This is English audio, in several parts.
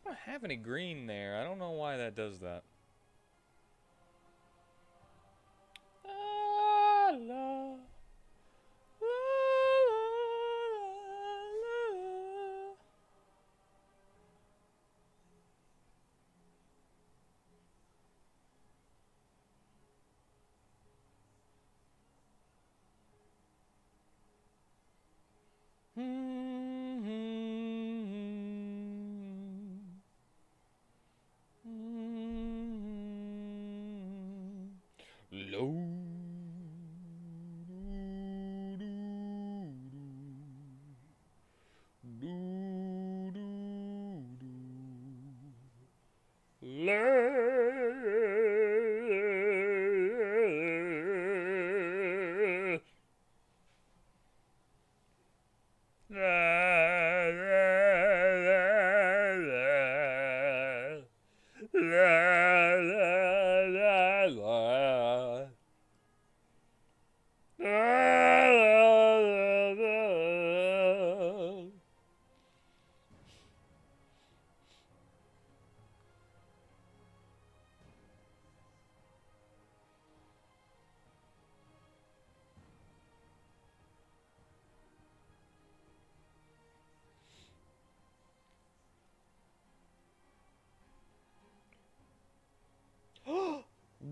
don't have any green there. I don't know why that does that. Ah, la, la, la, la. Low.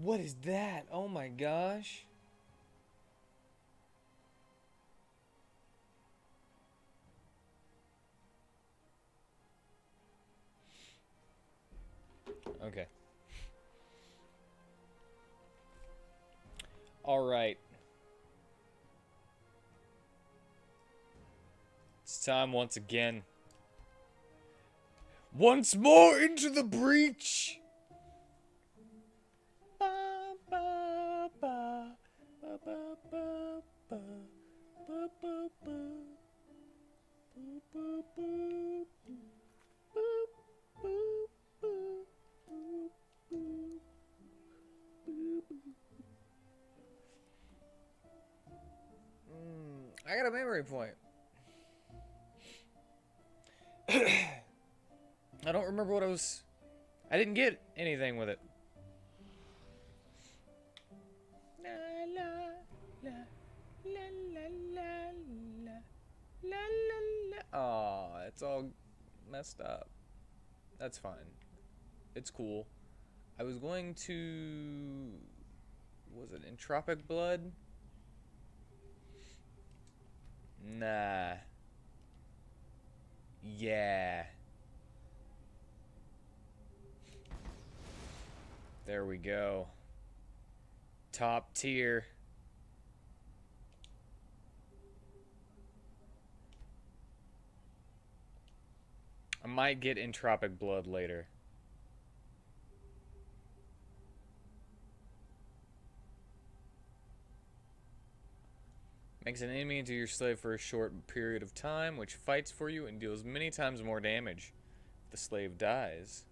What is that? Oh my gosh. Okay. All right. It's time once again. Once more into the breach. Ba, ba, ba, ba, ba, ba, ba, ba, ba, ba. Boop, boop, boop, boop, boop, boop, boop, boop, boop. I got a memory point. I don't remember what I was... I didn't get anything with it. La la la la la la la la la. Oh, it's all messed up. That's fine. It's cool. I was going to... Was it Entropic Blood? Nah. Yeah. There we go. Top tier. I might get Entropic Blood later. Makes an enemy into your slave for a short period of time, which fights for you and deals many times more damage if the slave dies.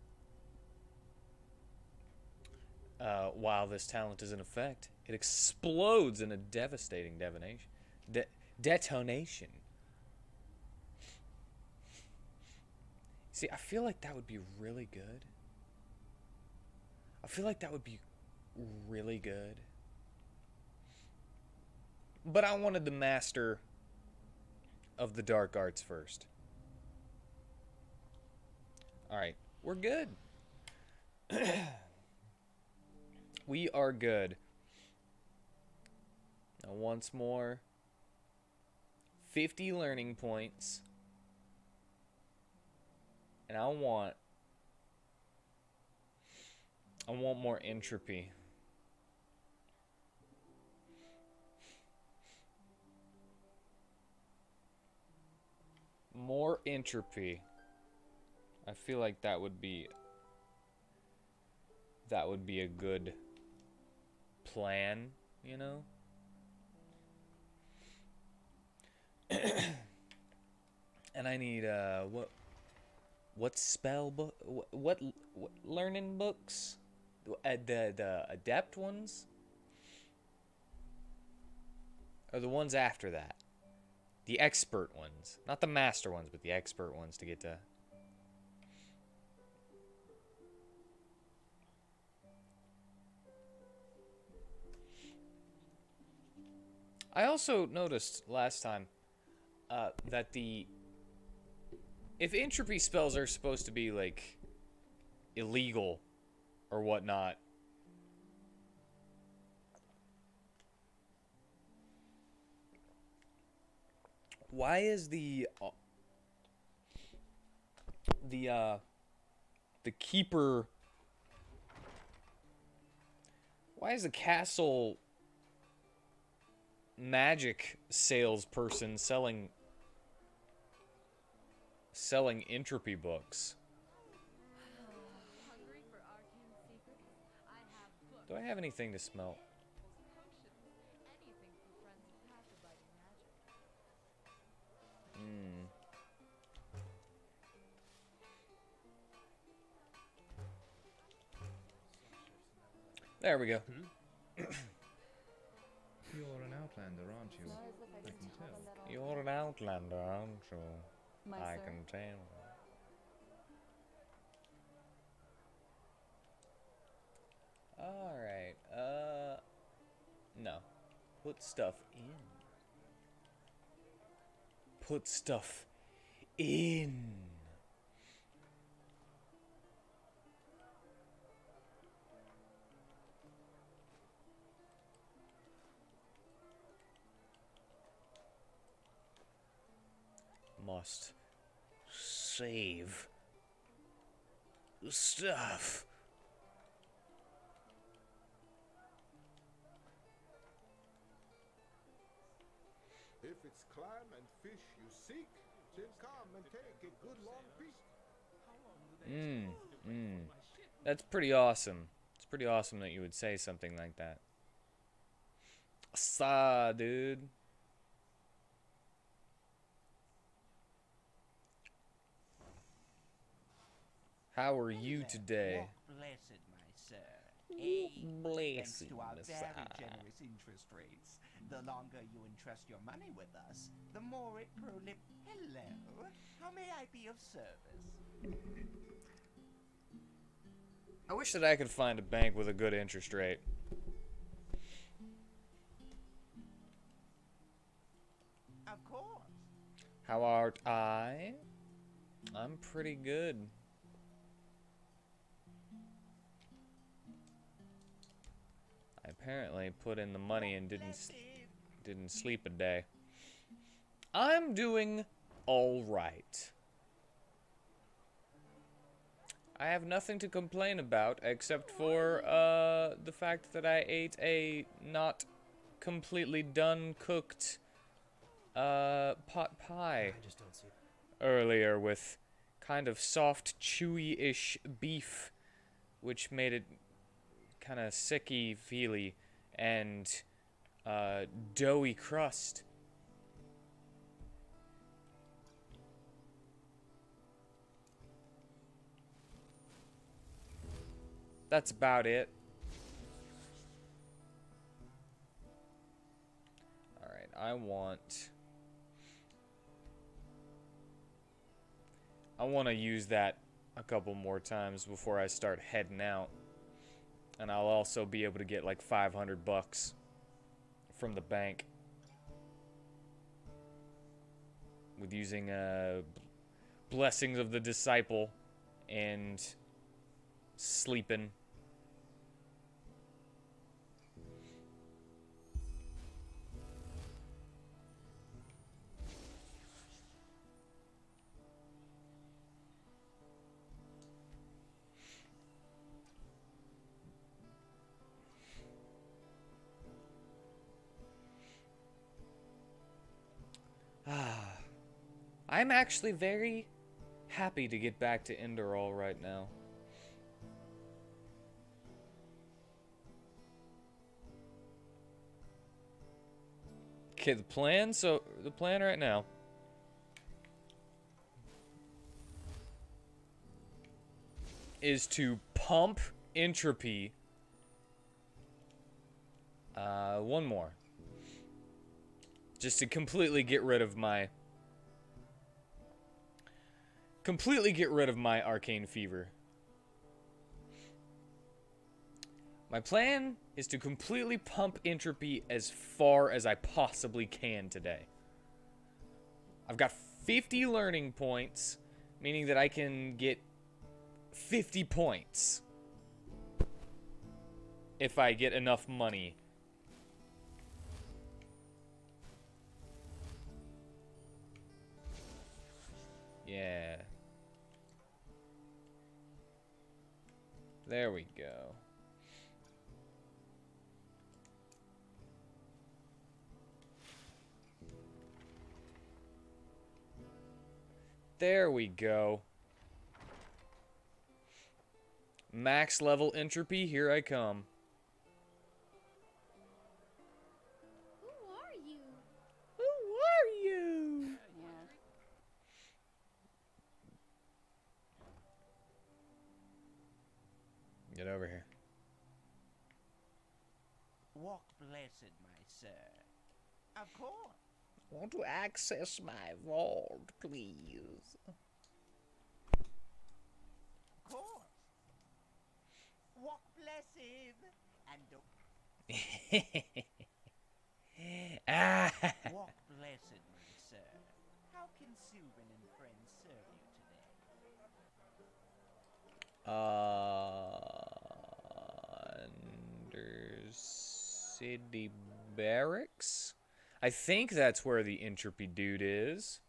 While this talent is in effect, it explodes in a devastating detonation. See, I feel like that would be really good. I feel like that would be really good. But I wanted the master of the dark arts first. Alright, we're good. We are good. Now once more. 50 learning points. And I want more entropy. More entropy. I feel like that would be a good plan, you know? And I need what spell book, what learning books? The adept ones? Or the ones after that? The expert ones. Not the master ones, but the expert ones to get to... I also noticed last time that if entropy spells are supposed to be like illegal or whatnot, why is the keeper? Why is the castle magic salesperson selling entropy books? Do I have anything to smelt? There we go. You're an outlander, aren't you? I can tell. You're an outlander, aren't you? I can tell. Alright, no. Put stuff in. Put stuff in. Must save stuff. If it's clam and fish you seek, then come and take a good long peek. That's pretty awesome. It's pretty awesome that you would say something like that. Saw, dude. How are you today? Blessed, my sir. Blessed, Thanks to our my very sir. generous interest rates. The longer you entrust your money with us, the more it prolip. Hello, how may I be of service? I wish that I could find a bank with a good interest rate. Of course. How art I? I'm pretty good. I apparently put in the money and didn't sleep a day. I'm doing all right. I have nothing to complain about except for the fact that I ate a not completely done cooked pot pie earlier with kind of soft, chewy-ish beef, which made it kind of sicky feely and doughy crust. That's about it. Alright, I want to use that a couple more times before I start heading out. And I'll also be able to get like 500 bucks from the bank with using Blessings of the Disciple and sleeping. I'm actually very happy to get back to Enderal right now. Okay, the plan right now is to pump Entropy one more. Just to completely get rid of my arcane fever. My plan is to completely pump Entropy as far as I possibly can today. I've got 50 learning points, meaning that I can get 50 points if I get enough money. Yeah. There we go. There we go. Max level Entropy, here I come. Who are you? Who are you? Get over here. Walk blessed, my sir. Of course. Want to access my vault, please? Of course. Walk blessed. And Ah. walk blessed, my sir. How can Sylvan and friends serve you today? Under City Barracks? I think that's where the Entropy dude is.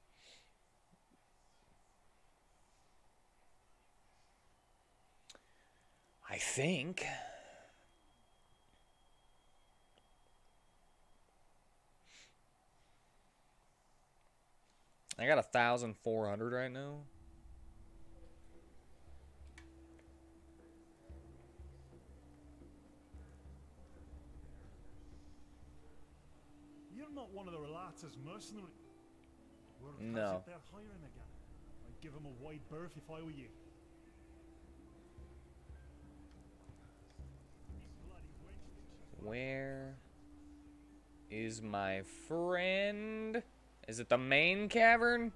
I think. I got 1,400 right now. You're not one of the Relata's mercenary. No. They're hiring again. I'd give them a wide berth if I were you. Where is my friend? Is it the main cavern?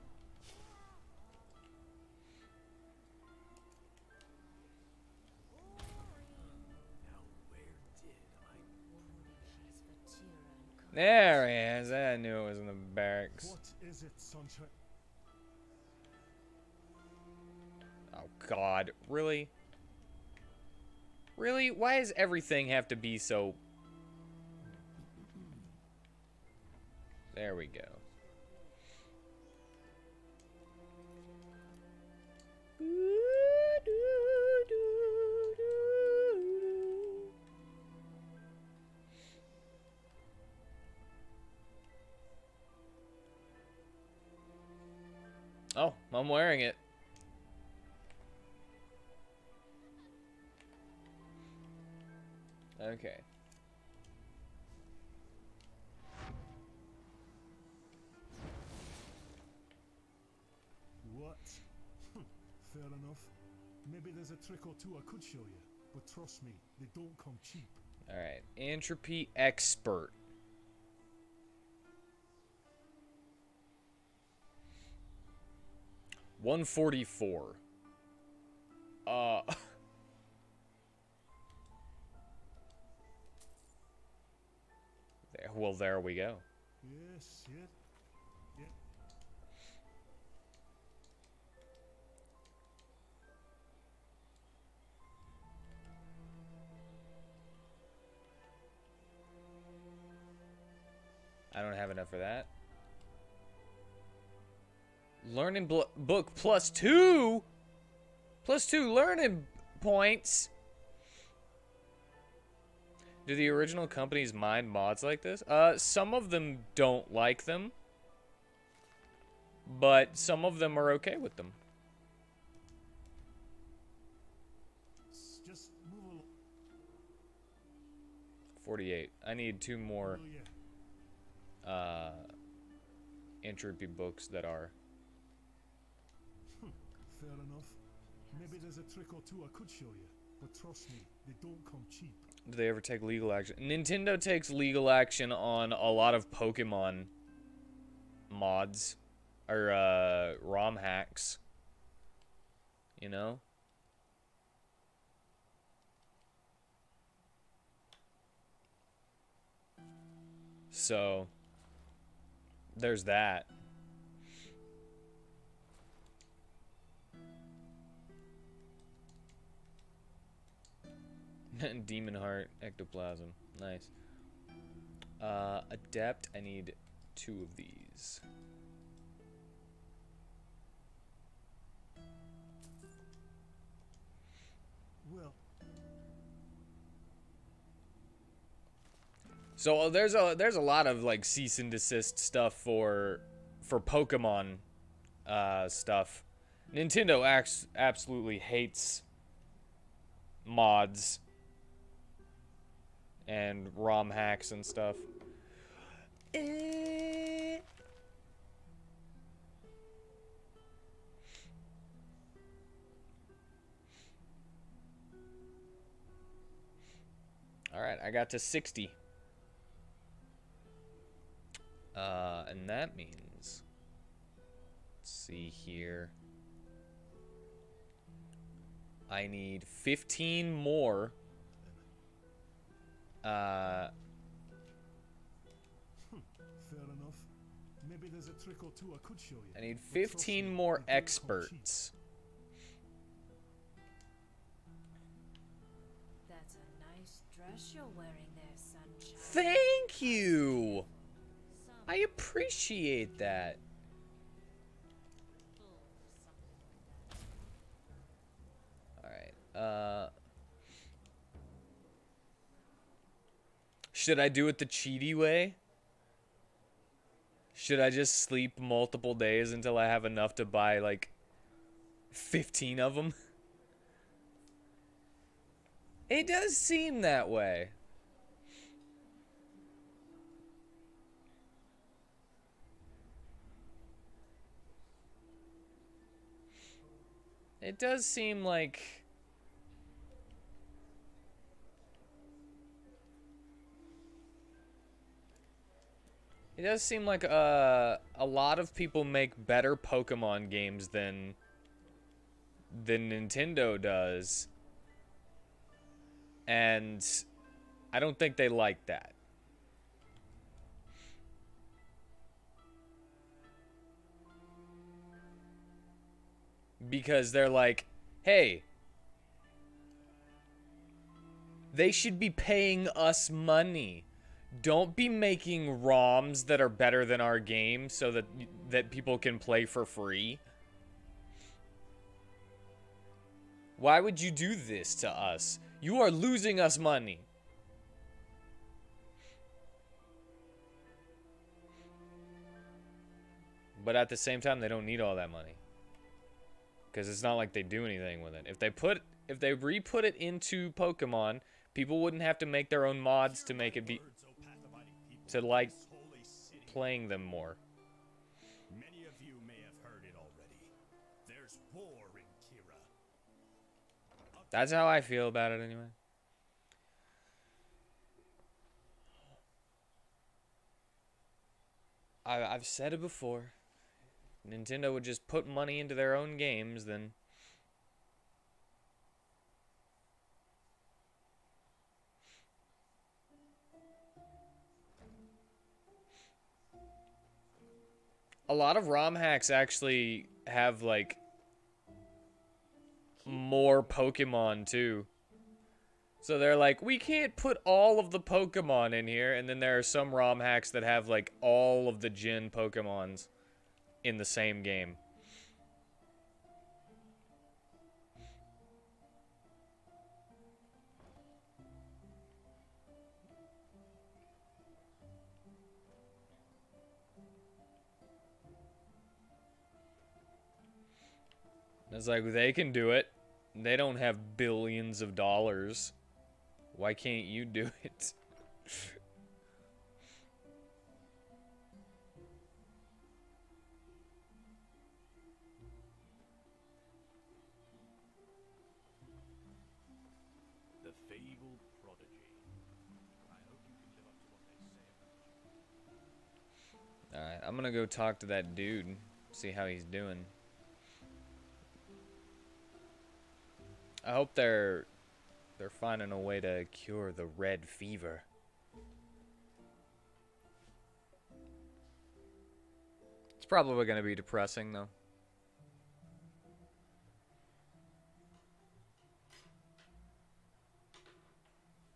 There he is. I knew it was in the barracks. What is it, Sunshine? Oh God, really? Really? Why does everything have to be so... There we go. Oh, I'm wearing it. Okay. What? Fair enough. Maybe there's a trick or two I could show you, but trust me, they don't come cheap. Alright, Entropy Expert. $144. Well, there we go. Yes, yeah. Yeah. I don't have enough for that. Learning book +2? +2 learning points? Do the original companies mind mods like this? Some of them don't like them. But some of them are okay with them. Just move along. 48. I need 2 more Oh, yeah. Entropy books that are... Fair enough. Maybe there's a trick or two I could show you, but trust me, they don't come cheap. Do they ever take legal action? Nintendo takes legal action on a lot of Pokemon mods. Or, ROM hacks. You know? So there's that. Demon Heart, Ectoplasm. Nice. Adept, I need 2 of these. Well, So there's a lot of like cease and desist stuff for Pokemon stuff. Nintendo absolutely hates mods and ROM hacks and stuff. Alright, I got to 60. And that means, let's see here, I need 15 more. fair enough. Maybe there's a trick or two I could show you. I need but trust 15 me, more they don't come cheap. experts. That's a nice dress you're wearing there, sunshine. Thank you! I appreciate that. Alright, should I do it the cheaty way? Should I just sleep multiple days until I have enough to buy, like, 15 of them? It does seem that way. It does seem like... It does seem like a lot of people make better Pokemon games than Nintendo does. And I don't think they like that. Because they're like, hey, they should be paying us money. Don't be making ROMs that are better than our game so that people can play for free. Why would you do this to us? You are losing us money. But at the same time, they don't need all that money. Because it's not like they do anything with it. If they re-put it into Pokemon, people wouldn't have to make their own mods to make it be... to like playing them more. Many of you may have heard it already. There's war in Kira. That's how I feel about it anyway. I've said it before. Nintendo would just put money into their own games, then... A lot of ROM hacks actually have, like, more Pokemon, too. So they're like, we can't put all of the Pokemon in here, and then there are some ROM hacks that have, like, all of the Gen Pokemons in the same game. It's like, they can do it. They don't have billions of dollars. Why can't you do it? The fabled prodigy. I hope you can live up to what they say about you. Alright, I'm gonna go talk to that dude. See how he's doing. I hope they're finding a way to cure the red fever. probably going to be depressing, though.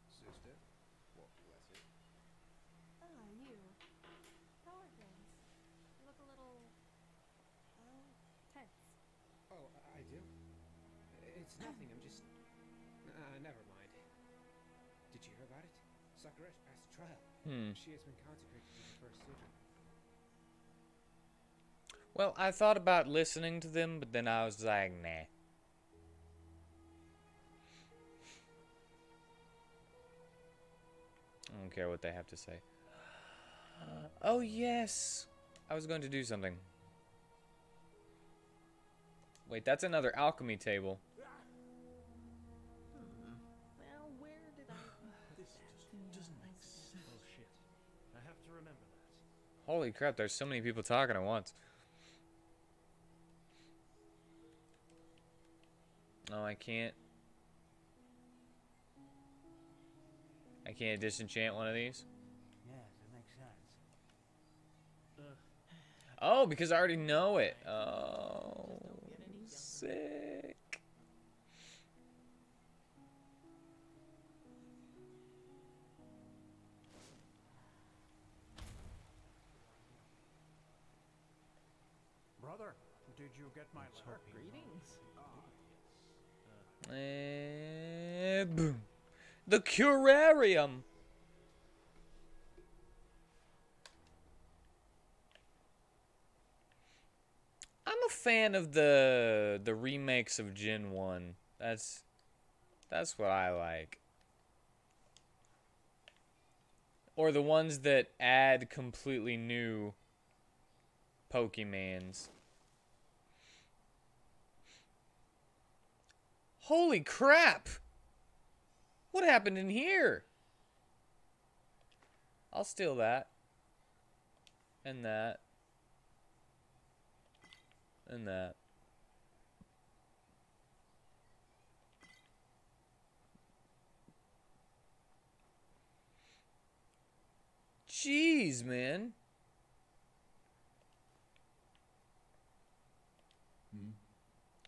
Sister, what was it? Ah, you. How are things? You look a little, tense. Oh, I do. It's nothing. I'm just. Never mind. Did you hear about it? Sakura has passed the trial. She has been consecrated to the first suitor. Well, I thought about listening to them, but then I was like, nah. I don't care what they have to say. Oh, yes. I was going to do something. Wait, that's another alchemy table. Well, where did I... This just doesn't make sense. Bullshit. I have to remember that. Holy crap, there's so many people talking at once. Oh, I can't disenchant one of these? Yes, it makes sense. Oh, because I already know it. Oh, sick. Brother, did you get my letter? Greetings. Boom. The curarium. I'm a fan of the remakes of Gen 1. That's what I like. Or the ones that add completely new Pokemons. Holy crap! What happened in here? I'll steal that. And that. And that. Jeez, man.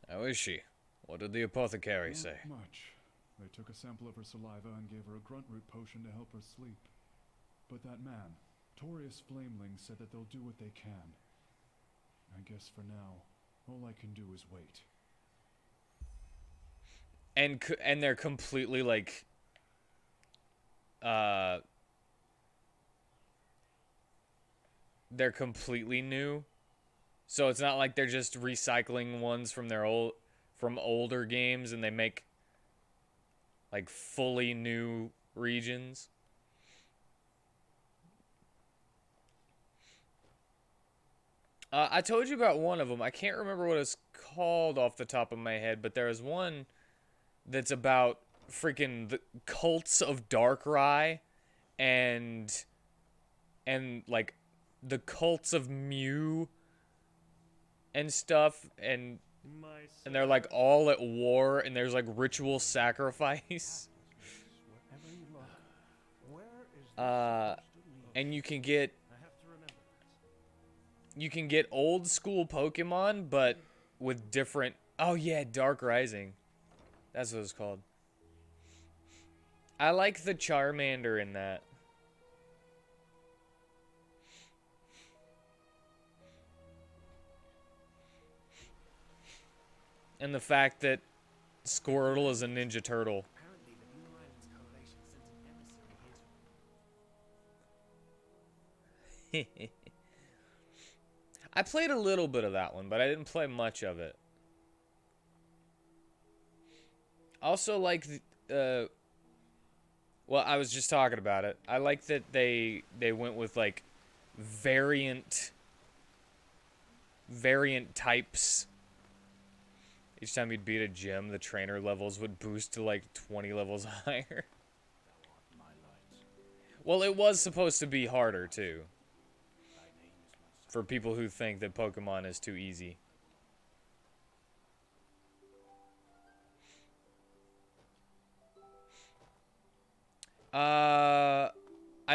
How is she? What did the apothecary say? Not much. They took a sample of her saliva and gave her a grunt root potion to help her sleep. But that man, Torius Flameling, said that they'll do what they can. I guess for now, all I can do is wait. And they're completely like they're completely new. So it's not like they're just recycling ones from their older games and they make like fully new regions. I told you about one of them. I can't remember what it's called off the top of my head, but there is one that's about freaking the cults of Darkrai and like the cults of Mew and stuff, and they're like all at war, and there's like ritual sacrifice. And you can get old school Pokemon, but with different. Oh yeah, Dark Rising. That's what it's called. I like the Charmander in that. And the fact that Squirtle is a Ninja Turtle. Apparently, the Blue Islands Coalition sent an emissary here. I played a little bit of that one, but I didn't play much of it. Also, like, well, I was just talking about it. I like that they went with like variant types. Each time you'd beat a gym, the trainer levels would boost to like 20 levels higher. Well, it was supposed to be harder too. For people who think that Pokemon is too easy. I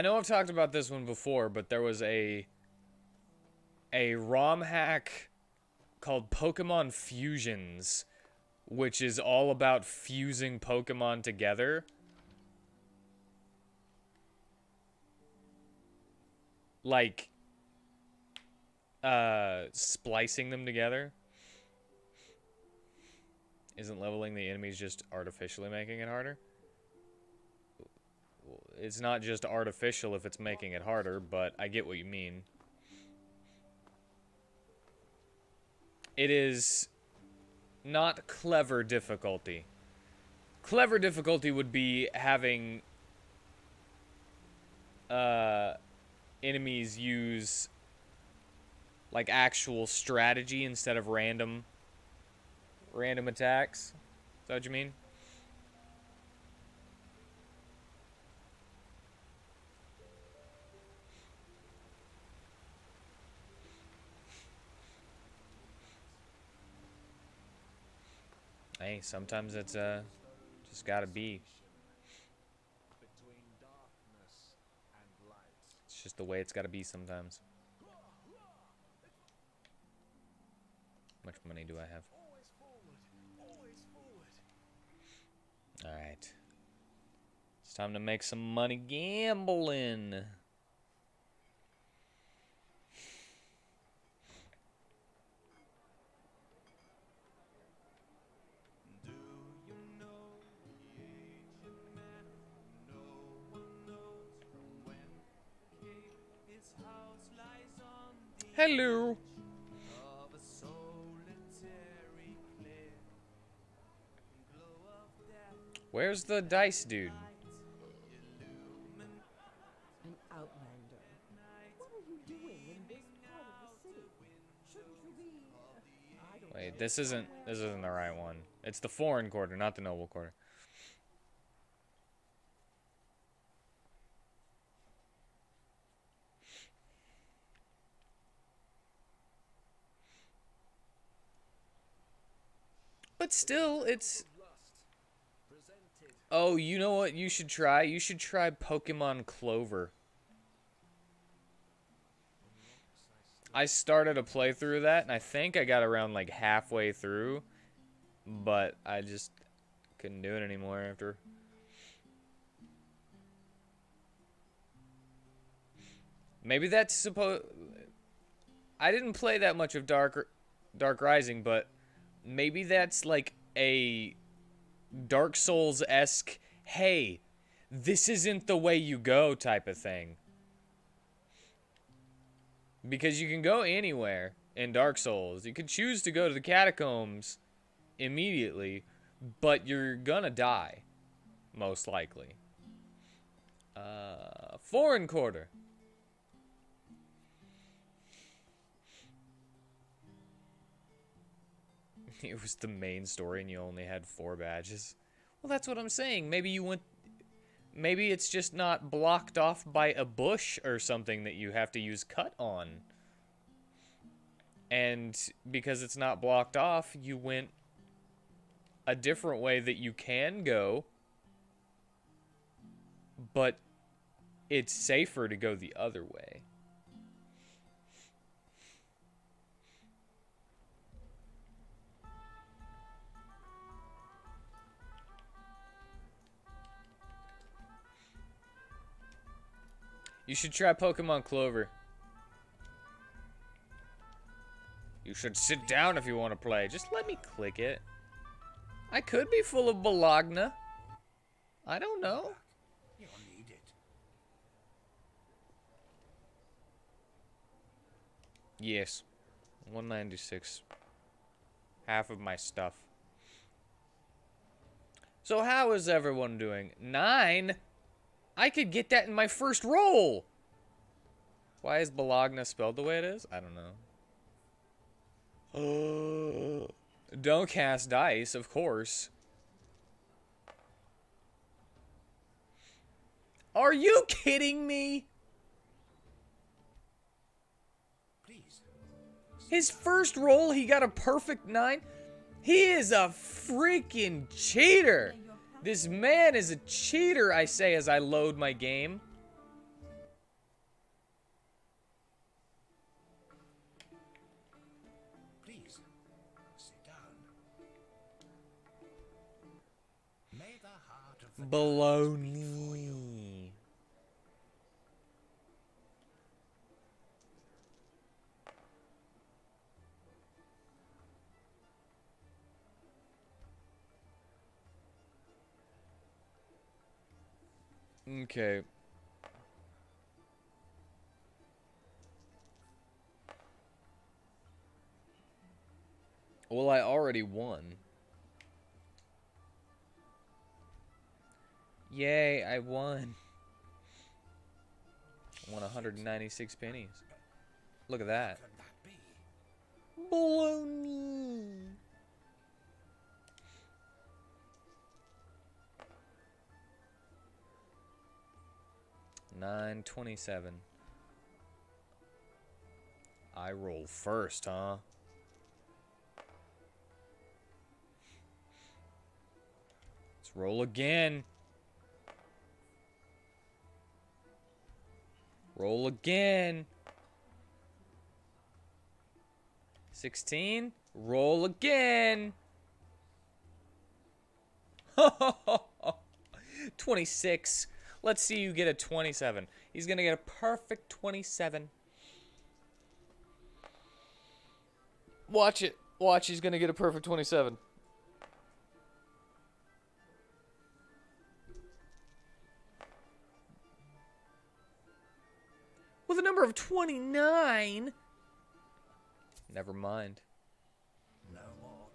know I've talked about this one before, but there was a a ROM hack called Pokemon Fusions, which is all about fusing Pokemon together. Like, splicing them together. Isn't leveling the enemies just artificially making it harder? It's not just artificial if it's making it harder, but I get what you mean. It is not clever difficulty. Clever difficulty would be having enemies use like actual strategy instead of random attacks. Is that what you mean? Hey, sometimes it's just gotta be. It's just the way it's gotta be sometimes. How much money do I have? Alright. It's time to make some money gambling. Hello. Where's the dice dude? An outlander. What are you doing in this part of the city? Shouldn't you be? I don't Wait, know, this isn't the right one. It's the foreign quarter, not the noble quarter. But still, it's... Oh, you know what you should try? You should try Pokemon Clover. I started a playthrough of that, and I think I got around like halfway through, but I just couldn't do it anymore after. Maybe that's supposed... I didn't play that much of Dark Rising, but maybe that's like a Dark Souls-esque, hey, this isn't the way you go type of thing. Because you can go anywhere in Dark Souls. You can choose to go to the catacombs immediately, but you're gonna die, most likely. Foreign quarter. It was the main story and you only had 4 badges. Well, that's what I'm saying. Maybe you went... Maybe it's just not blocked off by a bush or something that you have to use cut on. And because it's not blocked off, you went a different way that you can go. But it's safer to go the other way. You should try Pokemon Clover. You should sit down if you want to play. Just let me click it. I could be full of Bologna. I don't know. You'll need it. Yes. 196. Half of my stuff. So how is everyone doing? 9? I could get that in my first roll. Why is Bologna spelled the way it is? I don't know. Don't cast dice, of course. Are you kidding me? Please. His first roll, he got a perfect 9? He is a freaking cheater. This man is a cheater, I say as I load my game. Baloney. Okay. Well, I already won. Yay, I won. I won 196 pennies. Look at that. Baloney. $9.27. I roll first, huh? Let's roll again. Roll again. 16. Roll again. 26. Let's see you get a 27. He's going to get a perfect 27. Watch it. Watch, he's going to get a perfect 27. With a number of 29. Never mind. No more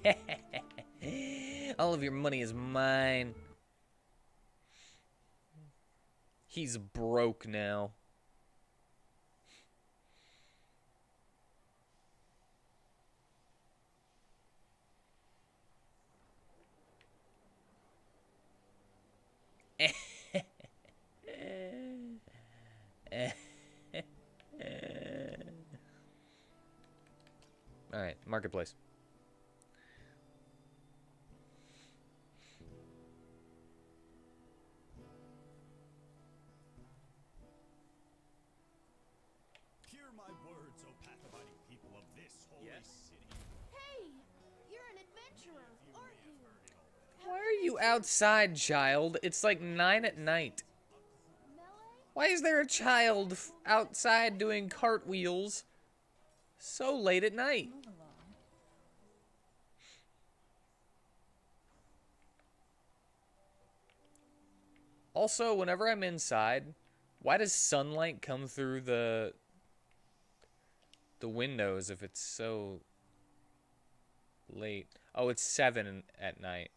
today. All of your money is mine. He's broke now. All right, marketplace. Hear my words, O path-abiding people of this holy city. Hey, you're an adventurer, aren't you? Why are you outside, child? It's like 9 at night. Why is there a child outside doing cartwheels so late at night? Also, whenever I'm inside, why does sunlight come through the windows if it's so late? Oh, it's 7 at night.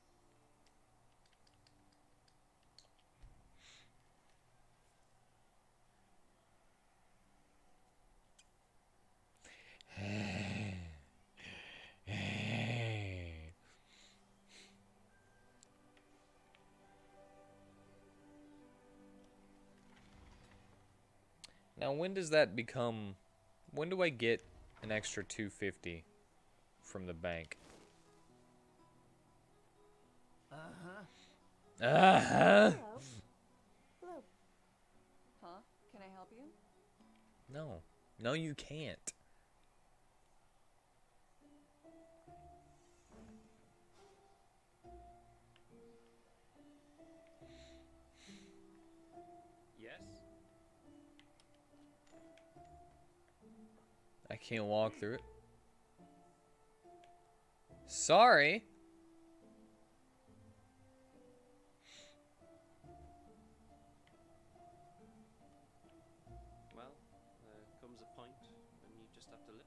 Now, when does that become... When do I get an extra $250 from the bank? Hello. Uh-huh. Hello. Huh? Can I help you? No. No, you can't. Yes? I can't walk through it. Sorry. Well, there comes a point when you just have to live.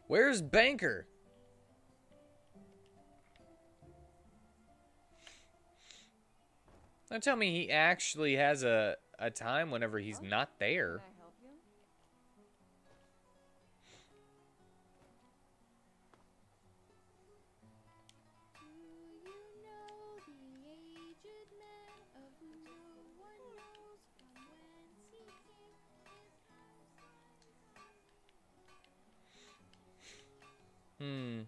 Where's Banker? Don't tell me he actually has a time whenever he's not there. Can I help you? Hmm.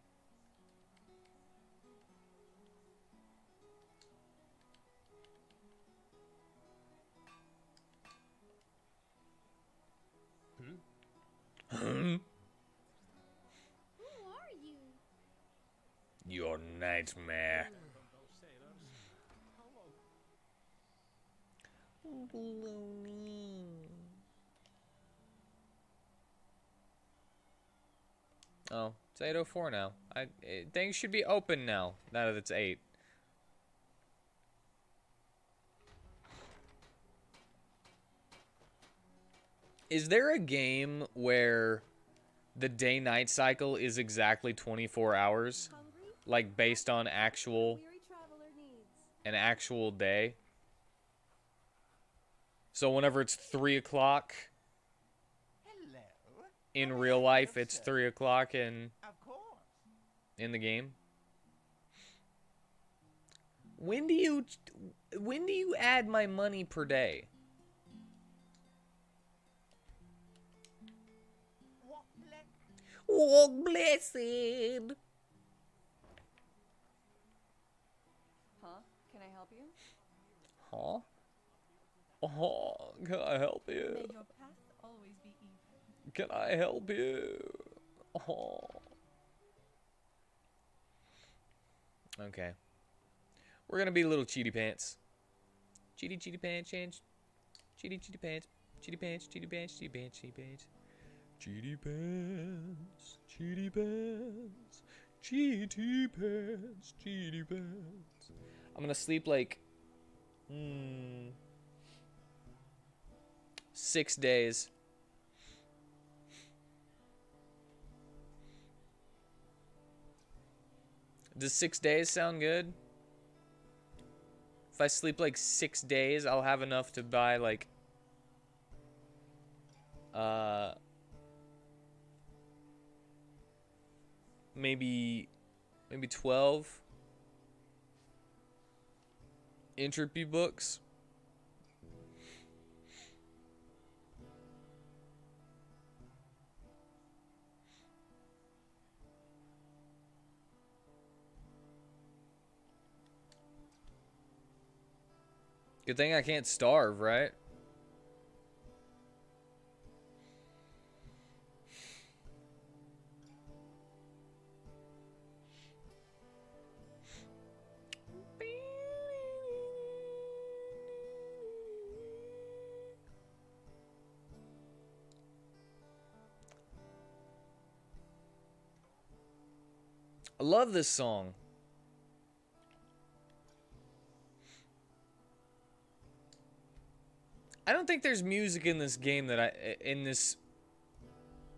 Who are you? You're nightmare. Oh, it's 8:04 now. Things should be open now that it's 8. Is there a game where the day-night cycle is exactly 24 hours? Like, based on an actual day? So whenever it's 3 o'clock in real life, it's 3 o'clock in the game? When do you add my money per day? Walk blessed. Huh? Can I help you? Huh? Oh, can I help you? May your path always be even. Can I help you? Oh. Okay. We're gonna be little cheaty pants. Cheaty pants, change. Cheaty pants. Cheaty pants, cheaty pants, cheaty pants, cheaty pants. Cheaty pants, cheaty pants, cheaty pants, cheaty pants. I'm gonna sleep like 6 days. Does 6 days sound good? If I sleep like 6 days, I'll have enough to buy like maybe 12 Entropy books. Good thing I can't starve, right? I love this song. I don't think there's music in this game that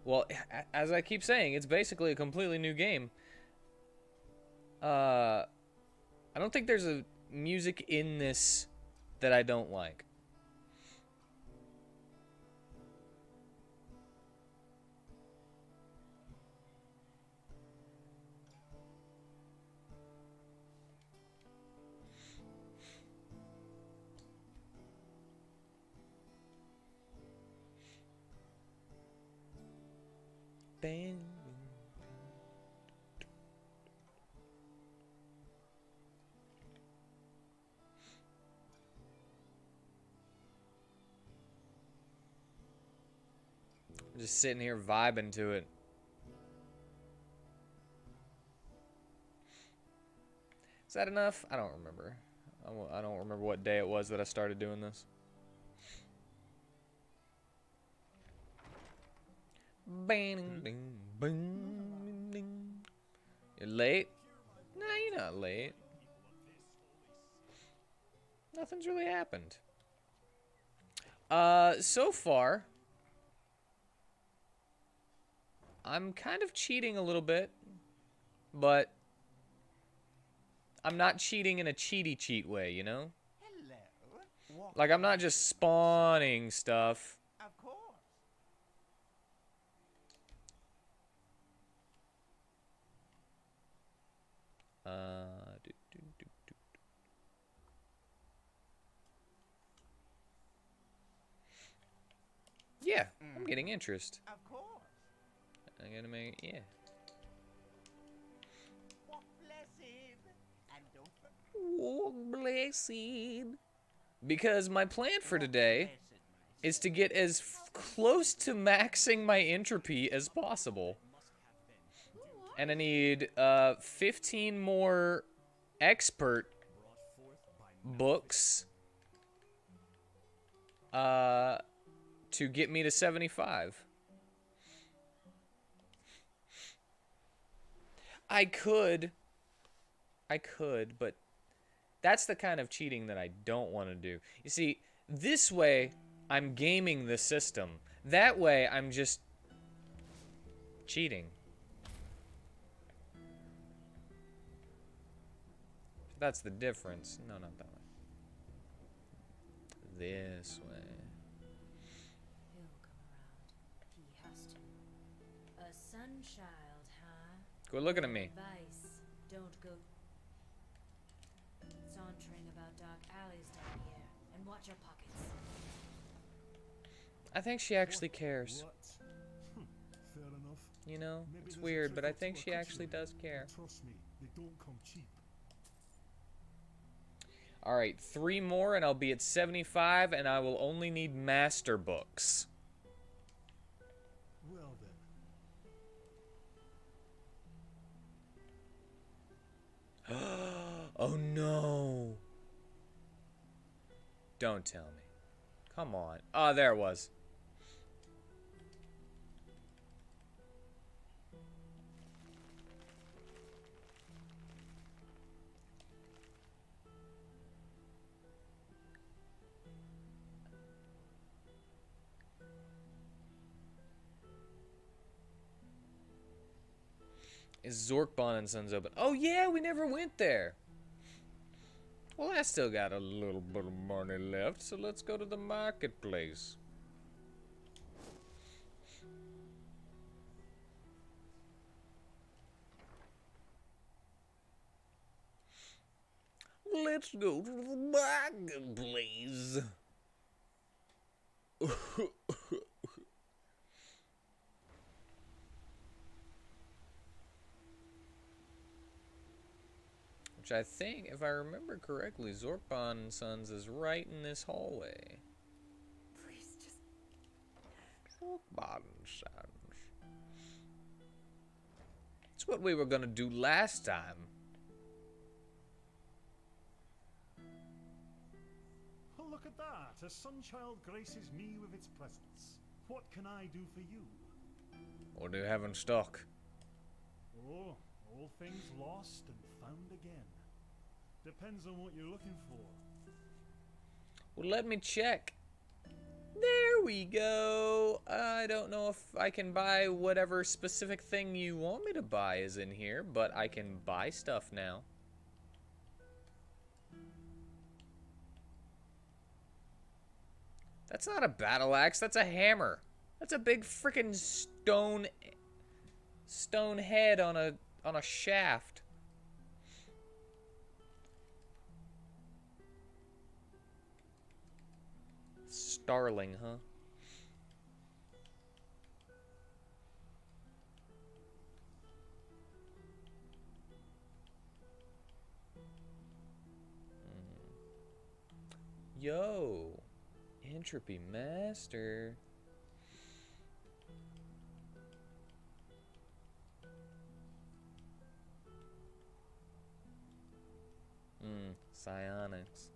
well, as I keep saying, it's basically a completely new game. I don't think there's a music in this that I don't like. Bang. I'm just sitting here vibing to it. Is that enough? I don't remember. I don't remember what day it was that I started doing this. Bang, bing, bing, ding. You're late? Nah, you're not late. Nothing's really happened. So far, I'm kind of cheating a little bit, but I'm not cheating in a cheaty cheat way, you know? Hello. Like, I'm not just spawning stuff. Of course. Yeah, I'm getting interest. Of course. I'm gonna make, yeah. Walk blessed. And don't Walk blessed. Because my plan for today is to get as close to maxing my entropy as possible. And I need 15 more expert books to get me to 75. I could, but that's the kind of cheating that I don't want to do. You see, this way, I'm gaming the system. That way, I'm just cheating. That's the difference. No, not that way. This way. He'll come around. He has to. A sun child, huh? Quit looking at me. Advice. Don't go sauntering about dark alleys down here. And watch your pockets. I think she actually cares. Fair enough. You know, Maybe it's there's a weird, trick but I or two think I she could actually show you. does care. Trust me, they don't come cheap. Alright, 3 more and I'll be at 75, and I will only need master books. Well then. Oh no. Don't tell me. Come on. Oh, there it was. Is Zorkbon and Sons open? Oh yeah, we never went there. Well, I still got a little bit of money left, so let's go to the marketplace. Let's go to the marketplace. Which I think, if I remember correctly, Zorkbon and Sons is right in this hallway. Please just... Zorkbon and Sons. That's what we were gonna do last time. Oh, look at that. A sunchild graces me with its presence. What can I do for you? What do you have in stock? Oh, all things lost and found again. Depends on what you're looking for. Well, let me check. There we go. I don't know if I can buy whatever specific thing you want me to buy is in here, but I can buy stuff now. That's not a battle axe, that's a hammer. That's a big freaking stone head on a shaft. Starling, huh? Yo, Entropy Master. Psionics.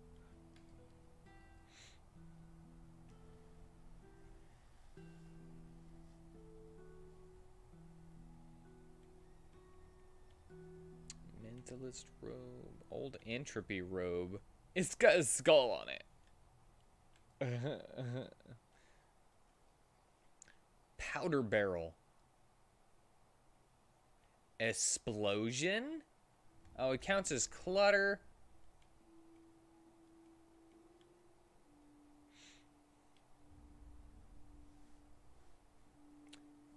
Mentalist robe. Old Entropy robe. It's got a skull on it. Powder barrel. Explosion? Oh, it counts as clutter.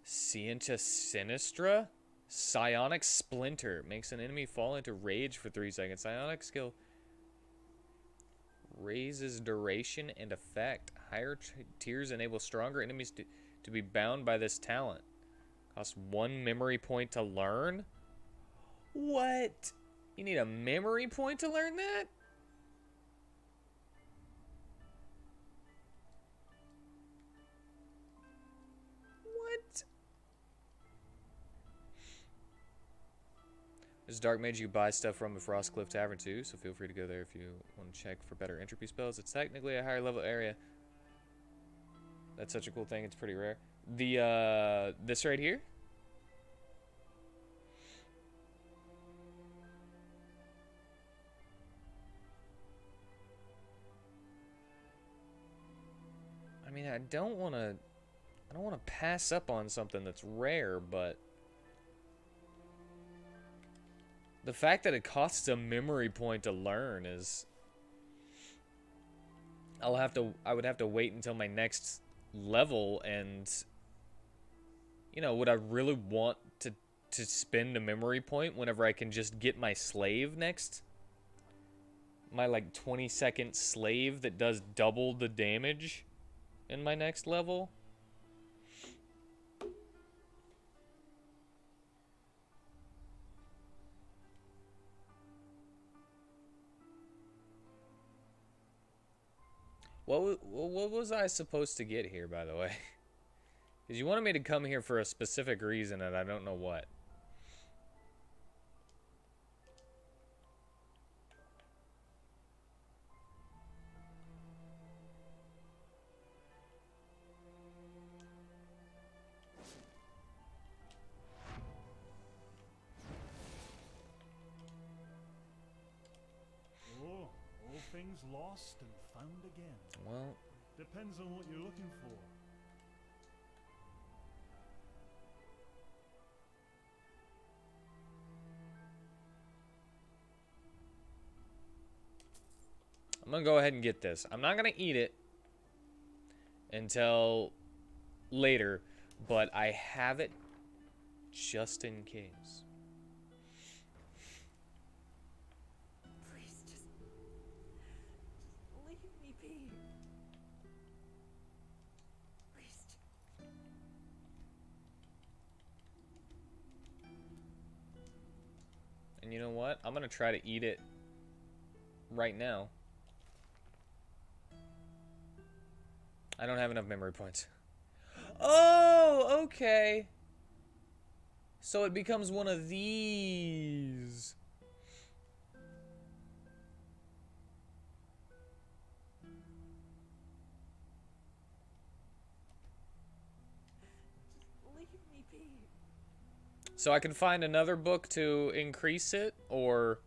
Scienta Sinistra? Psionic Splinter. Makes an enemy fall into rage for 3 seconds. Psionic skill raises duration and effect. Higher tiers enable stronger enemies to be bound by this talent. Costs 1 memory point to learn? What? You need a memory point to learn that? What? There's a dark mage you can buy stuff from the Frostcliff Tavern too, so feel free to go there if you want to check for better entropy spells. It's technically a higher level area. That's such a cool thing, it's pretty rare. The, this right here? I mean, I don't want to pass up on something that's rare, but the fact that it costs a memory point to learn is... I would have to wait until my next level, and you know, would I really want to spend a memory point whenever I can just get my slave next? My like 20-second slave that does double the damage in my next level? What was I supposed to get here, by the way? Because you wanted me to come here for a specific reason, and I don't know what. Oh, all things lost and found again. Well, depends on what you're looking for. I'm gonna go ahead and get this. I'm not gonna eat it until later, but I have it just in case. Please, just leave me be. Please. And you know what? I'm gonna try to eat it right now. I don't have enough memory points. Oh, okay. So it becomes one of these. Leave me be. So I can find another book to increase it, or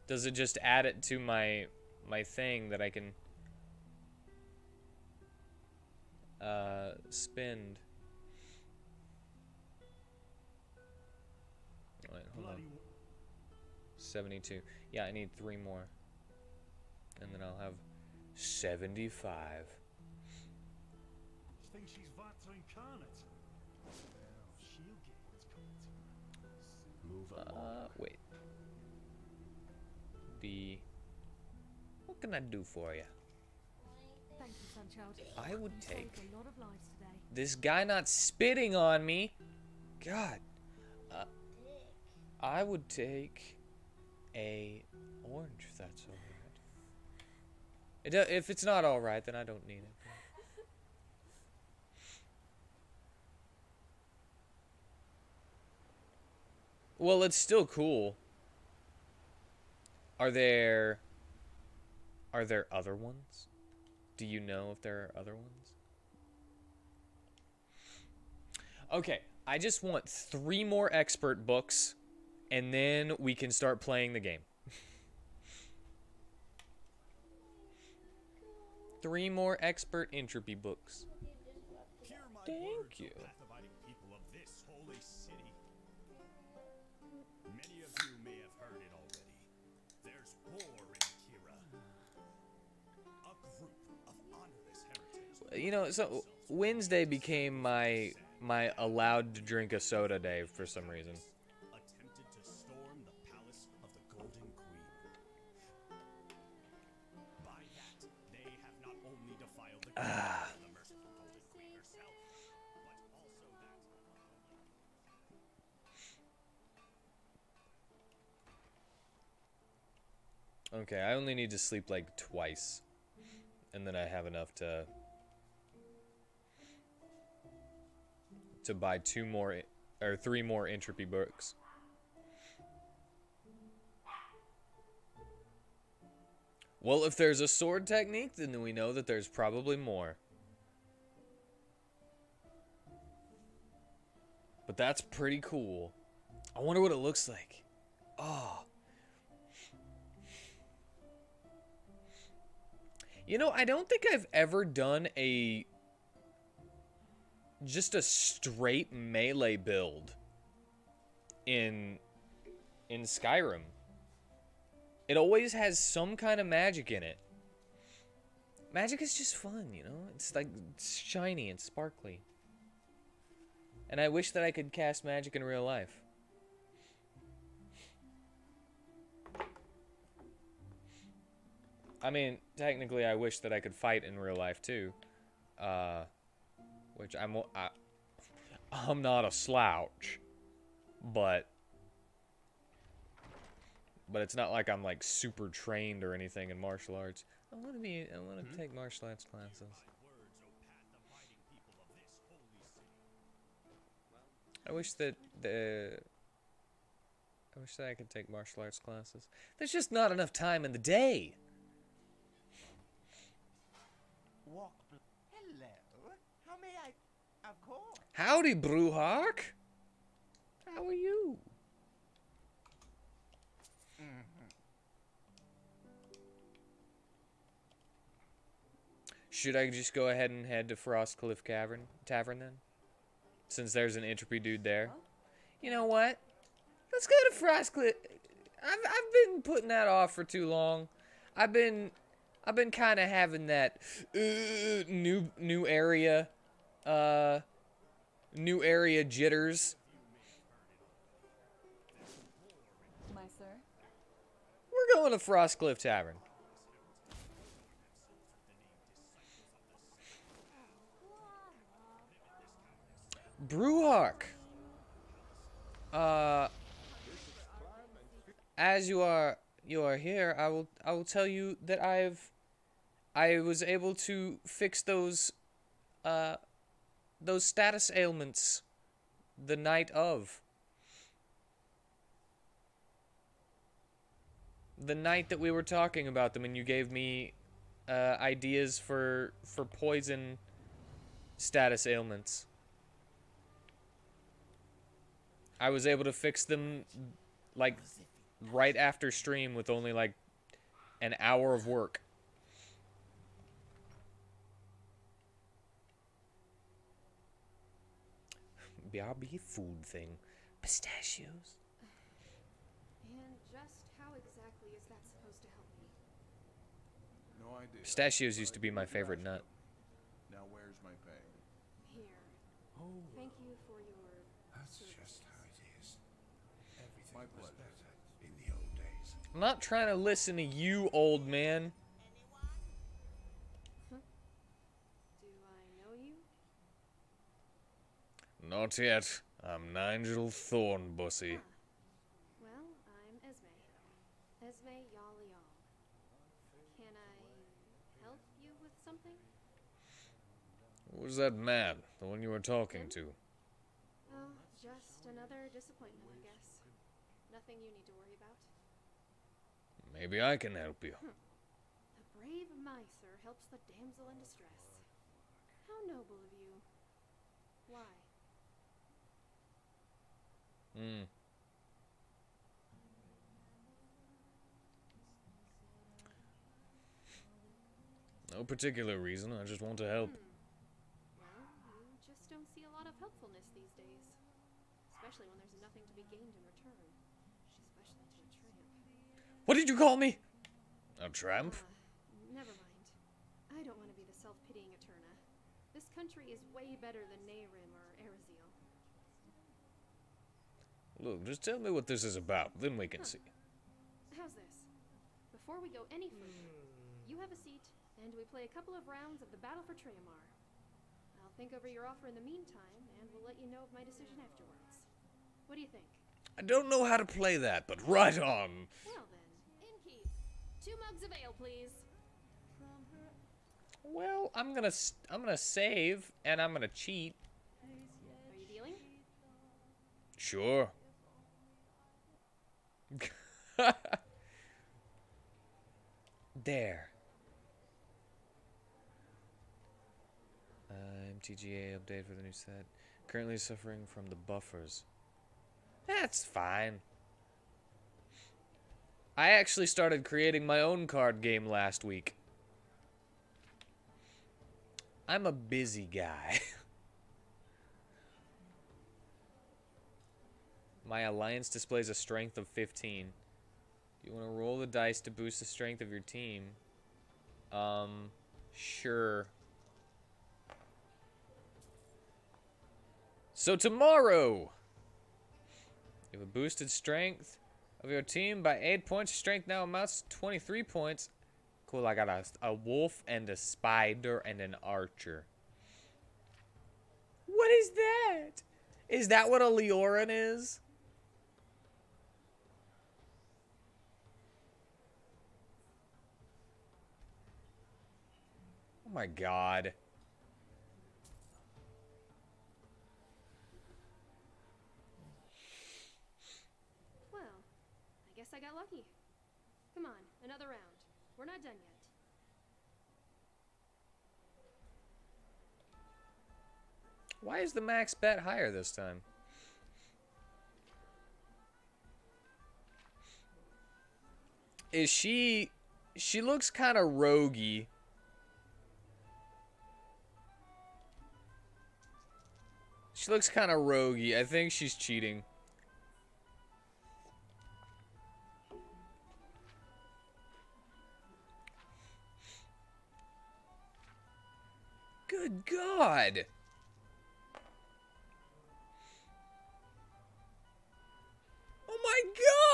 does it just add it to my thing that I can spend? Wait, hold on. 72. Yeah, I need 3 more. And then I'll have 75. Think she's Vatra incarnate? Well, she'll get what's coming to her. Move along. Wait. What can I do for you? Thank you, Sunchild. I would You take saved a lot of lives today. this guy not spitting on me. God. I would take a orange if that's alright. If it's not alright, then I don't need it. Well, it's still cool. Are there other ones? Do you know if there are other ones? Okay, I just want 3 more expert books, and then we can start playing the game. 3 more expert entropy books. Thank you. People of this holy city. Many of you may have heard it already. There's war in Kira. A group of honorless heretics. You know, so Wednesday became my allowed to drink a soda day for some reason. Attempted to storm the palace of the Golden Queen. By that, they have not only defiled the kingdom of the merciful Golden Queen herself, but also that. Okay, I only need to sleep like twice, and then I have enough to buy 2 more or 3 more entropy books. Well, if there's a sword technique, then we know that there's probably more. But that's pretty cool. I wonder what it looks like. Oh. You know, I don't think I've ever done just a straight melee build in Skyrim. It always has some kind of magic in it. Magic is just fun, you know? It's like it's shiny and sparkly. And I wish that I could cast magic in real life. I mean, technically I wish that I could fight in real life too. Which I'm not a slouch. But it's not like I'm like super trained or anything in martial arts. I want to take martial arts classes. I wish that I could take martial arts classes. There's just not enough time in the day. Hello. How may I? Of course. Howdy, Brewhawk. How are you? Should I just go ahead and head to Frostcliff Tavern then? Since there's an Entropy dude there. You know what? Let's go to Frostcliff. I've been putting that off for too long. I've been kind of having that new area jitters. My sir. We're going to Frostcliff Tavern. Brewhawk. As you are here, I will tell you that I was able to fix those status ailments the night of. The night that we were talking about them and you gave me ideas for poison status ailments. I was able to fix them like right after stream with only like an hour of work. BRB food thing. Pistachios. And just how exactly is that supposed to help me? No idea. Pistachios used to be my favorite nut. Now where's my pay? Here. Oh. Thank you for your That's service. just how it is. Everything was better in the old days. I'm not trying to listen to you, old man. Huh? Do I know you? Not yet. I'm Nigel Thornbussy. Well, I'm Esme. Esme Y'all Y'all. Can I help you with something? Who's that man? The one you were talking to? Oh, just another disappointment, I guess. Nothing you need to worry about. Maybe I can help you. The brave miser helps the damsel in distress. How noble of you. Why? No particular reason. I just want to help. Well, you just don't see a lot of helpfulness these days. Especially when there's nothing to be gained in return. Especially to a tramp. What did you call me? A tramp? Never mind. I don't want to be the self-pitying Eterna. This country is way better than Nehrim or Ereziel. Look, just tell me what this is about, then we can see. How's this? Before we go any further, you have a seat, and we play a couple of rounds of the Battle for Treyamar. I'll think over your offer in the meantime, and we'll let you know of my decision afterwards. What do you think? I don't know how to play that, but right on. Well then, innkeep, 2 mugs of ale, please. Well, I'm gonna save, and I'm gonna cheat. Are you dealing? Sure. There. MTGA update for the new set. Currently suffering from the buffers. That's fine. I actually started creating my own card game last week. I'm a busy guy. My alliance displays a strength of 15. You want to roll the dice to boost the strength of your team? Sure. So tomorrow, you have a boosted strength of your team by 8 points. Your strength now amounts to 23 points. Cool, I got a wolf and a spider and an archer. What is that? Is that what a Leorin is? Oh my god. Well, I guess I got lucky. Come on, another round. We're not done yet. Why is the max bet higher this time? Is she looks kind of roguey. She looks kind of roguey. I think she's cheating. Good God. Oh my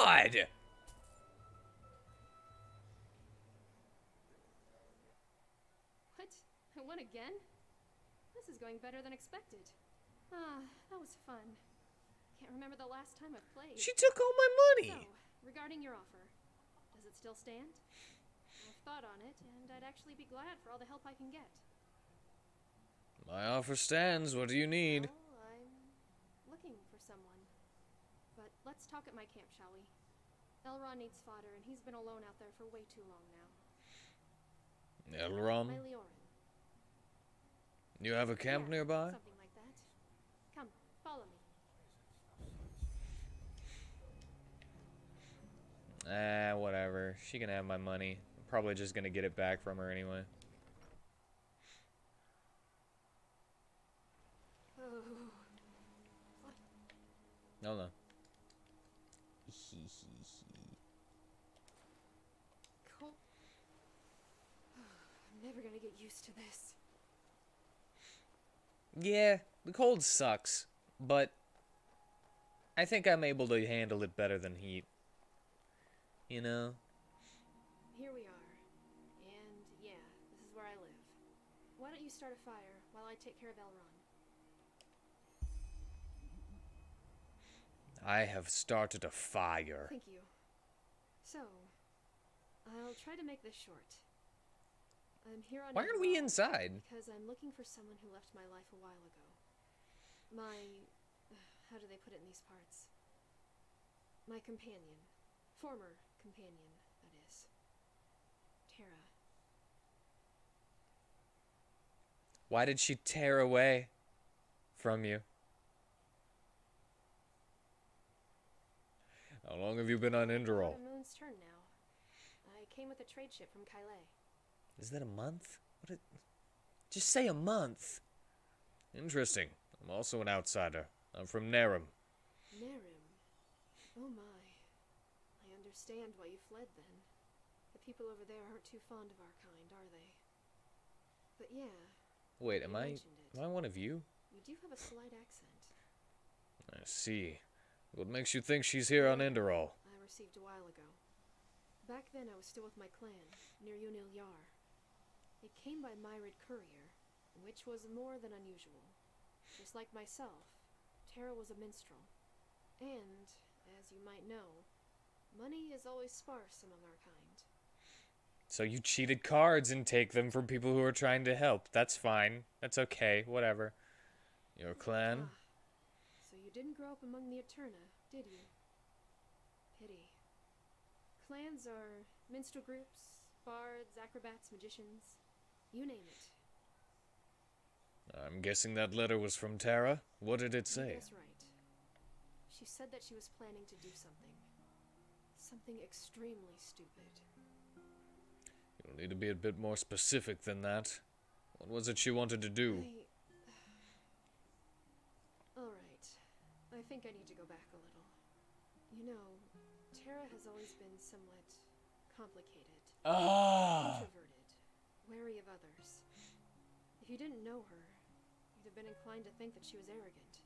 God. What? I won again? This is going better than expected. Ah, that was fun. Can't remember the last time I've played. She took all my money. So, regarding your offer, does it still stand? I've thought on it, and I'd actually be glad for all the help I can get. My offer stands. What do you need? Well, I'm looking for someone. But let's talk at my camp, shall we? Elron needs fodder, and he's been alone out there for way too long now. Elron? My Leorin. You have a camp nearby? Something like that. Come, follow me. Whatever. She can have my money. I'm probably just gonna get it back from her anyway. No, no. Cool. I'm never gonna get used to this. Yeah, the cold sucks, but I think I'm able to handle it better than heat. You know? Here we are. And yeah, this is where I live. Why don't you start a fire while I take care of Elron? I have started a fire. Thank you. So, I'll try to make this short. I'm here on Why are we inside? Because I'm looking for someone who left my life a while ago. How do they put it in these parts? My companion. Former companion, that is. Tara. Why did she tear away from you? How long have you been on Enderal? About a moon's turn now. I came with a trade ship from Kylay. Is that a month? Just say a month. Interesting. I'm also an outsider. I'm from Narum. Narum? Oh my. I understand why you fled then. The people over there aren't too fond of our kind, are they? But yeah. Wait, am I one of you? You do have a slight accent. I see. What makes you think she's here on Enderal? I received a while ago. Back then I was still with my clan, near Unil Yar. It came by Myrid courier, which was more than unusual. Just like myself, Tara was a minstrel. And, as you might know, money is always sparse among our kind. So you cheated cards and take them from people who are trying to help. That's fine. That's okay. Whatever. Your clan? So you didn't grow up among the Eterna, did you? Pity. Clans are minstrel groups, Bards, acrobats, magicians, you name it. I'm guessing that letter was from Tara. What did it say? That's right. She said that she was planning to do something. Something extremely stupid. You'll need to be a bit more specific than that. What was it she wanted to do? Alright. I think I need to go back a little. You know, Tara has always been somewhat complicated. Introverted. Wary of others. If you didn't know her, you'd have been inclined to think that she was arrogant.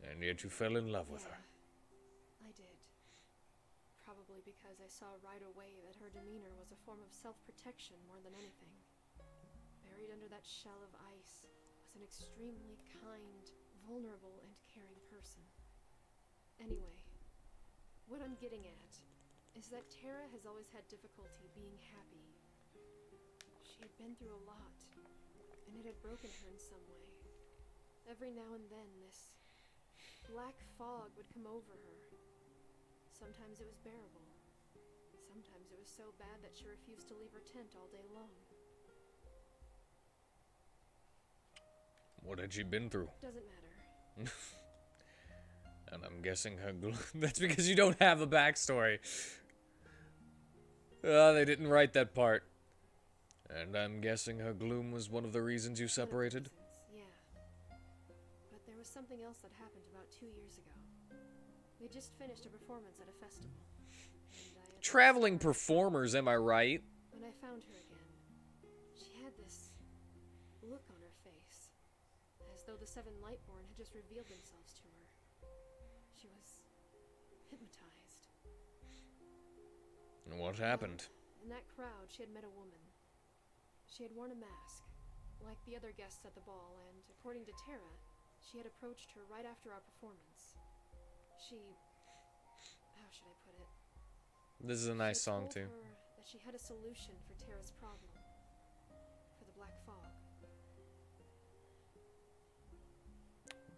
And yet you fell in love with her. I did. Probably because I saw right away that her demeanor was a form of self-protection more than anything. Buried under that shell of ice was an extremely kind, vulnerable, and caring person. Anyway, what I'm getting at is that Tara has always had difficulty being happy. She had been through a lot, and it had broken her in some way. Every now and then, this black fog would come over her. Sometimes it was bearable. Sometimes it was so bad that she refused to leave her tent all day long. What had she been through? Doesn't matter. And I'm guessing her that's because you don't have a backstory. They didn't write that part. And I'm guessing her gloom was one of the reasons you separated? Yeah. But there was something else that happened about 2 years ago. We just finished a performance at a festival. Traveling performers, am I right? When I found her again, she had this look on her face, as though the seven Lightborn had just revealed themselves to her. She was hypnotized. And what happened? In that crowd, she had met a woman. She had worn a mask, like the other guests at the ball, and according to Tara, she had approached her right after our performance. How should I put it? This is a nice song too. Her that she had a solution for Tara's problem. For the black fog.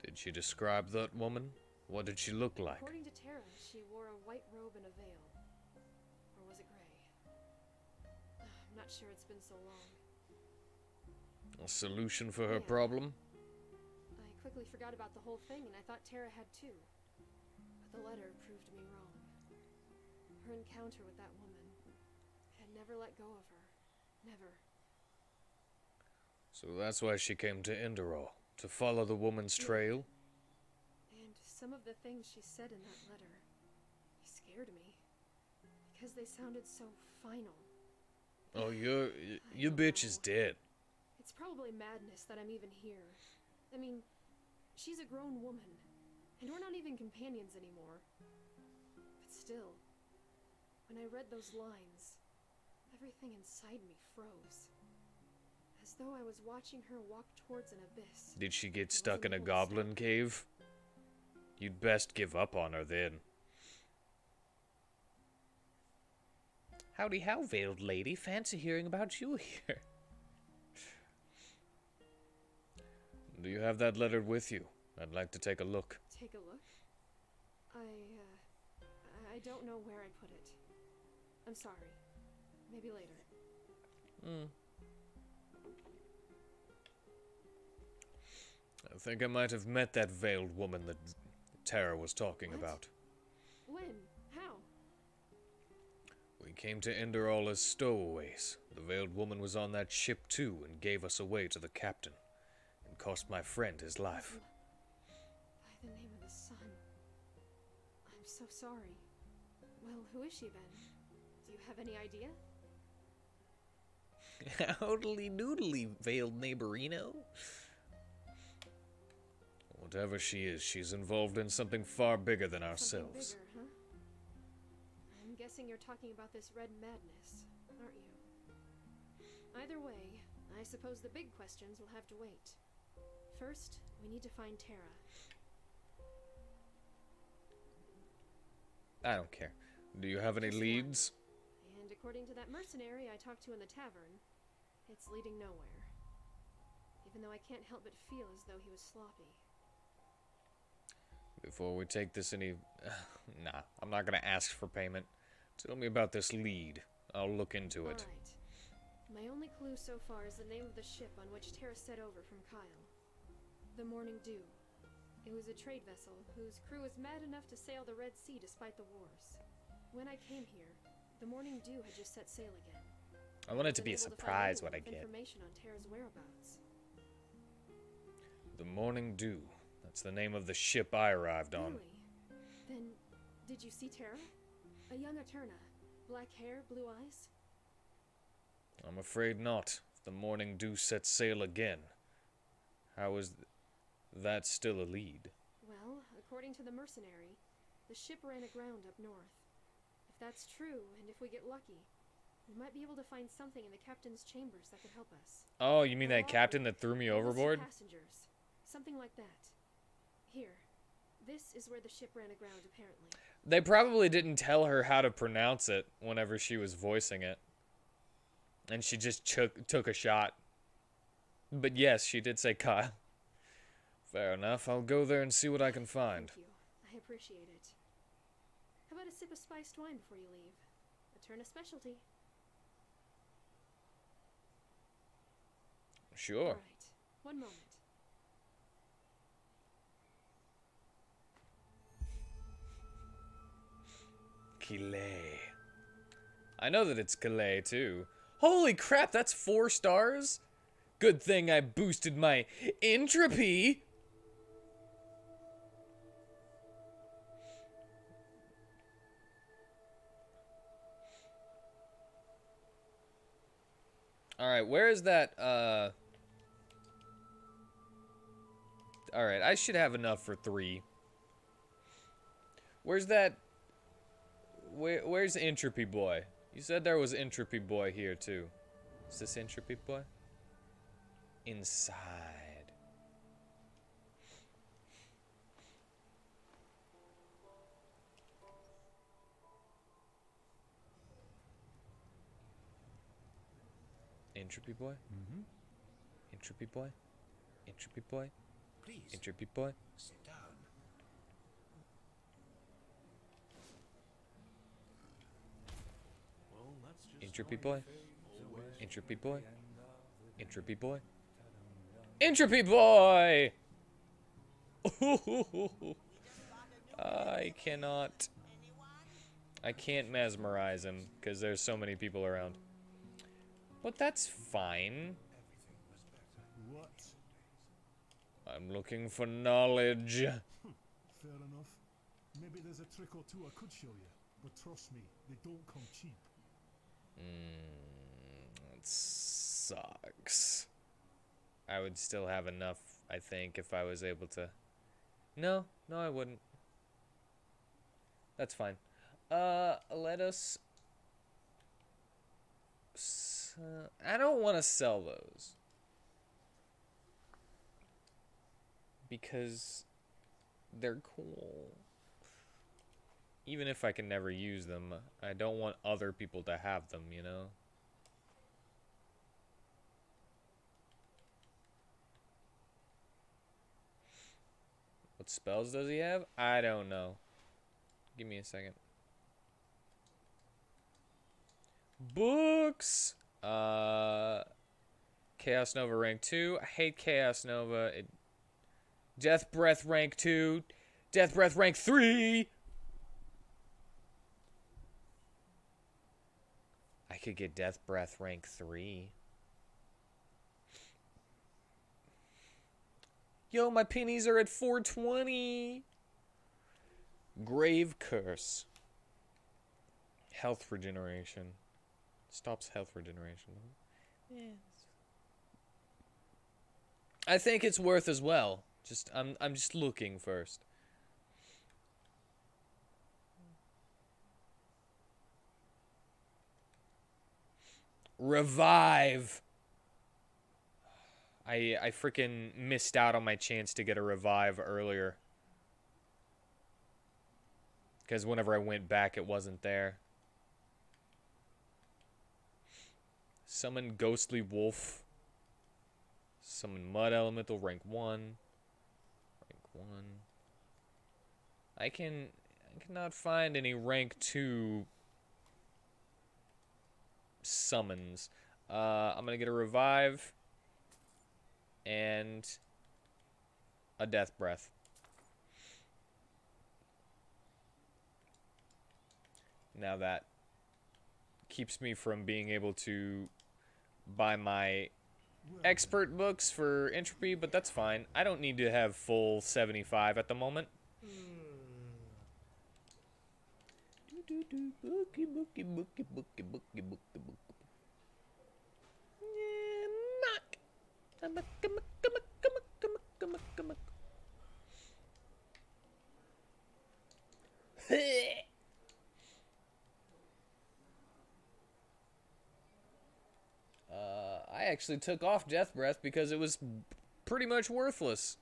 Did she describe that woman? What did she look like? According to Tara, she wore a white robe and a veil. Or was it gray? I'm not sure, it's been so long. A solution for her problem? I quickly forgot about the whole thing, and I thought Tara had too. But the letter proved me wrong. Her encounter with that woman had never let go of her. Never. So that's why she came to Enderal, to follow the woman's trail? And some of the things she said in that letter scared me. Because they sounded so final. Oh, your bitch is dead. It's probably madness that I'm even here. I mean, she's a grown woman, and we're not even companions anymore. But still, when I read those lines, everything inside me froze. As though I was watching her walk towards an abyss. Did she get stuck in a goblin cave? You'd best give up on her then. Howdy how, veiled lady. Fancy hearing about you here. Do you have that letter with you? I'd like to take a look. Take a look? I don't know where I put it. I'm sorry. Maybe later. I think I might have met that veiled woman that Tara was talking about. When? How? We came to Enderal as stowaways. The veiled woman was on that ship too and gave us away to the captain. And cost my friend his life. By the name of the sun. I'm so sorry. Well, who is she then? Do you have any idea? Howdly doodly, veiled neighborino. Whatever she is, she's involved in something far bigger than ourselves. Something bigger, huh? I'm guessing you're talking about this red madness, aren't you? Either way, I suppose the big questions will have to wait. First, we need to find Tara. I don't care. Do you have any leads? And according to that mercenary I talked to in the tavern, it's leading nowhere. Even though I can't help but feel as though he was sloppy. Before we take this any... nah, I'm not gonna ask for payment. Tell me about this lead. I'll look into it. Alright. My only clue so far is the name of the ship on which Terra set over from Kyle. The Morning Dew. It was a trade vessel whose crew was mad enough to sail the Red Sea despite the wars. When I came here, the Morning Dew had just set sail again. I want it to be a surprise what I get. Information on Terra's whereabouts. The Morning Dew. That's the name of the ship I arrived on. Really? Then, did you see Terra? A young Eterna. Black hair, blue eyes? I'm afraid not. If the Morning Dew sets sail again, how is that still a lead? Well, according to the mercenary, the ship ran aground up north. If that's true, and if we get lucky, we might be able to find something in the captain's chambers that could help us. Oh, you mean that captain that threw me overboard? Passengers. Something like that. Here. This is where the ship ran aground, apparently. They probably didn't tell her how to pronounce it whenever she was voicing it. And she just took a shot. But yes, she did say Kyle. Fair enough. I'll go there and see what I can find. Thank you. I appreciate it. How about a sip of spiced wine before you leave? Eterna specialty. Sure. All right. One moment. Calais. I know that it's Calais, too. Holy crap, that's 4 stars? Good thing I boosted my Entropy. Alright, where is that, Alright, I should have enough for 3. Where's that... Where's Entropy Boy? You said there was Entropy Boy here, too. Is this Entropy Boy? Inside. Entropy Boy? Mm-hmm. Entropy Boy? Entropy Boy? Please. Entropy Boy? Sit down. Entropy Boy? Entropy Boy? Entropy Boy? Entropy Boy! I cannot. I can't mesmerize him because there's so many people around. But that's fine. What? I'm looking for knowledge. Fair enough. Maybe there's a trick or two I could show you, but trust me, they don't come cheap. That sucks. I would still have enough, I think, if I was able to... No, I wouldn't. That's fine. Let us... I don't want to sell those. Because they're cool. Even if I can never use them, I don't want other people to have them, you know? What spells does he have? I don't know. Give me a second. Books! Chaos Nova rank 2. I hate Chaos Nova. Death Breath rank 2. Death Breath rank 3! I could get Death Breath rank 3. Yo, my pennies are at 420. Grave Curse. Health regeneration. Stops health regeneration. Yeah. I think it's worth as well. I'm just looking first. Revive. I freaking missed out on my chance to get a revive earlier. Because whenever I went back, it wasn't there. Summon Ghostly Wolf. Summon Mud Elemental, rank 1. Rank 1. I cannot find any rank 2 summons. I'm gonna get a revive and a death breath. Now that keeps me from being able to buy my expert books for Entropy, but that's fine. I don't need to have full 75 at the moment. I actually took off Death Breath because it was pretty much worthless.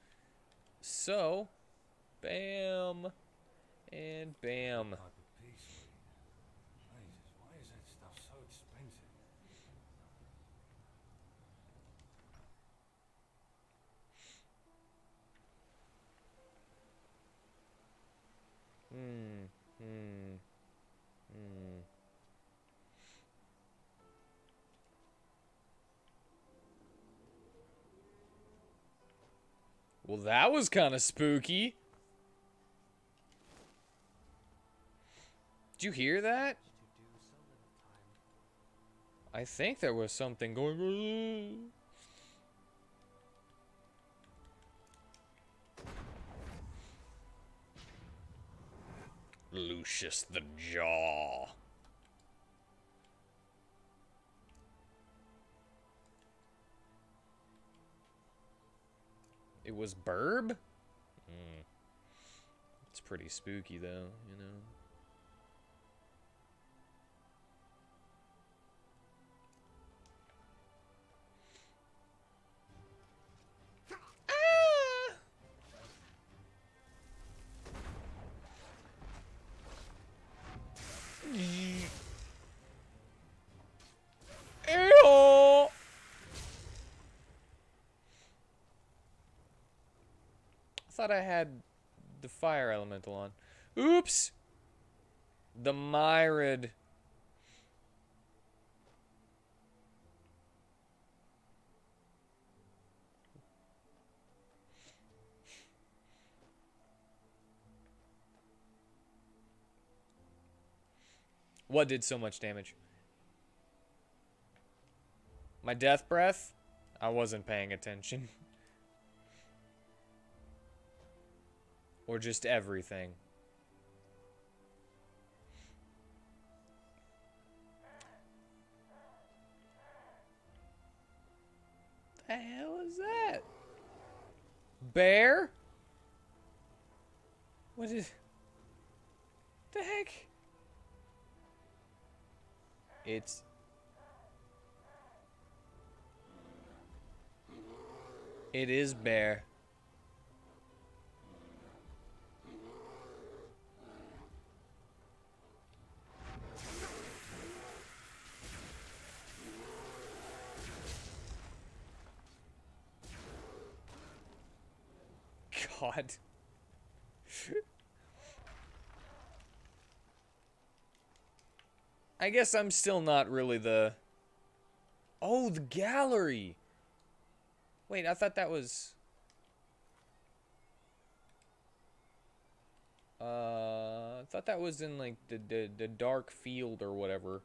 So, bam, and bam. Why is that stuff so expensive? Well, that was kind of spooky. Did you hear that? I think there was something going on. Lucius the Jaw. It was Burb? It's pretty spooky though, you know. Ew. I thought I had the fire elemental on. Oops! The Myrid. What did so much damage? My death breath? I wasn't paying attention. Or just everything. The hell is that? Bear? What is... the heck? It's... it is Bear. God. I guess I'm still not really the... oh, the gallery! Wait, I thought that was... I thought that was in, like, the dark field or whatever.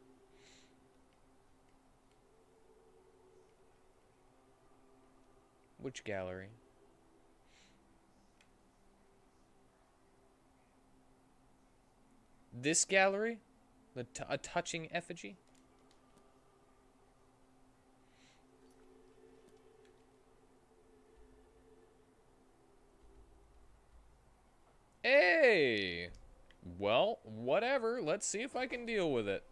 Which gallery? This gallery? A touching effigy? Hey! Well, whatever. Let's see if I can deal with it.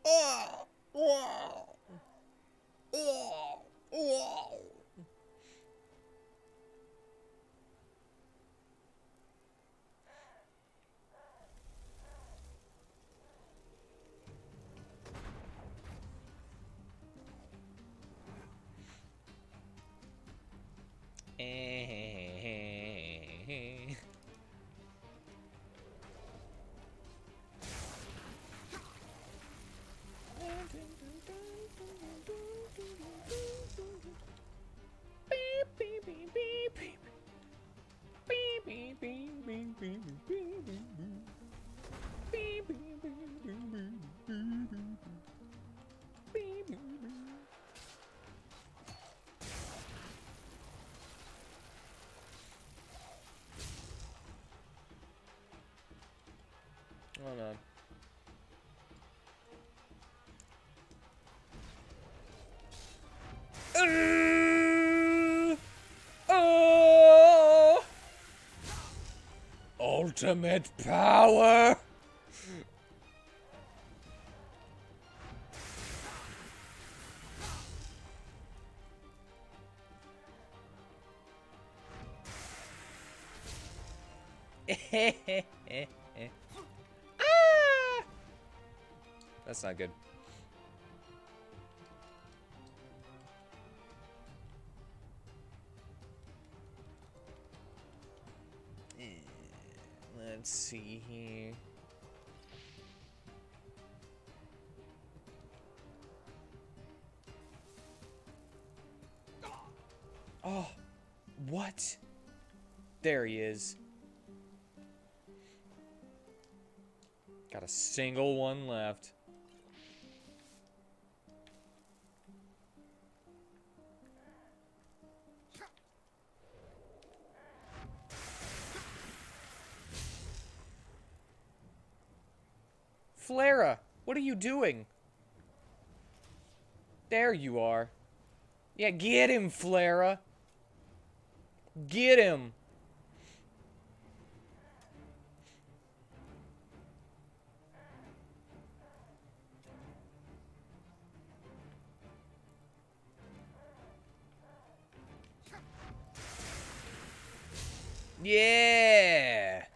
Oh! Whoa! Oh! Whoa! Oh no. Oh! Ultimate power! Ah! That's not good. Let's see here. Oh, what? There he is. Got a single one left. Flara, what are you doing? There you are. Yeah, get him, Flara. Get him. Yeah.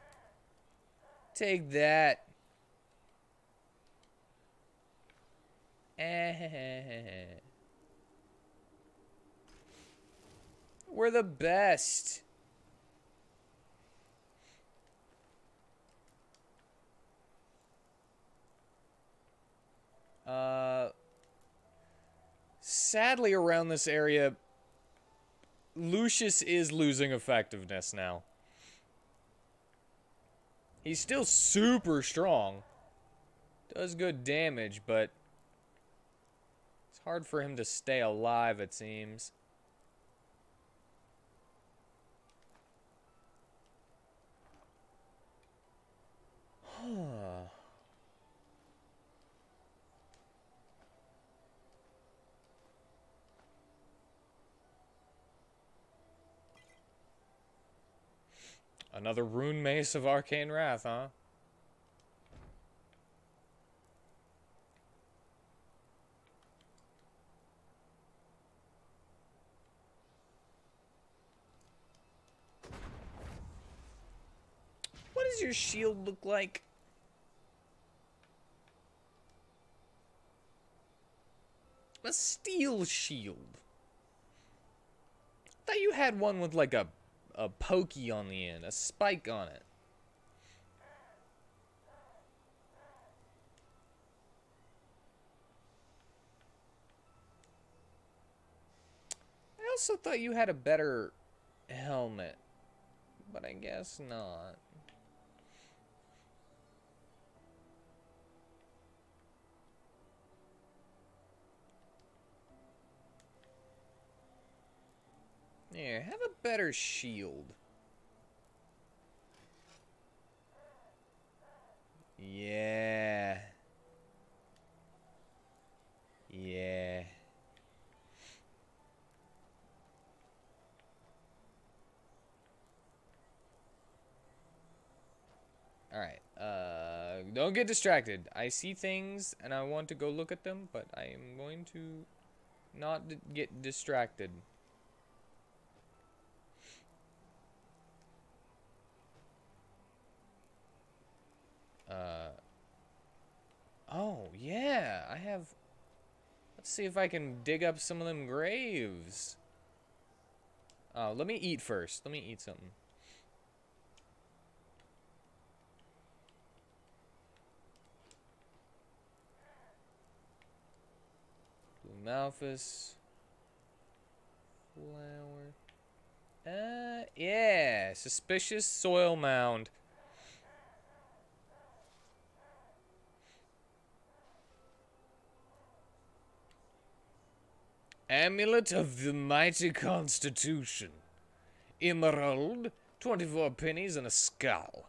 Take that. We're the best. Sadly around this area, Lucius is losing effectiveness now. He's still super strong. Does good damage, but it's hard for him to stay alive, it seems. Huh. Another rune mace of arcane wrath, huh? What does your shield look like? A steel shield. I thought you had one with like a pokey on the end, a spike on it. I also thought you had a better helmet, but I guess not. Here, have a better shield. Yeah. Yeah. Alright, don't get distracted. I see things and I want to go look at them, but I am going to not get distracted. Oh, yeah, I have... Let's see if I can dig up some of them graves. Oh, let me eat first. Let me eat something. Malphus. Flower. Yeah. Suspicious soil mound. Amulet of the Mighty Constitution. Emerald. 24 pennies and a skull.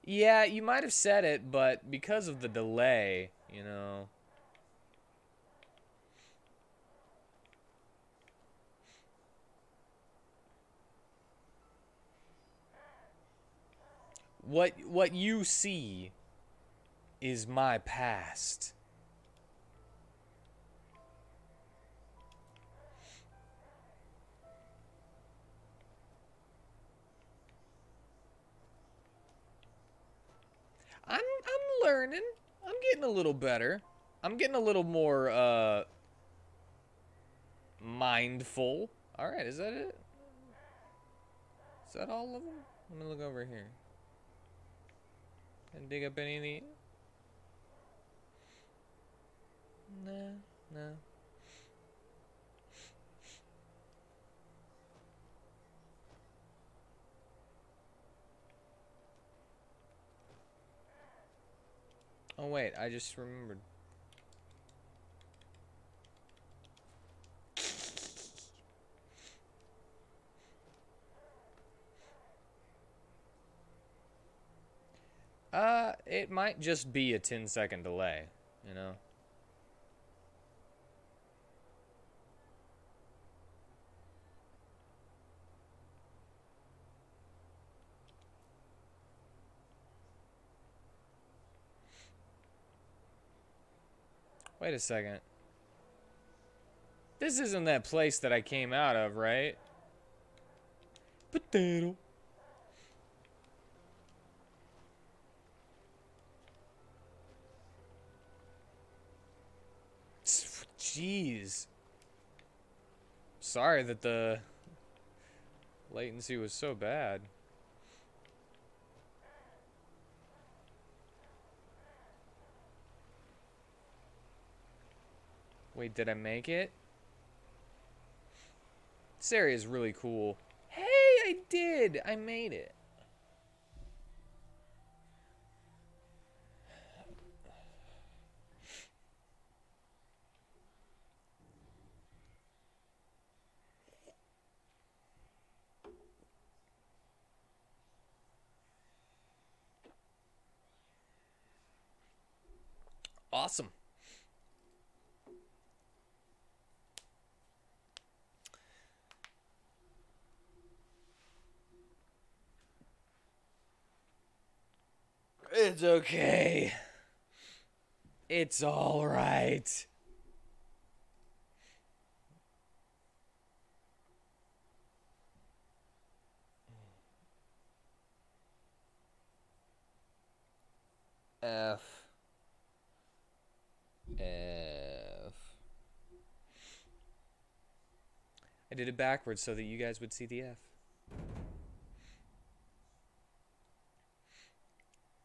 Yeah, you might have said it, but because of the delay, you know. What you see is my past. I'm learning. I'm getting a little better. I'm getting a little more mindful. All right, is that it? Is that all of them? Let me look over here. And dig up any of these? No, no. Oh wait, I just remembered. It might just be a 10-second delay, you know? Wait a second. This isn't that place that I came out of, right? Potato. Jeez. Sorry that the latency was so bad. Wait, did I make it? This area is really cool. Hey, I did! I made it. Awesome. It's okay. It's all right. F. I did it backwards so that you guys would see the F.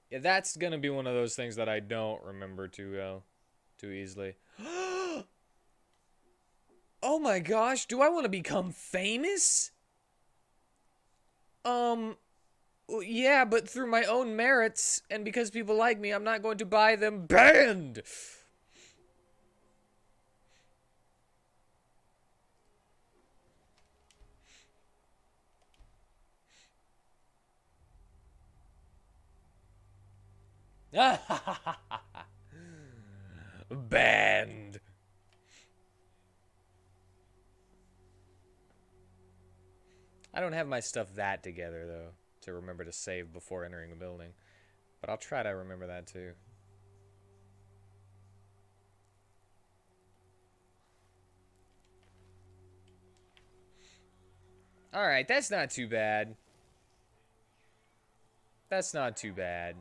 Yeah, that's gonna be one of those things that I don't remember too easily. Oh my gosh, do I want to become famous? Yeah, but through my own merits, and because people like me, I'm not going to buy them banned! Banned! I don't have my stuff that together, though, to remember to save before entering a building. But I'll try to remember that, too. Alright, that's not too bad. That's not too bad.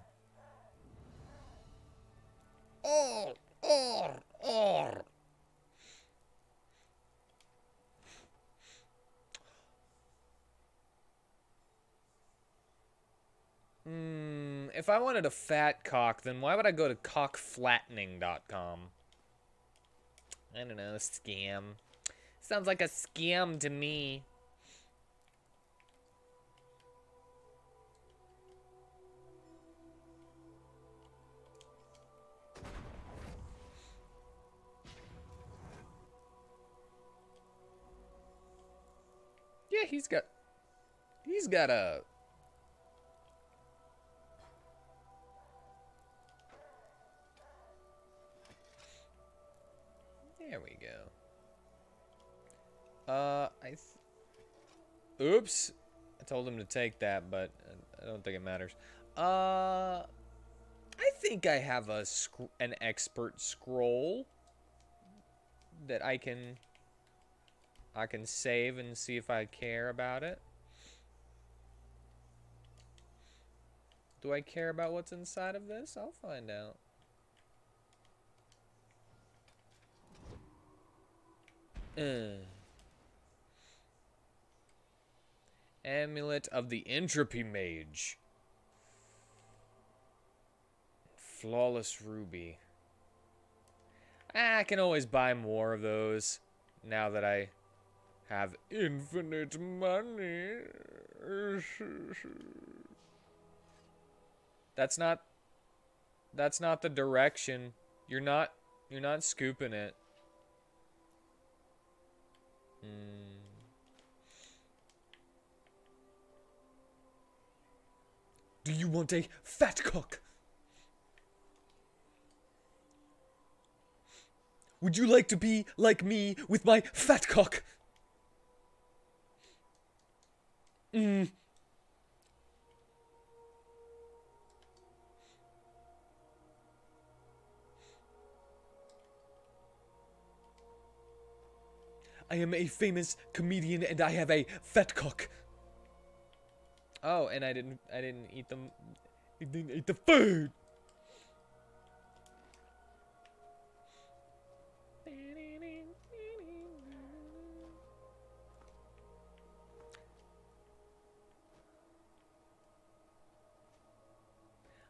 Oh! If I wanted a fat cock, then why would I go to cockflattening.com? I don't know, scam. Sounds like a scam to me. Yeah, he's got a... There we go. Oops. I told him to take that, but I don't think it matters. I think I have an expert scroll that I can save and see if I care about it. Do I care about what's inside of this? I'll find out. Amulet of the Entropy Mage. Flawless Ruby. I can always buy more of those now that I have infinite money. That's not the direction. You're not scooping it. Do you want a fat cock? Would you like to be like me with my fat cock? I am a famous comedian and I have a fat cock. Oh, and I didn't eat them. I didn't eat the food.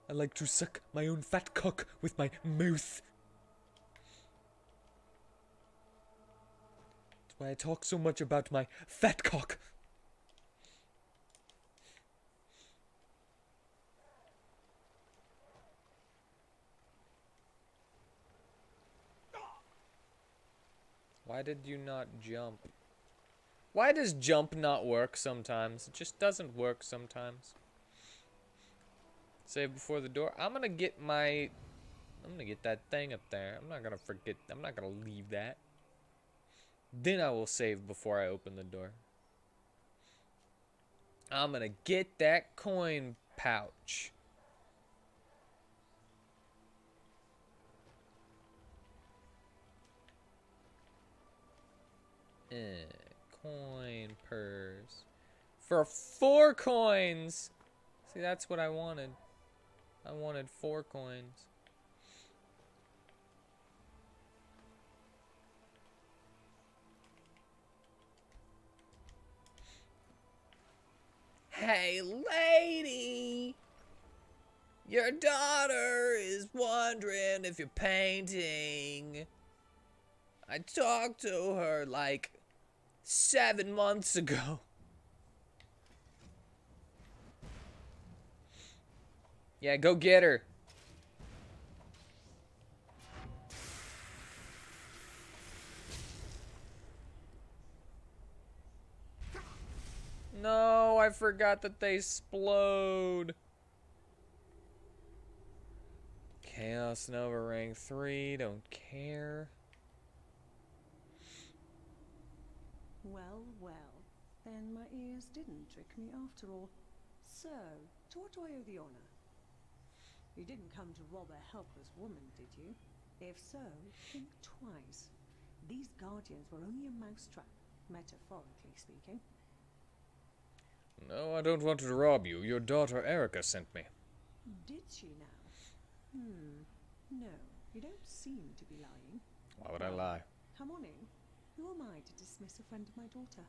I like to suck my own fat cock with my mouth. That's why I talk so much about my fat cock. Why did you not jump? Why does jump not work sometimes? It just doesn't work sometimes. Save before the door. I'm gonna get that thing up there. I'm not gonna forget. I'm not gonna leave that. Then I will save before I open the door. I'm gonna get that coin pouch. Coin purse. For 4 coins! See, that's what I wanted. I wanted 4 coins. Hey, lady! Your daughter is wondering if you're painting. I talked to her like 7 months ago. Yeah, go get her. No, I forgot that they explode. Chaos Nova rank 3, don't care. Well, well, then my ears didn't trick me after all. So, to what do I owe the honor? You didn't come to rob a helpless woman, did you? If so, think twice. These guardians were only a mousetrap, metaphorically speaking. No, I don't want to rob you. Your daughter Erica sent me. Did she now? No, you don't seem to be lying. Why would I lie? Come on in. Who am I to dismiss a friend of my daughter?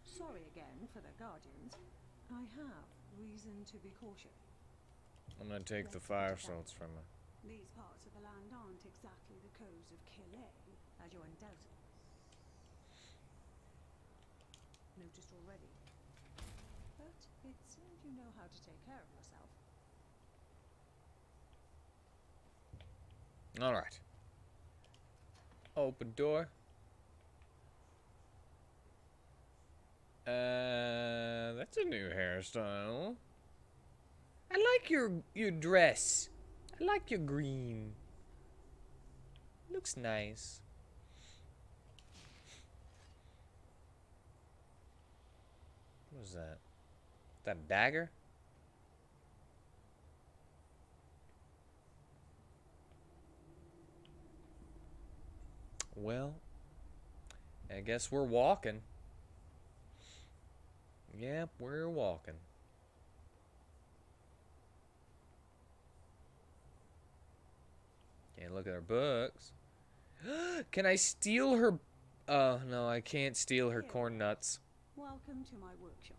Sorry again for the guardians. I have reason to be cautious. I'm gonna take the fire salts from her. These parts of the land aren't exactly the coves of Calais, as you undoubtedly noticed already. But it seems you know how to take care of yourself. All right. Open door. That's a new hairstyle. I like your dress. I like your green. Looks nice. What is that? Is that a dagger? Well, I guess we're walking. Yep, we're walking. Can't look at our books. Can I steal her? Oh, no, I can't steal her corn nuts. Welcome to my workshop.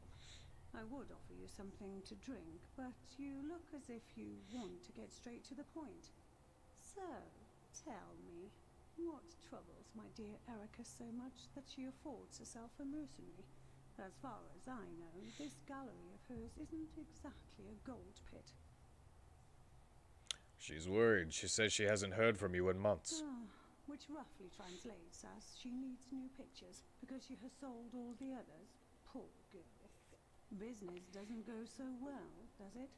I would offer you something to drink, but you look as if you want to get straight to the point. So, tell me, what troubles my dear Erica so much that she affords herself a mercenary? As far as I know, this gallery of hers isn't exactly a gold pit. She's worried. She says she hasn't heard from you in months. Which roughly translates as she needs new pictures because she has sold all the others. Poor girl. Business doesn't go so well, does it?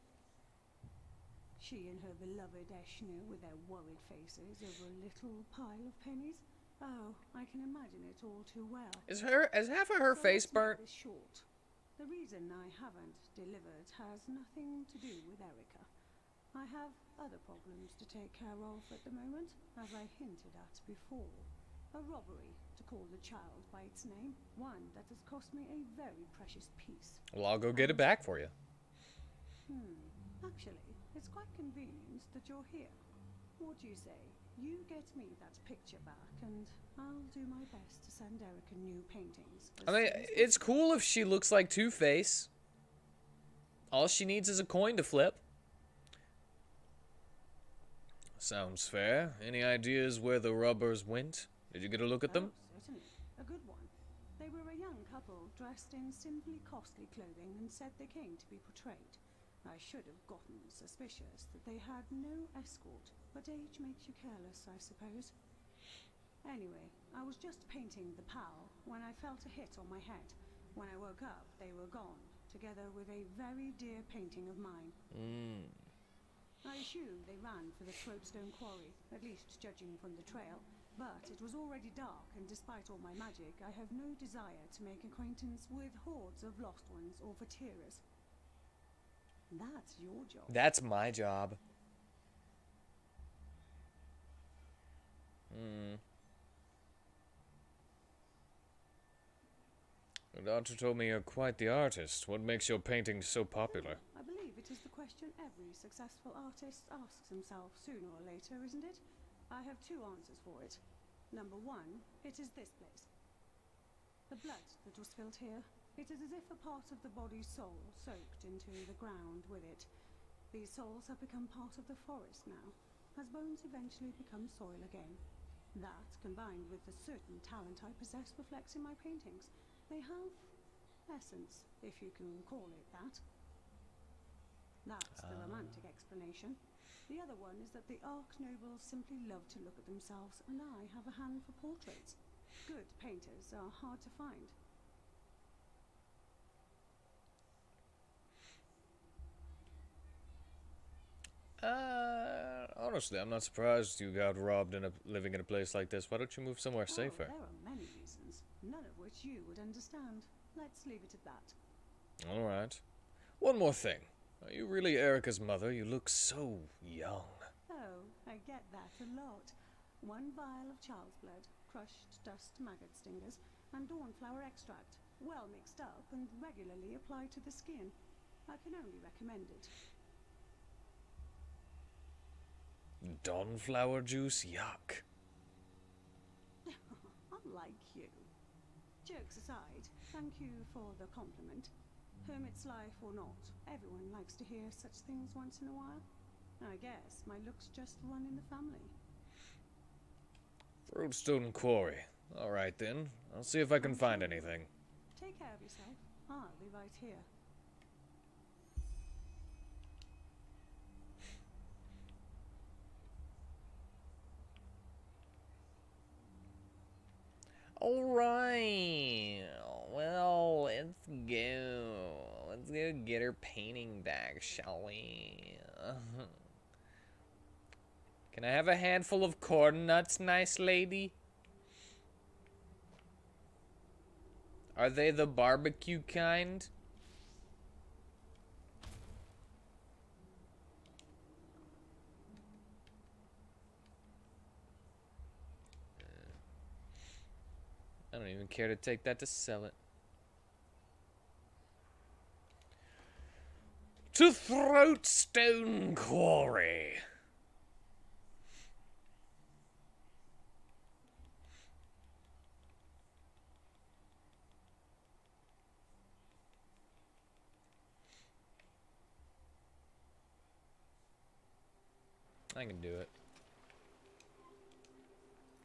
She and her beloved Eshnu with their worried faces over a little pile of pennies. Oh, I can imagine it all too well. Is half of her face burnt? Short. The reason I haven't delivered has nothing to do with Erica. I have other problems to take care of at the moment, as I hinted at before. A robbery, to call the child by its name, one that has cost me a very precious piece. Well, I'll go get it back for you. Actually, it's quite convenient that you're here. What do you say? You get me that picture back, and I'll do my best to send Erica new paintings. I mean, it's cool if she looks like Two-Face. All she needs is a coin to flip. Sounds fair. Any ideas where the robbers went? Did you get a look at them? Certainly. A good one. They were a young couple dressed in simply costly clothing and said they came to be portrayed. I should have gotten suspicious that they had no escort, but age makes you careless, I suppose. Anyway, I was just painting the pal when I felt a hit on my head. When I woke up, they were gone, together with a very dear painting of mine. I assume they ran for the Thropestone Quarry, at least judging from the trail, but it was already dark, and despite all my magic, I have no desire to make acquaintance with hordes of lost ones or Vatiras. That's your job. That's my job. The doctor told me you're quite the artist. What makes your paintings so popular? I believe it is the question every successful artist asks himself sooner or later, isn't it? I have two answers for it. Number one, it is this place. The blood that was spilled here, it is as if a part of the body's soul soaked into the ground with it. These souls have become part of the forest now, as bones eventually become soil again. That, combined with the certain talent I possess, reflects in my paintings. They have essence, if you can call it that. That's the romantic explanation. The other one is that the Ark Nobles simply love to look at themselves, and I have a hand for portraits. Good painters are hard to find. Honestly, I'm not surprised you got robbed living in a place like this. Why don't you move somewhere safer? There are many reasons, none of which you would understand. Let's leave it at that. Alright. One more thing. Are you really Erica's mother? You look so young. Oh, I get that a lot. 1 vial of child's blood, crushed dust maggot stingers, and dawnflower extract, well mixed up and regularly applied to the skin. I can only recommend it. Dawnflower juice? Yuck. Unlike you. Jokes aside, thank you for the compliment. Hermit's life or not, everyone likes to hear such things once in a while. I guess my looks just run in the family. Roadstone Quarry. Alright then. I'll see if I can find anything. Take care of yourself. I'll be right here. Alright. Well, let's go. Let's go get her painting back, shall we? Can I have a handful of corn nuts, nice lady? Are they the barbecue kind? I don't even care to take that to sell it. To Throatstone Quarry. I can do it.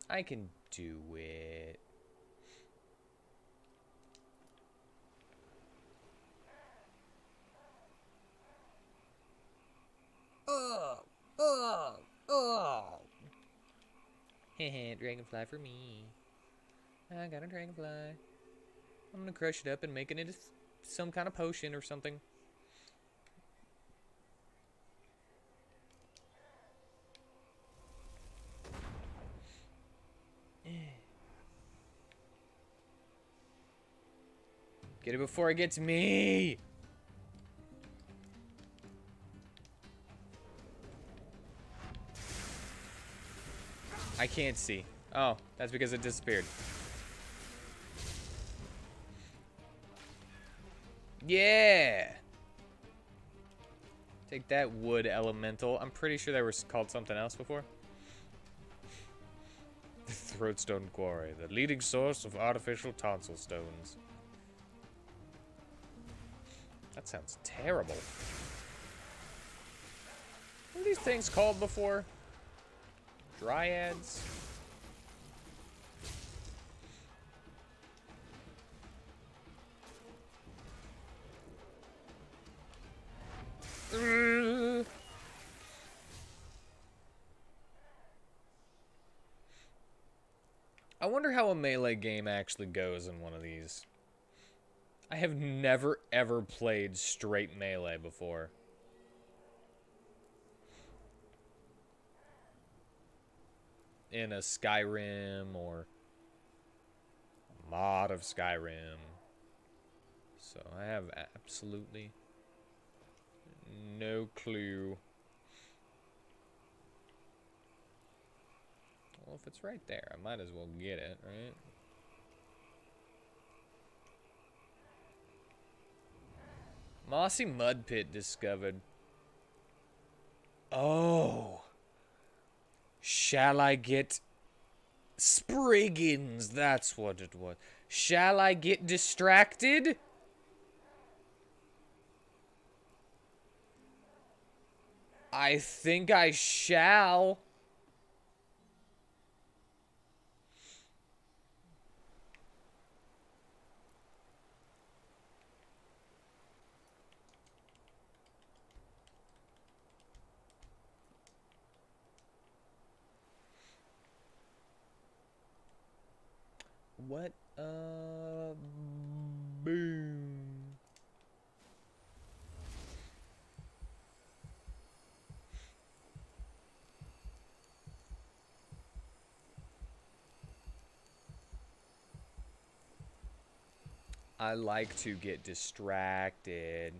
I can do it. Heh, dragonfly for me. I got a dragonfly. I'm gonna crush it up and make it into some kind of potion or something. Get it before it gets me! I can't see. Oh, that's because it disappeared. Yeah! Take that, wood elemental. I'm pretty sure they were called something else before. The Throatstone Quarry, the leading source of artificial tonsil stones. That sounds terrible. What are these things called before? Dryads? I wonder how a melee game actually goes in one of these. I have never ever played straight melee before. In a Skyrim or a mod of Skyrim. So I have absolutely no clue. Well, if it's right there, I might as well get it, right? Mossy mud pit discovered. Oh. Shall I get Spriggans? That's what it was. Shall I get distracted? I think I shall. What? Boom. I like to get distracted.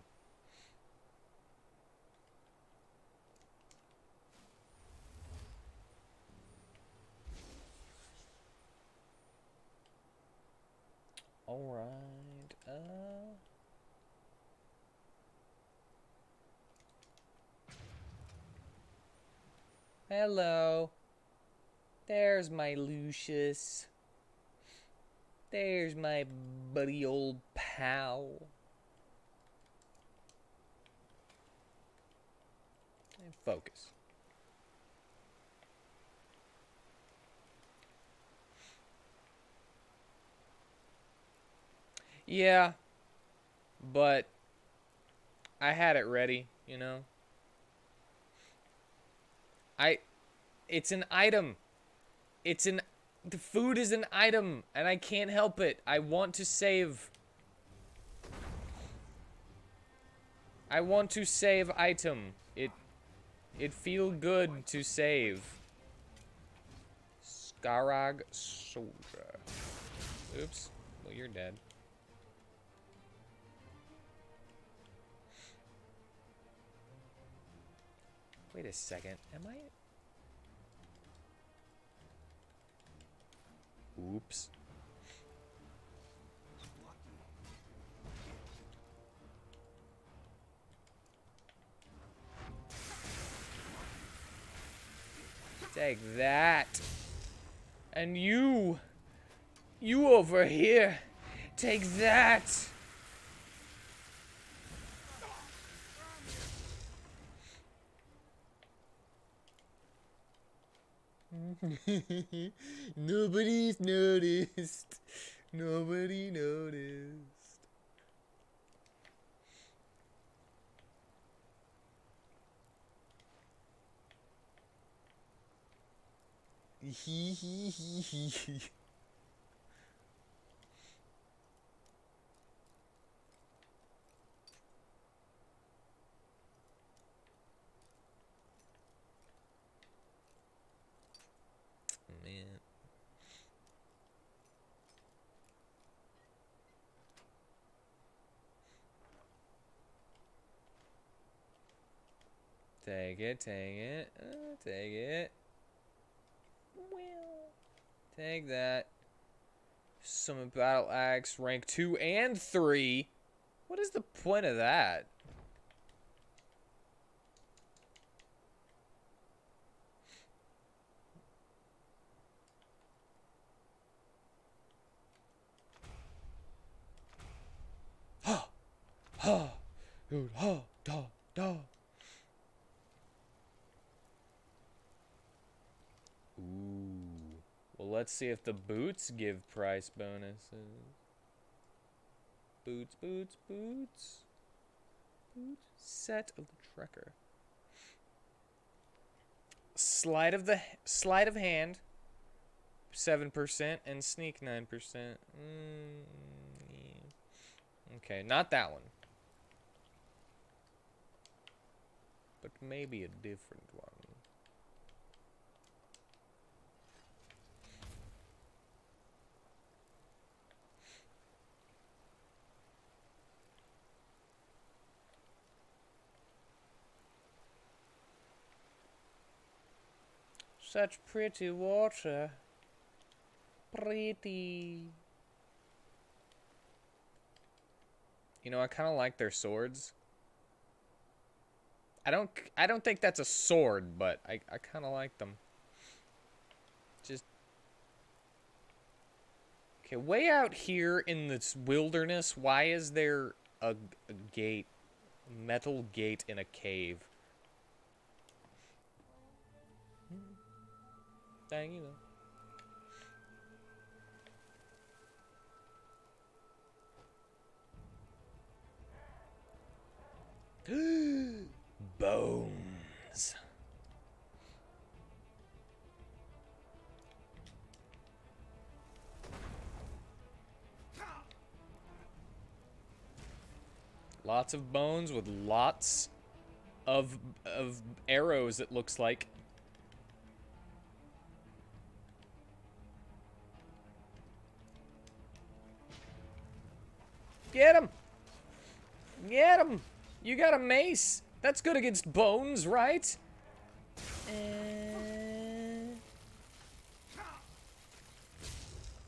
All right. Hello. There's my Lucius. There's my buddy old pal. And focus. Yeah, but I had it ready, you know? It's an item. The food is an item, and I can't help it. I want to save. I want to save item. It feel good to save. Skarag Soldier. Oops. Well, you're dead. Wait a second. Am I? Oops. Take that. And you over here, take that. Nobody's noticed. Nobody noticed. Man. Take it, take it, take it. Take that. Summon battle axe, rank 2 and 3. What is the point of that? Ha! Ha! Dude, ha! Da! Da! Ooh. Well, let's see if the boots give price bonuses. Boots, boots, boots. Boots. Set of the Trekker. Sleight of hand, 7%, and sneak 9%. Yeah. Okay, not that one. But maybe a different one. Such pretty water. Pretty. You know, I kind of like their swords. I don't think that's a sword, but I kind of like them. Just okay, way out here in this wilderness, why is there a gate, metal gate in a cave? Dang, you know. Bones. Lots of bones with lots of arrows, it looks like. Get him! Get him! You got a mace. That's good against bones, right?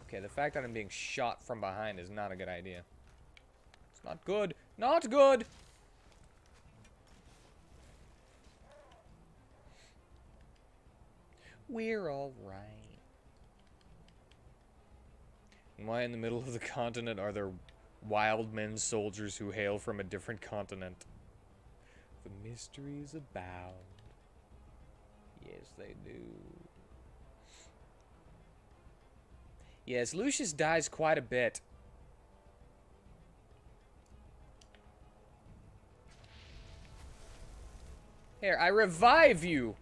Okay, the fact that I'm being shot from behind is not a good idea. It's not good. Not good! We're all right. And why in the middle of the continent are there wild men soldiers who hail from a different continent? The mysteries abound. Yes, they do. Yes, Lucius dies quite a bit. Here, I revive you.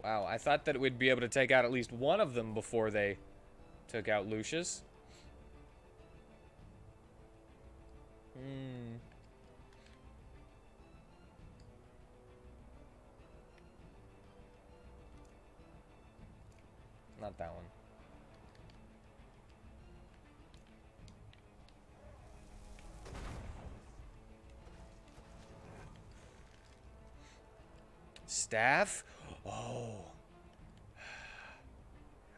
Wow, I thought that we'd be able to take out at least one of them before they took out Lucius. Not that one. Staff? Oh.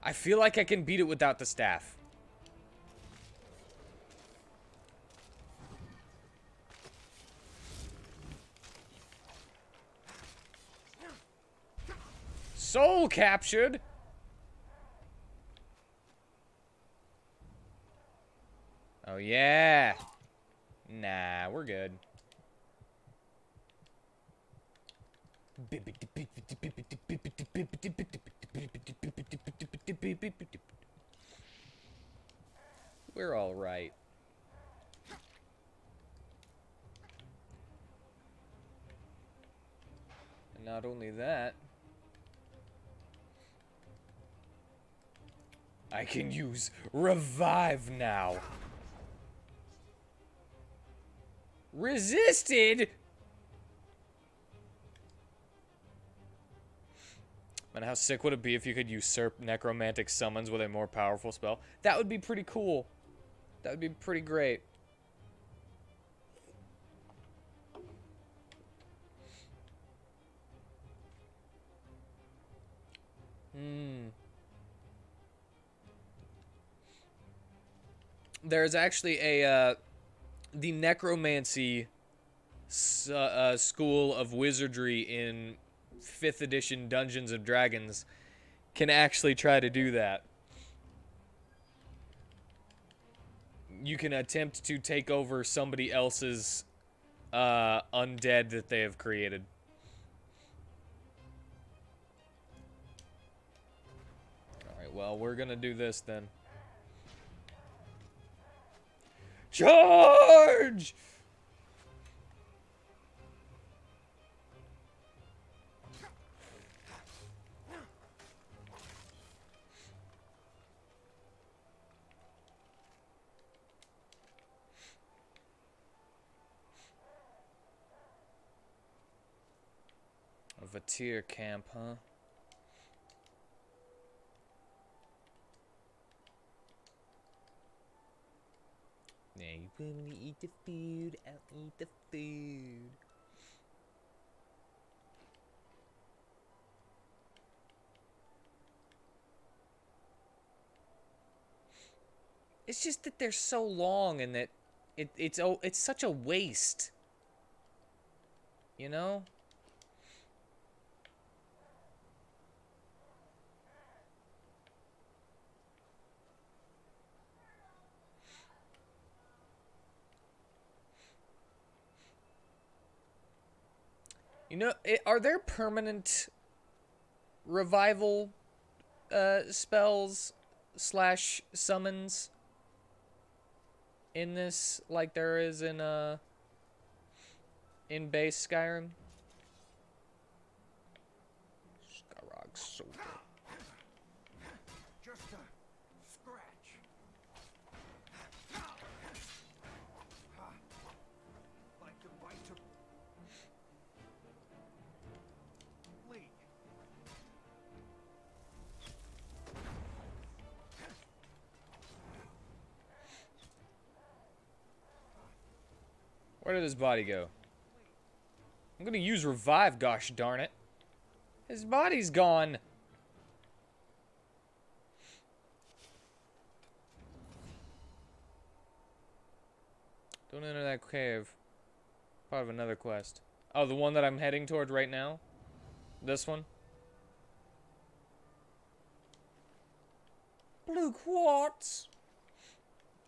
I feel like I can beat it without the staff. Soul captured? Oh, yeah. Nah, we're good. We're all right. And not only that, I can use revive now. Resisted? Man, how sick would it be if you could usurp necromantic summons with a more powerful spell? That would be pretty cool. That would be pretty great. There's actually a, the necromancy school of wizardry in 5th edition Dungeons and Dragons can actually try to do that. You can attempt to take over somebody else's undead that they have created. Alright, well, we're gonna do this then. Charge! A Vatir camp, huh? Yeah, you want me to eat the food? I'll eat the food. It's just that they're so long and that it's such a waste. You know? You know, are there permanent revival spells slash summons in this, like there is in base Skyrim? Skarog Soldier. Just a scratch. Like the bite of flea. Where did his body go? I'm gonna use revive, gosh darn it. His body's gone. Don't enter that cave. Part of another quest. Oh, the one that I'm heading toward right now? This one? Blue quartz!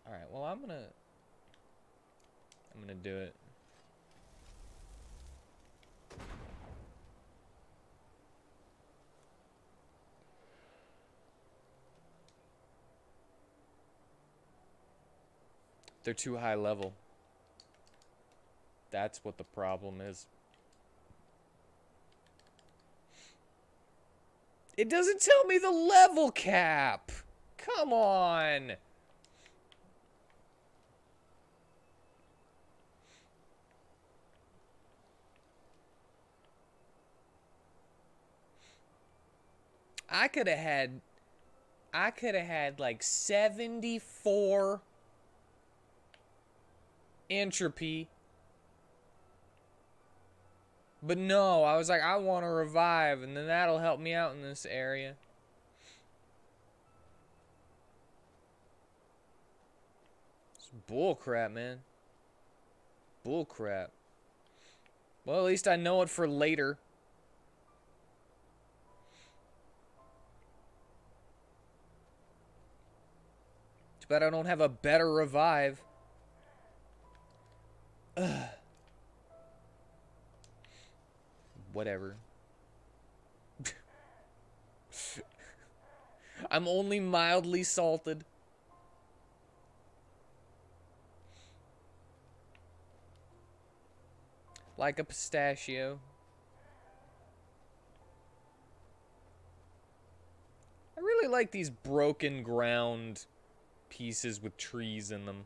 Alright, well I'm gonna do it. They're too high level. That's what the problem is. It doesn't tell me the level cap. Come on. I could have had like 74 entropy. But no, I was like, I want to revive, and then that'll help me out in this area. It's bull crap, man. Bull crap. Well, at least I know it for later. Too bad I don't have a better revive. Ugh. Whatever. I'm only mildly salted. Like a pistachio. I really like these broken ground pieces with trees in them.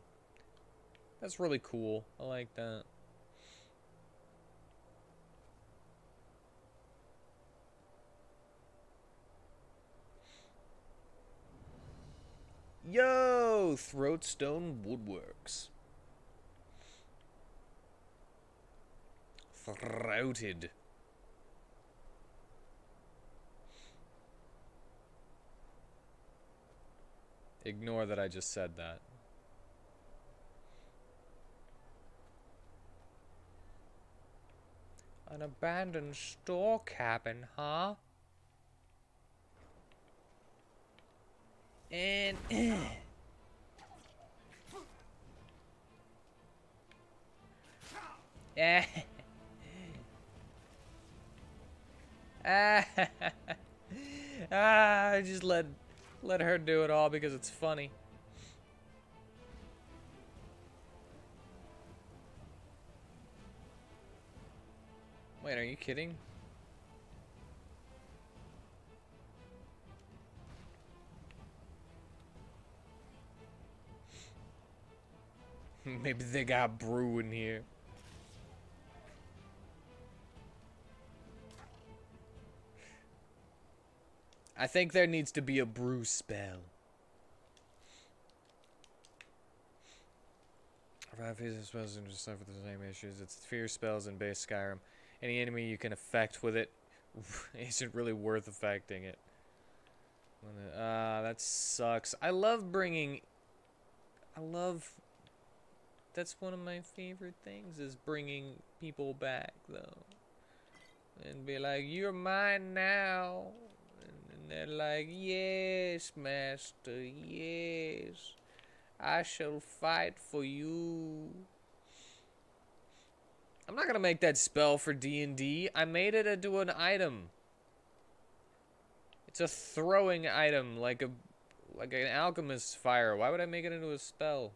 That's really cool. I like that. Yo, Throatstone Woodworks. Throated. Ignore that I just said that. An abandoned store cabin, huh? And I just let her do it all because it's funny. Wait, are you kidding? Maybe they got brew in here. I think there needs to be a brew spell. Revive phases spells and just suffer the same issues. It's fear spells in base Skyrim. Any enemy you can affect with it isn't really worth affecting it. That sucks. That's one of my favorite things, is bringing people back, though. And be like, you're mine now. And they're like, yes, master, yes. I shall fight for you. I'm not gonna make that spell for D&D. I made it into an item. It's a throwing item, like an alchemist's fire. Why would I make it into a spell?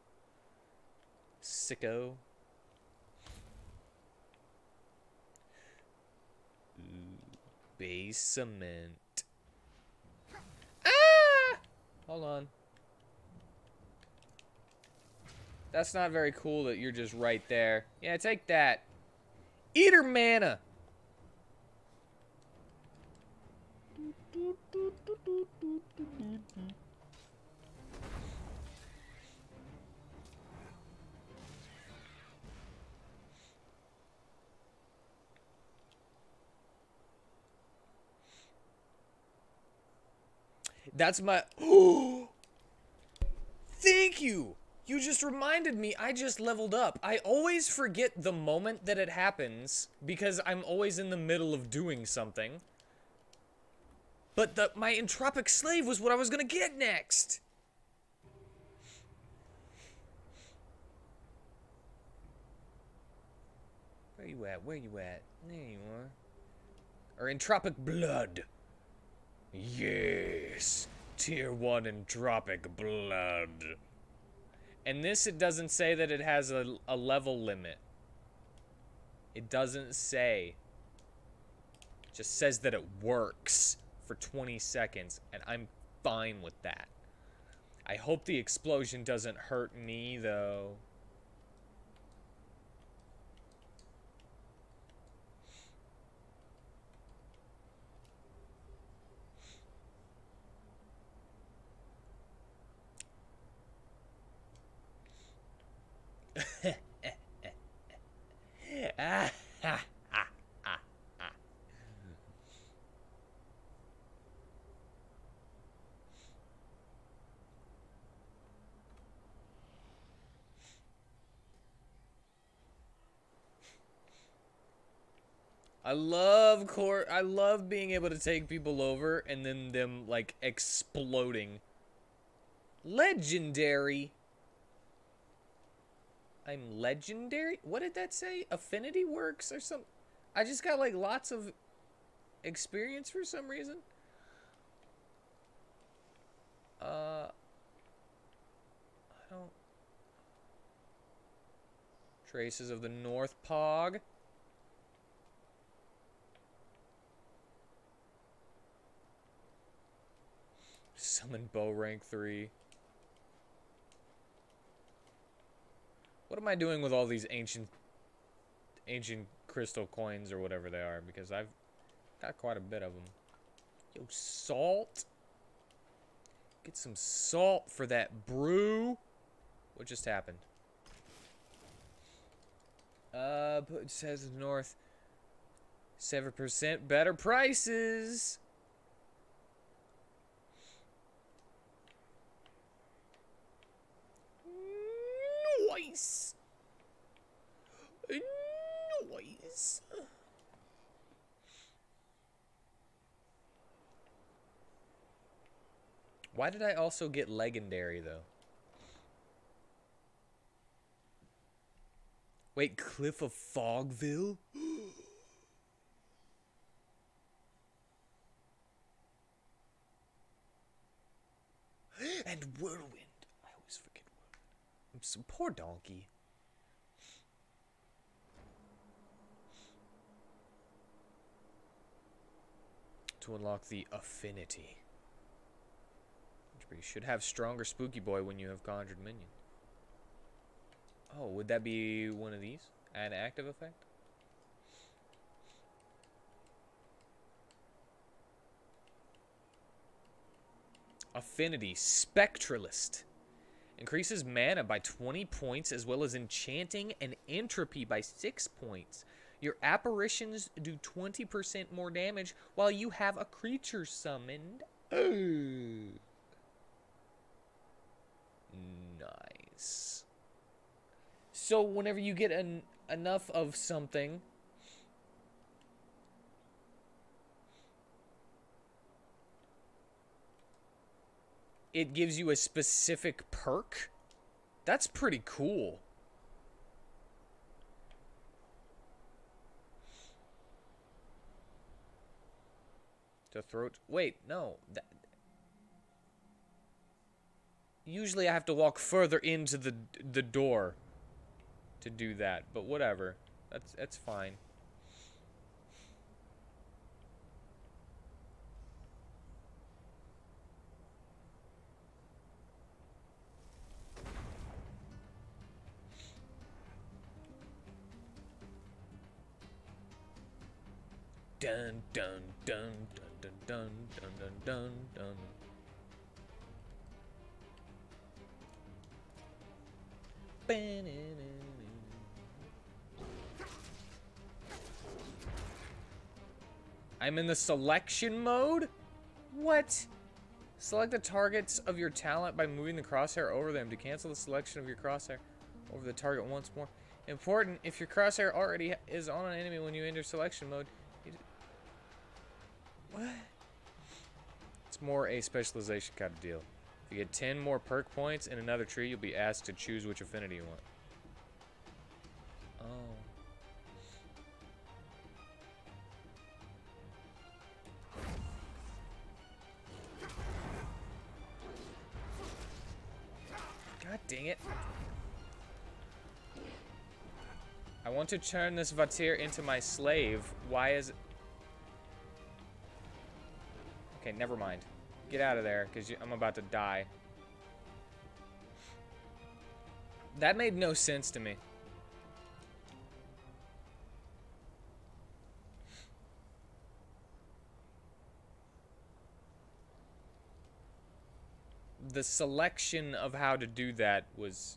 Sicko. Ooh, basement. Ah! Hold on. That's not very cool that you're just right there. Yeah, take that. Eater mana. That's my... Thank you! You just reminded me I just leveled up. I always forget the moment that it happens because I'm always in the middle of doing something. But my Entropic Slave was what I was gonna get next! Where you at? Where you at? There you are. Or Entropic Blood. Yes! Tier 1 Entropic Blood. And this, it doesn't say that it has a level limit. It doesn't say. It just says that it works for 20 seconds, and I'm fine with that. I hope the explosion doesn't hurt me, though. I love being able to take people over and then them like exploding. Legendary. I'm legendary? What did that say? Affinity works or something? I just got like lots of experience for some reason. I don't. Traces of the North Pog. Summon bow rank 3. What am I doing with all these ancient crystal coins or whatever they are? Because I've got quite a bit of them. Yo, salt. Get some salt for that brew. What just happened? It says north. 7% better prices. Nice. Nice. Why did I also get legendary though? Wait, Cliff of Fogville? And Whirlwind. I always forget Whirlwind. I'm so poor donkey. To unlock the affinity. You should have stronger spooky boy when you have conjured minion. Oh, would that be one of these? An active effect? Affinity Spectralist. Increases mana by 20 points as well as enchanting and entropy by 6 points. Your apparitions do 20% more damage while you have a creature summoned. Oh. Nice. So whenever you get enough of something, it gives you a specific perk. That's pretty cool. To throw it. Wait, no. Usually I have to walk further into the door to do that, but whatever. That's fine. Dun dun dun dun dun dun dun dun dun. I'm in the selection mode? What? Select the targets of your talent by moving the crosshair over them to cancel the selection of your crosshair over the target once more. Important, if your crosshair already is on an enemy when you enter selection mode. What? It's more a specialization kind of deal. If you get 10 more perk points in another tree, you'll be asked to choose which affinity you want. Oh. God Dang it. I want to turn this Vatir into my slave. Why is it... Okay, never mind. Get out of there, because I'm about to die. That made no sense to me. The selection of how to do that was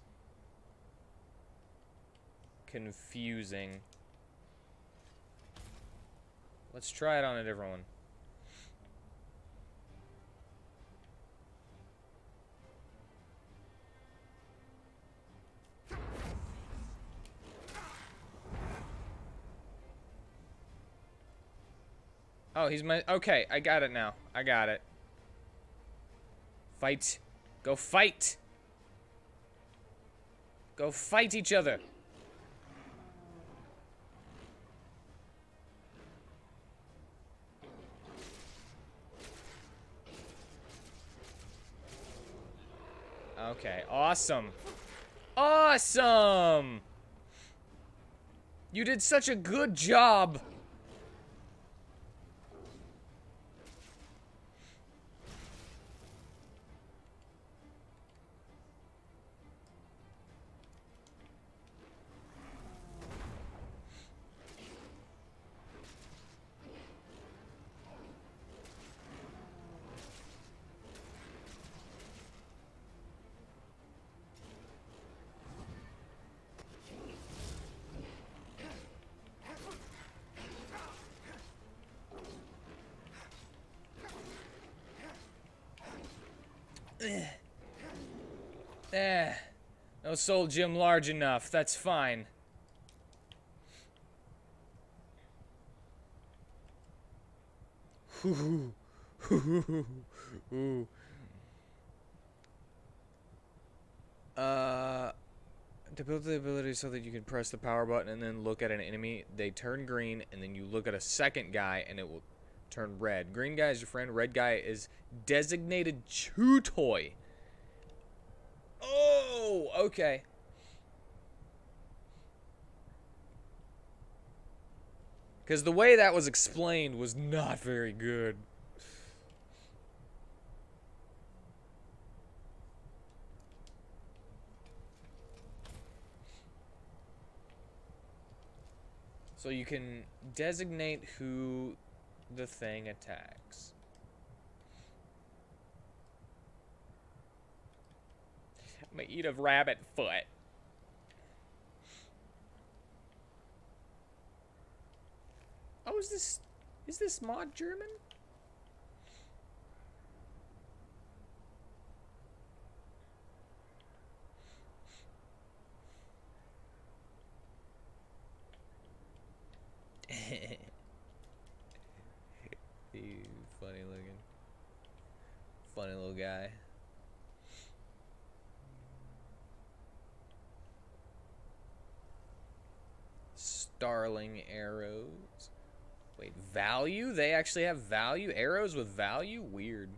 confusing. Let's try it on a different one. Oh, he's my... Okay, I got it now. I got it. Fight. Go fight. Go fight each other. Okay, awesome. Awesome! You did such a good job. No soul gem large enough. That's fine. Ooh. To build the ability so that you can press the power button and then look at an enemy, they turn green, and then you look at a second guy and it will turn red. Green guy is your friend, red guy is designated chew toy. Oh, okay. Because the way that was explained was not very good. So you can designate who the thing attacks. I'm gonna eat a rabbit foot. Oh, is this mod German? You funny looking. Funny little guy. Starling arrows. Wait, value? They actually have value? Arrows with value? Weird.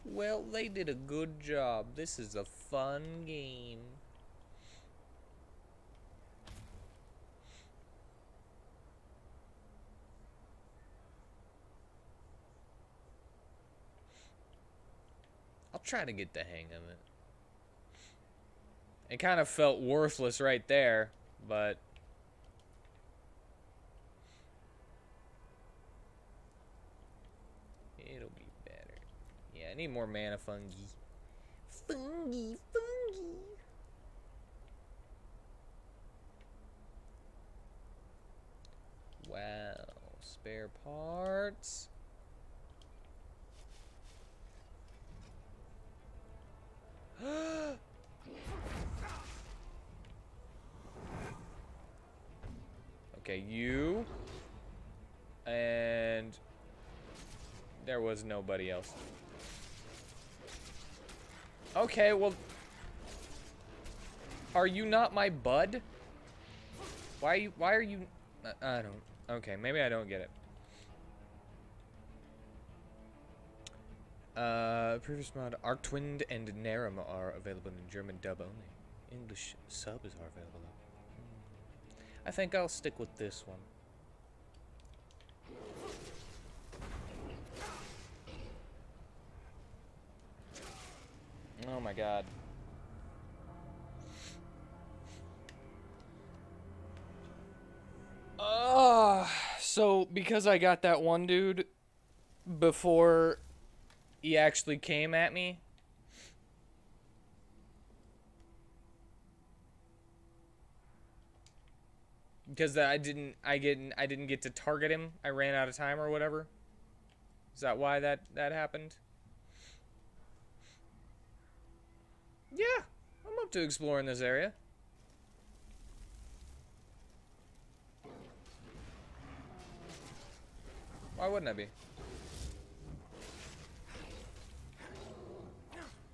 Well, they did a good job. This is a fun game. I'll try to get the hang of it. It kind of felt worthless right there, but... it'll be better. Yeah, I need more mana fungi. Fungi, fungi. Wow, spare parts. Okay, you. And there was nobody else. Okay, well. Are you not my bud? Why are you... I don't... Okay, maybe I don't get it. Previous mod, Arctwind and Narum are available in German dub only. English subs are available. I think I'll stick with this one. Oh my god. So because I got that one dude before he actually came at me, because I didn't get to target him. I ran out of time or whatever. Is that why that happened? Yeah, I'm up to exploring this area. Why wouldn't I be?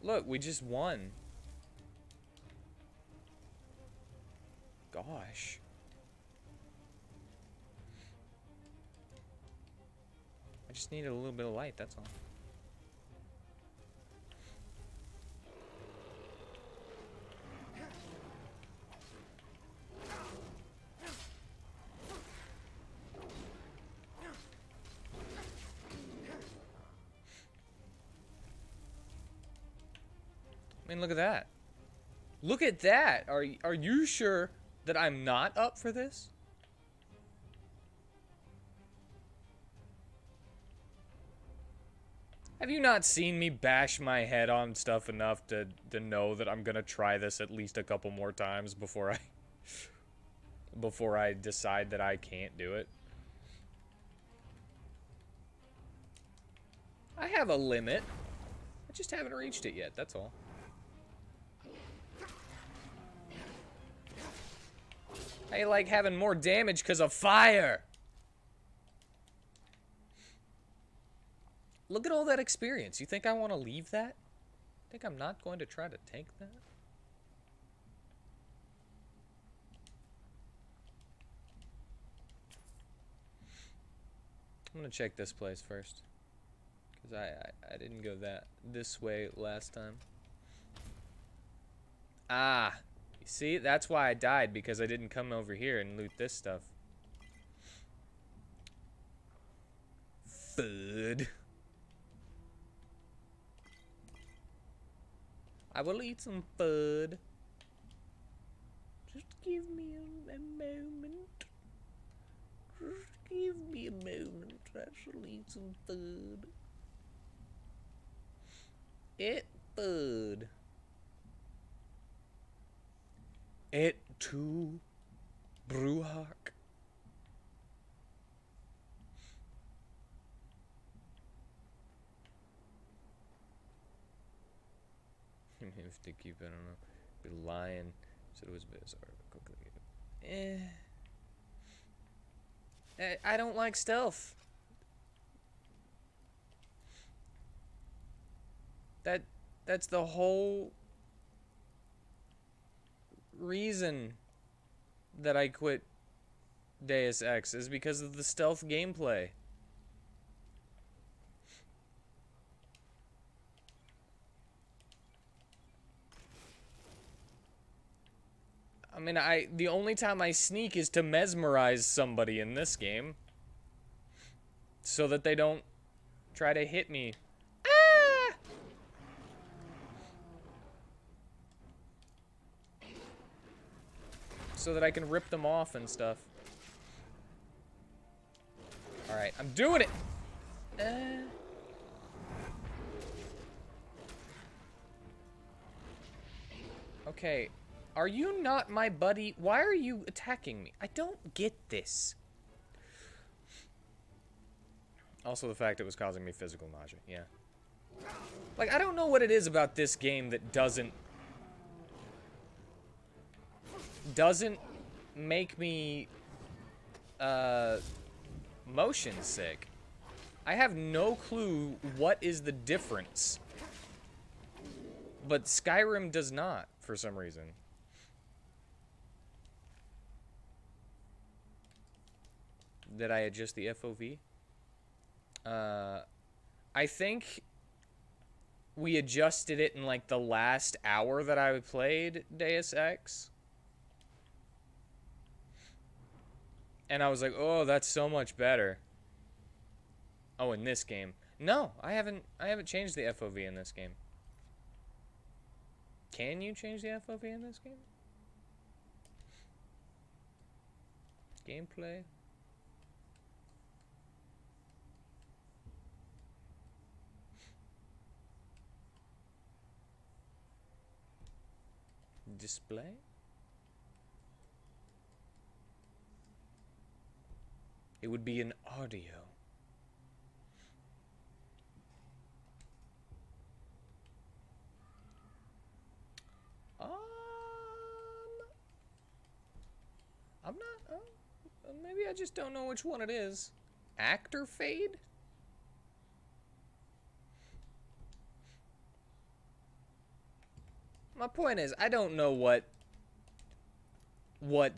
Look, we just won. Gosh. I just needed a little bit of light, that's all. I mean, look at that. Look at that. Are you sure that I'm not up for this? Have you not seen me bash my head on stuff enough to know that I'm gonna try this at least a couple more times before I decide that I can't do it? I have a limit. I just haven't reached it yet, that's all. I like having more damage because of fire. Look at all that experience. You think I want to leave that? Think I'm not going to try to tank that? I'm gonna check this place first, because I didn't go this way last time. Ah, you see, that's why I died, because I didn't come over here and loot this stuff. Food. I will eat some food. Just give me a moment. Just give me a moment. I shall eat some food. Eat food. Eat too, Bruhawk. If to keep, I don't know. Be lying. So it was bizarre. I don't like stealth. That's the whole reason that I quit Deus Ex, is because of the stealth gameplay. I mean, the only time I sneak is to mesmerize somebody in this game, so that they don't try to hit me. Ah! So that I can rip them off and stuff. Alright, I'm doing it! Okay. Are you not my buddy? Why are you attacking me? I don't get this. Also the fact it was causing me physical nausea, yeah. Like, I don't know what it is about this game that doesn't make me, motion sick. I have no clue what is the difference. But Skyrim does not, for some reason. Did I adjust the FOV? I think we adjusted it in like the last hour that I played Deus Ex. And I was like, oh, that's so much better. Oh, in this game. No, I haven't changed the FOV in this game. Can you change the FOV in this game? Gameplay. Display. It would be an audio. I'm not. Maybe I just don't know which one it is. Actor fade? My point is, I don't know what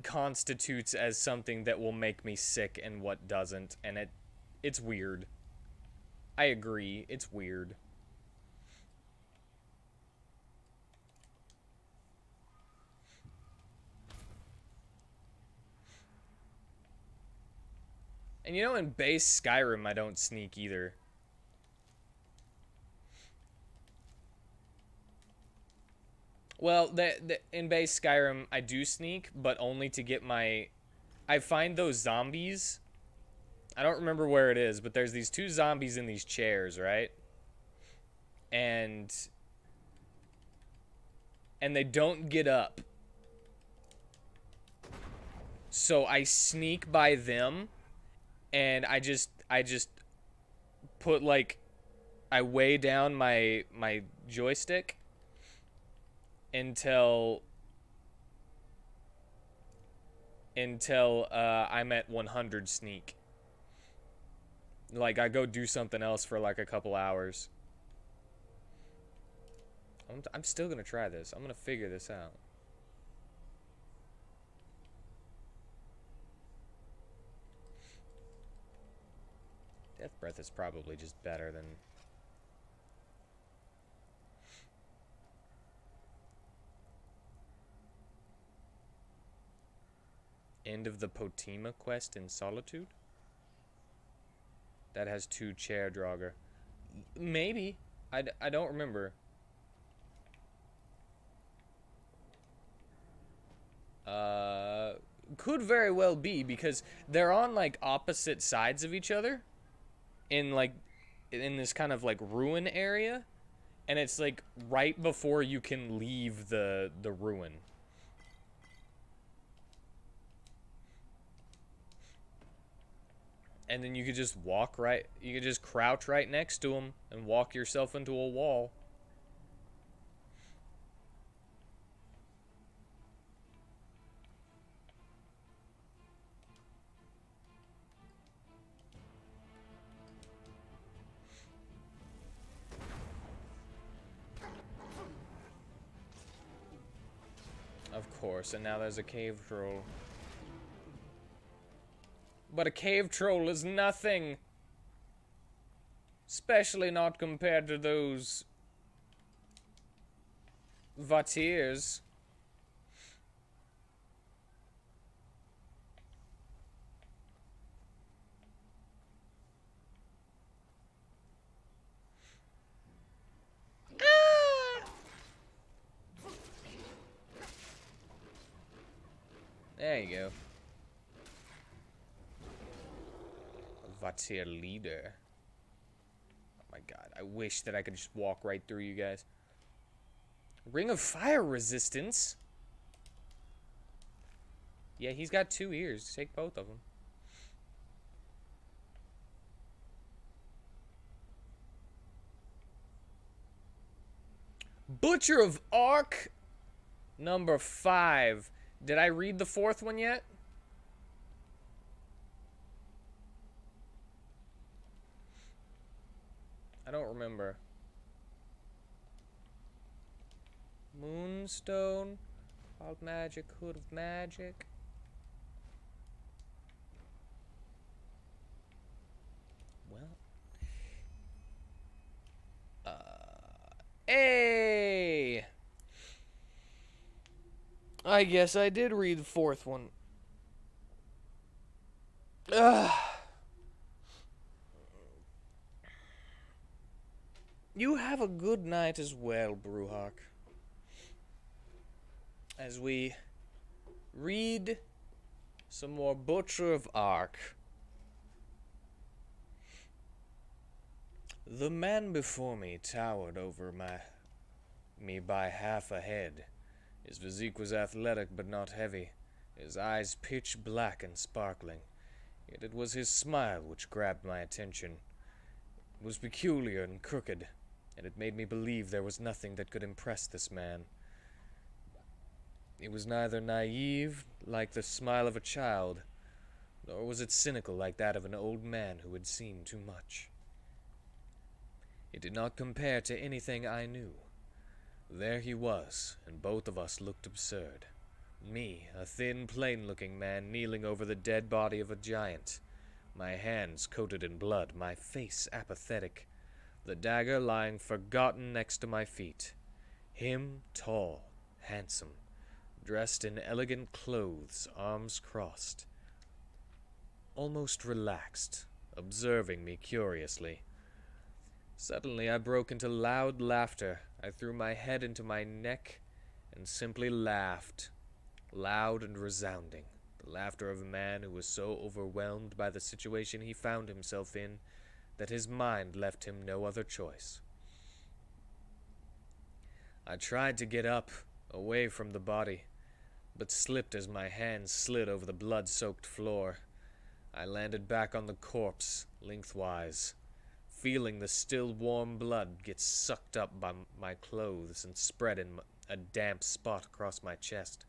constitutes as something that will make me sick and what doesn't, and it's weird. I agree, it's weird. And you know, in base Skyrim, I don't sneak either. Well, in base Skyrim, I do sneak, but only to get my... I find those zombies. I don't remember where it is, but there's these 2 zombies in these chairs, right? And they don't get up. So I sneak by them, and I just put, like, I weigh down my joystick until I'm at 100 sneak. Like, I go do something else for like a couple hours. I'm still gonna try this. I'm gonna figure this out. Death Breath is probably just better than... End of the Potima quest in Solitude? That has 2 chair Draugr. Maybe. I don't remember. Could very well be, because they're on like opposite sides of each other. In this kind of like ruin area. And it's like right before you can leave the ruin. And then you could just you could just crouch right next to them and walk yourself into a wall. Of course, and now there's a cave troll. But a cave troll is nothing. Especially not compared to those Vatirs. There you go. Vatir leader. Oh my god, I wish that I could just walk right through you guys. Ring of fire resistance? Yeah, he's got 2 ears. Take both of them. Butcher of Ark, number 5. Did I read the 4th one yet? I don't remember. Moonstone, Wild Magic, Hood of Magic. I guess I did read the fourth one. Ugh. You have a good night as well, Brewhawk. As we read some more Butcher of Ark. The man before me towered over me by half a head. His physique was athletic but not heavy, his eyes pitch black and sparkling. Yet it was his smile which grabbed my attention. It was peculiar and crooked, and it made me believe there was nothing that could impress this man. It was neither naive, like the smile of a child, nor was it cynical like that of an old man who had seen too much. It did not compare to anything I knew. There he was, and both of us looked absurd. Me, a thin, plain-looking man kneeling over the dead body of a giant, my hands coated in blood, my face apathetic, the dagger lying forgotten next to my feet. Him, tall, handsome, dressed in elegant clothes, arms crossed, almost relaxed, observing me curiously. Suddenly I broke into loud laughter. I threw my head into my neck and simply laughed, loud and resounding, the laughter of a man who was so overwhelmed by the situation he found himself in that his mind left him no other choice. I tried to get up, away from the body, but slipped as my hands slid over the blood-soaked floor. I landed back on the corpse, lengthwise, feeling the still warm blood get sucked up by my clothes and spread in a damp spot across my chest.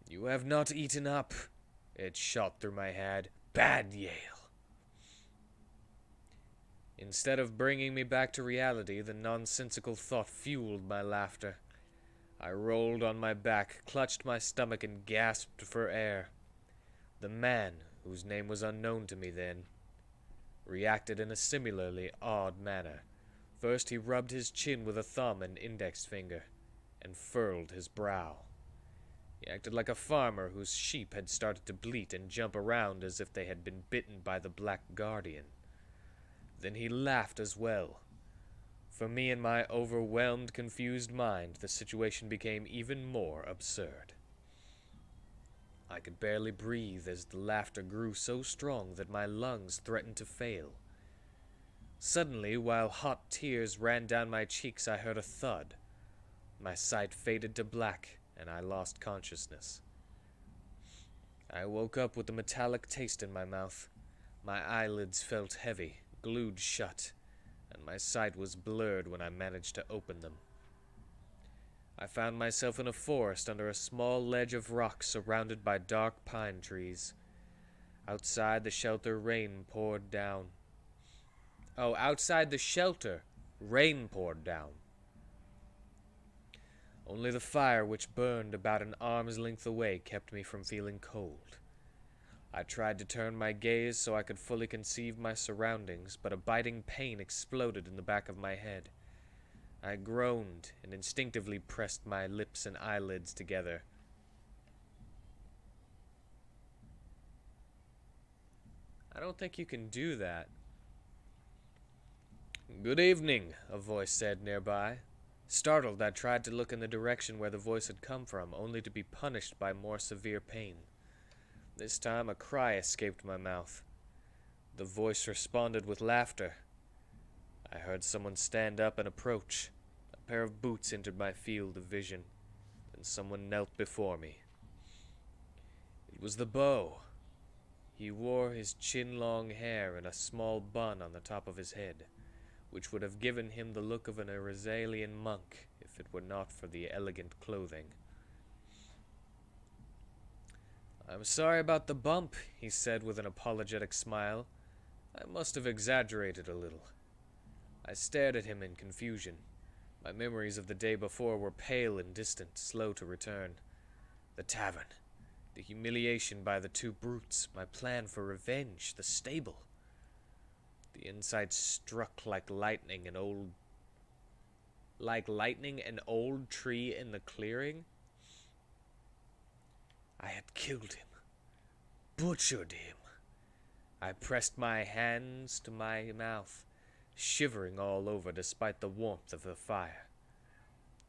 "You have not eaten up," it shot through my head. "Bad Yale." Instead of bringing me back to reality, the nonsensical thought fueled my laughter. I rolled on my back, clutched my stomach, and gasped for air. The man, whose name was unknown to me then, reacted in a similarly odd manner. First he rubbed his chin with a thumb and index finger, and furrowed his brow. He acted like a farmer whose sheep had started to bleat and jump around as if they had been bitten by the Black Guardian. Then he laughed as well. For me, in my overwhelmed, confused mind, the situation became even more absurd. I could barely breathe as the laughter grew so strong that my lungs threatened to fail. Suddenly, while hot tears ran down my cheeks, I heard a thud. My sight faded to black, and I lost consciousness. I woke up with a metallic taste in my mouth. My eyelids felt heavy, glued shut, and my sight was blurred when I managed to open them. I found myself in a forest under a small ledge of rock surrounded by dark pine trees. Outside the shelter, rain poured down. Outside the shelter, rain poured down. Only the fire, which burned about an arm's length away, kept me from feeling cold. I tried to turn my gaze so I could fully conceive my surroundings, but a biting pain exploded in the back of my head. I groaned and instinctively pressed my lips and eyelids together. I don't think you can do that. "Good evening," a voice said nearby. Startled, I tried to look in the direction where the voice had come from, only to be punished by more severe pain. This time a cry escaped my mouth. The voice responded with laughter. I heard someone stand up and approach. A pair of boots entered my field of vision. Then someone knelt before me. It was the beau. He wore his chin-long hair in a small bun on the top of his head, which would have given him the look of an Arizalian monk if it were not for the elegant clothing. "I'm sorry about the bump," he said with an apologetic smile. I must have exaggerated a little. I stared at him in confusion. My memories of the day before were pale and distant, slow to return. The tavern, the humiliation by the two brutes, my plan for revenge, the stable. The insight struck like lightning, an old like lightning an old tree in the clearing. I had killed him, butchered him. I pressed my hands to my mouth, shivering all over despite the warmth of the fire.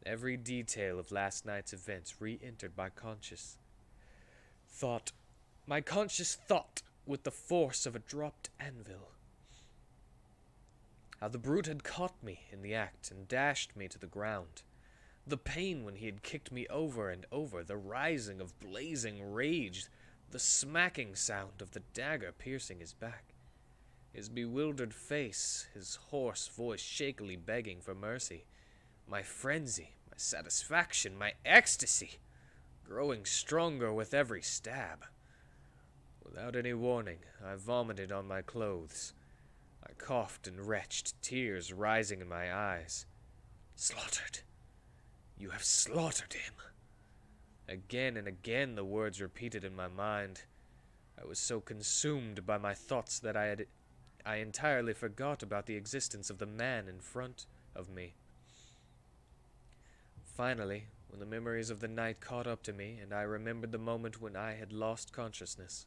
Every detail of last night's events re-entered my conscious thought with the force of a dropped anvil. How the brute had caught me in the act and dashed me to the ground. The pain when he had kicked me over and over, the rising of blazing rage, the smacking sound of the dagger piercing his back, his bewildered face, his hoarse voice shakily begging for mercy, my frenzy, my satisfaction, my ecstasy, growing stronger with every stab. Without any warning, I vomited on my clothes. I coughed and retched, tears rising in my eyes. Slaughtered. You have slaughtered him. Again and again the words repeated in my mind. I was so consumed by my thoughts that I entirely forgot about the existence of the man in front of me. Finally, when the memories of the night caught up to me and I remembered the moment when I had lost consciousness,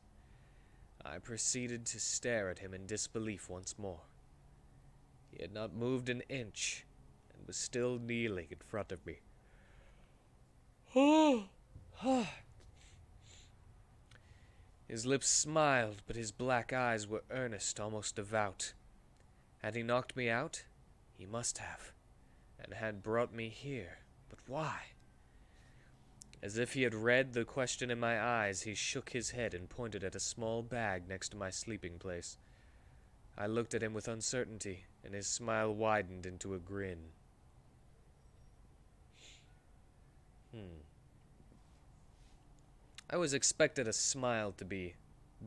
I proceeded to stare at him in disbelief once more. He had not moved an inch and was still kneeling in front of me. His lips smiled, but his black eyes were earnest, almost devout. Had he knocked me out? He must have, and had brought me here. But why? As if he had read the question in my eyes, he shook his head and pointed at a small bag next to my sleeping place. I looked at him with uncertainty, and his smile widened into a grin. I was expected a smile to be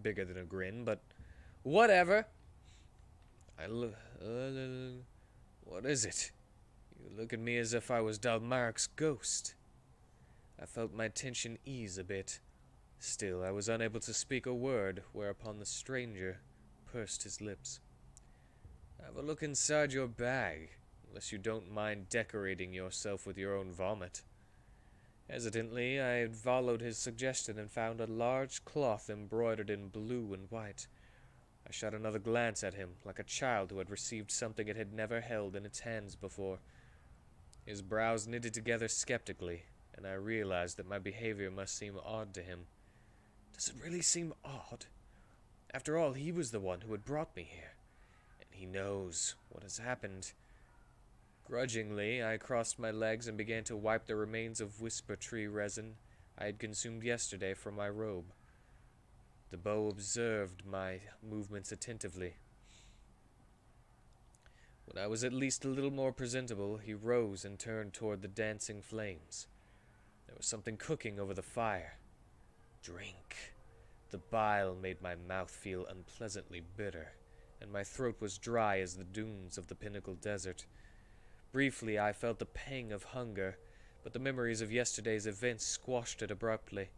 bigger than a grin, but whatever. What is it? You look at me as if I was Dalmaric's ghost. I felt my tension ease a bit. Still, I was unable to speak a word, whereupon the stranger pursed his lips. Have a look inside your bag, unless you don't mind decorating yourself with your own vomit. Hesitantly, I followed his suggestion and found a large cloth embroidered in blue and white. I shot another glance at him, like a child who had received something it had never held in its hands before. His brows knitted together skeptically, and I realized that my behavior must seem odd to him. Does it really seem odd? After all, he was the one who had brought me here, and he knows what has happened. Grudgingly, I crossed my legs and began to wipe the remains of whisper tree resin I had consumed yesterday from my robe. The beau observed my movements attentively. When I was at least a little more presentable, he rose and turned toward the dancing flames. There was something cooking over the fire. Drink. The bile made my mouth feel unpleasantly bitter, and my throat was dry as the dunes of the Pinnacle Desert. Briefly, I felt the pang of hunger, but the memories of yesterday's events squashed it abruptly.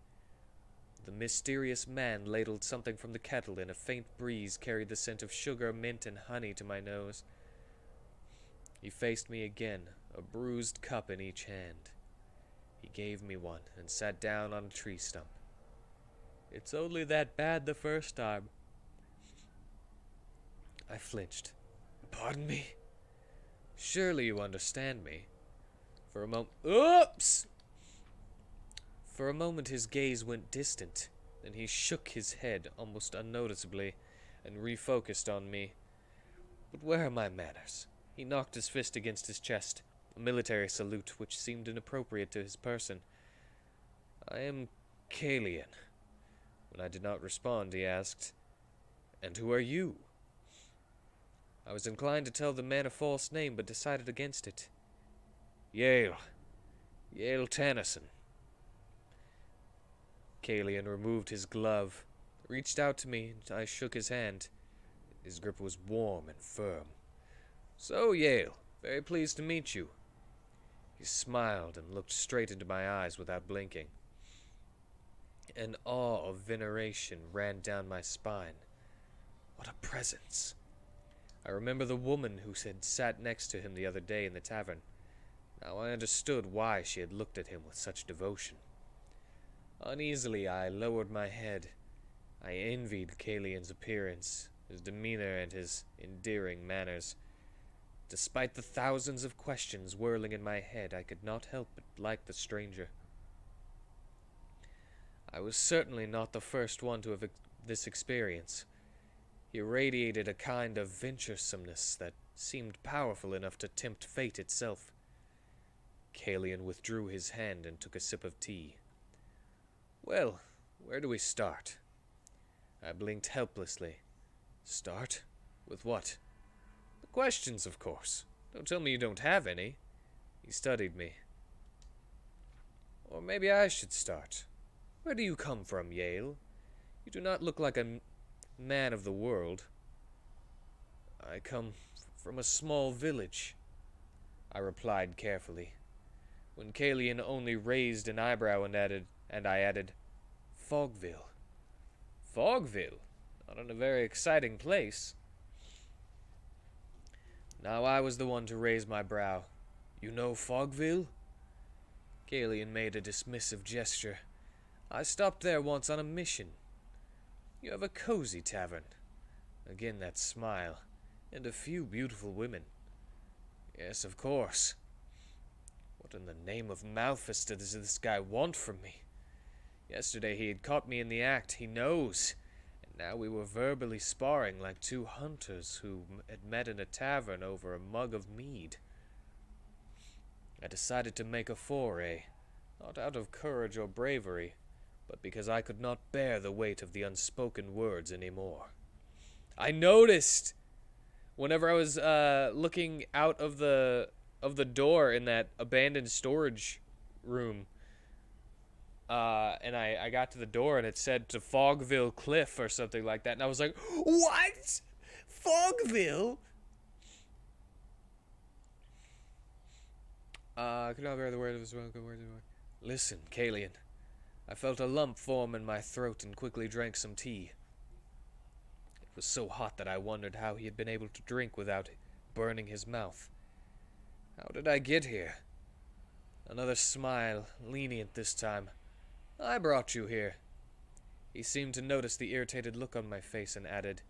The mysterious man ladled something from the kettle, and a faint breeze carried the scent of sugar, mint, and honey to my nose. He faced me again, a bruised cup in each hand. He gave me one and sat down on a tree stump. It's only that bad the first time. I flinched. Pardon me? Surely you understand me. For a moment his gaze went distant, then he shook his head almost unnoticeably and refocused on me. But where are my manners? He knocked his fist against his chest, a military salute which seemed inappropriate to his person. I am Kalian. When I did not respond, he asked, And who are you? I was inclined to tell the man a false name, but decided against it. Yale Tennyson. Kalian removed his glove, reached out to me, and I shook his hand. His grip was warm and firm. So, Yale, very pleased to meet you. He smiled and looked straight into my eyes without blinking. An awe of veneration ran down my spine. What a presence! I remember the woman who had sat next to him the other day in the tavern. Now I understood why she had looked at him with such devotion. Uneasily, I lowered my head. I envied Kalian's appearance, his demeanor, and his endearing manners. Despite the thousands of questions whirling in my head, I could not help but like the stranger. I was certainly not the first one to have this experience. He radiated a kind of venturesomeness that seemed powerful enough to tempt fate itself. Kalian withdrew his hand and took a sip of tea. Well, where do we start? I blinked helplessly. Start? With what? The questions, of course. Don't tell me you don't have any. He studied me. Or maybe I should start. Where do you come from, Yale? You do not look like a man of the world. I come from a small village, I replied carefully. When Kalian only raised an eyebrow and I added, Fogville. Fogville? Not in a very exciting place. Now I was the one to raise my brow. You know Fogville? Kalian made a dismissive gesture. I stopped there once on a mission. You have a cozy tavern. Again that smile. And a few beautiful women. Yes, of course. What in the name of Malthus does this guy want from me? Yesterday he had caught me in the act, he knows. And now we were verbally sparring like two hunters who had met in a tavern over a mug of mead. I decided to make a foray, not out of courage or bravery, but because I could not bear the weight of the unspoken words anymore. I noticed, whenever I was looking out of the door in that abandoned storage room, and I got to the door and it said to Fogville Cliff or something like that, and I was like, what? Fogville? Could not bear the word of his welcome word. Listen, Kalian. I felt a lump form in my throat and quickly drank some tea. It was so hot that I wondered how he had been able to drink without burning his mouth. How did I get here? Another smile, lenient this time. I brought you here. He seemed to notice the irritated look on my face and added,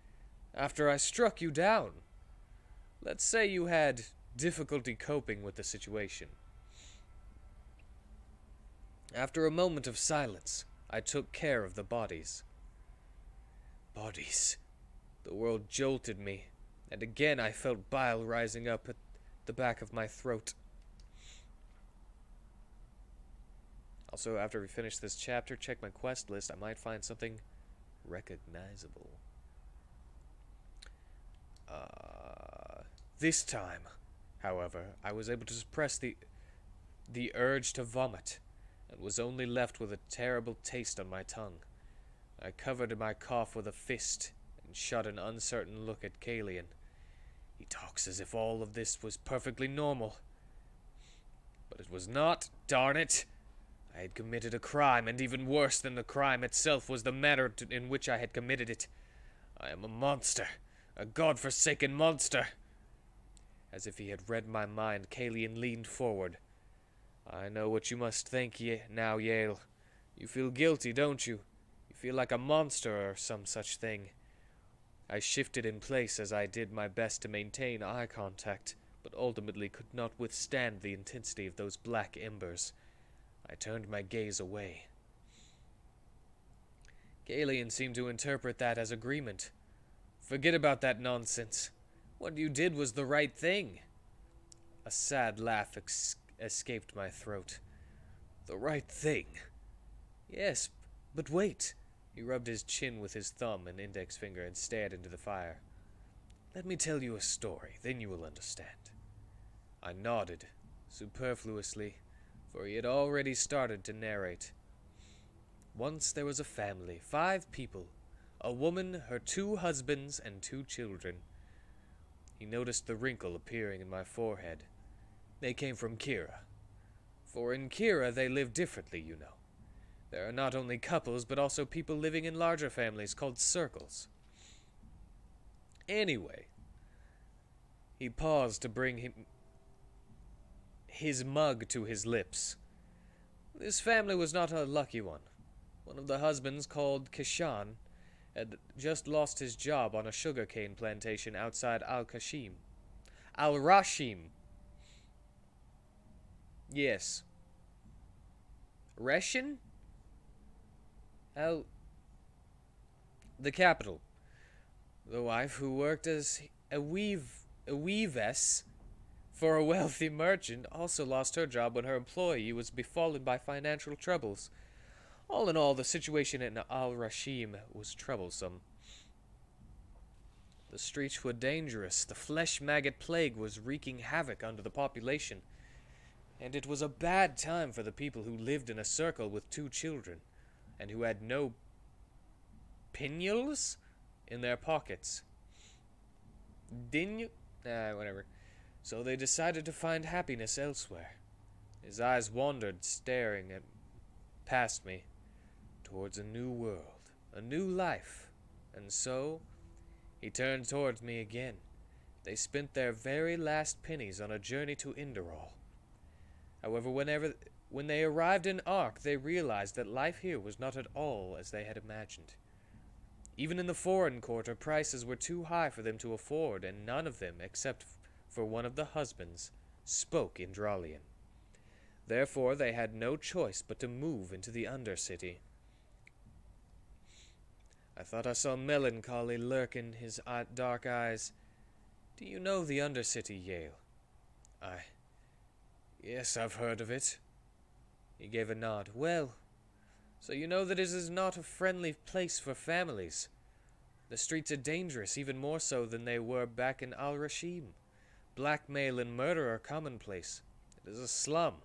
after I struck you down. Let's say you had difficulty coping with the situation. After a moment of silence, I took care of the bodies. Bodies. The world jolted me, and again I felt bile rising up at the back of my throat. Also, after we finish this chapter, check my quest list. I might find something recognizable. This time, however, I was able to suppress the urge to vomit, and was only left with a terrible taste on my tongue. I covered my cough with a fist, and shot an uncertain look at Kalian. He talks as if all of this was perfectly normal. But it was not, darn it! I had committed a crime, and even worse than the crime itself was the manner in which I had committed it. I am a monster, a god-forsaken monster. As if he had read my mind, Kalian leaned forward. I know what you must think now, Yale. You feel guilty, don't you? You feel like a monster or some such thing. I shifted in place as I did my best to maintain eye contact, but ultimately could not withstand the intensity of those black embers. I turned my gaze away. Kalian seemed to interpret that as agreement. Forget about that nonsense. What you did was the right thing. A sad laugh escaped my throat. The right thing? Yes, but wait. He rubbed his chin with his thumb and index finger and stared into the fire. Let me tell you a story, then you will understand. I nodded, superfluously, for he had already started to narrate. Once there was a family, 5 people, a woman, her 2 husbands, and 2 children. He noticed the wrinkle appearing in my forehead. They came from Kira. For in Kira they live differently, you know. There are not only couples, but also people living in larger families called circles. Anyway, he paused to bring his mug to his lips. This family was not a lucky one. One of the husbands, called Kishan, had just lost his job on a sugarcane plantation outside Al-Rashim. Yes. Reshin? The capital. The wife, who worked as a weavess for a wealthy merchant, also lost her job when her employee was befallen by financial troubles. All in all, the situation in Al-Rashim was troublesome. The streets were dangerous, the flesh maggot plague was wreaking havoc under the population, and it was a bad time for the people who lived in a circle with 2 children, and who had no pinules in their pockets. Whatever. So they decided to find happiness elsewhere. His eyes wandered, staring past me, towards a new world, a new life, and so he turned towards me again. They spent their very last pennies on a journey to Enderal. However, when they arrived in Ark, they realized that life here was not at all as they had imagined. Even in the foreign quarter, prices were too high for them to afford, and none of them, except for one of the husbands, spoke Enderalian. Therefore, they had no choice but to move into the Undercity. I thought I saw melancholy lurk in his dark eyes. Do you know the Undercity, Yale? Yes, I've heard of it. He gave a nod. Well, so you know that it is not a friendly place for families. The streets are dangerous, even more so than they were back in Al-Rashim. Blackmail and murder are commonplace. It is a slum.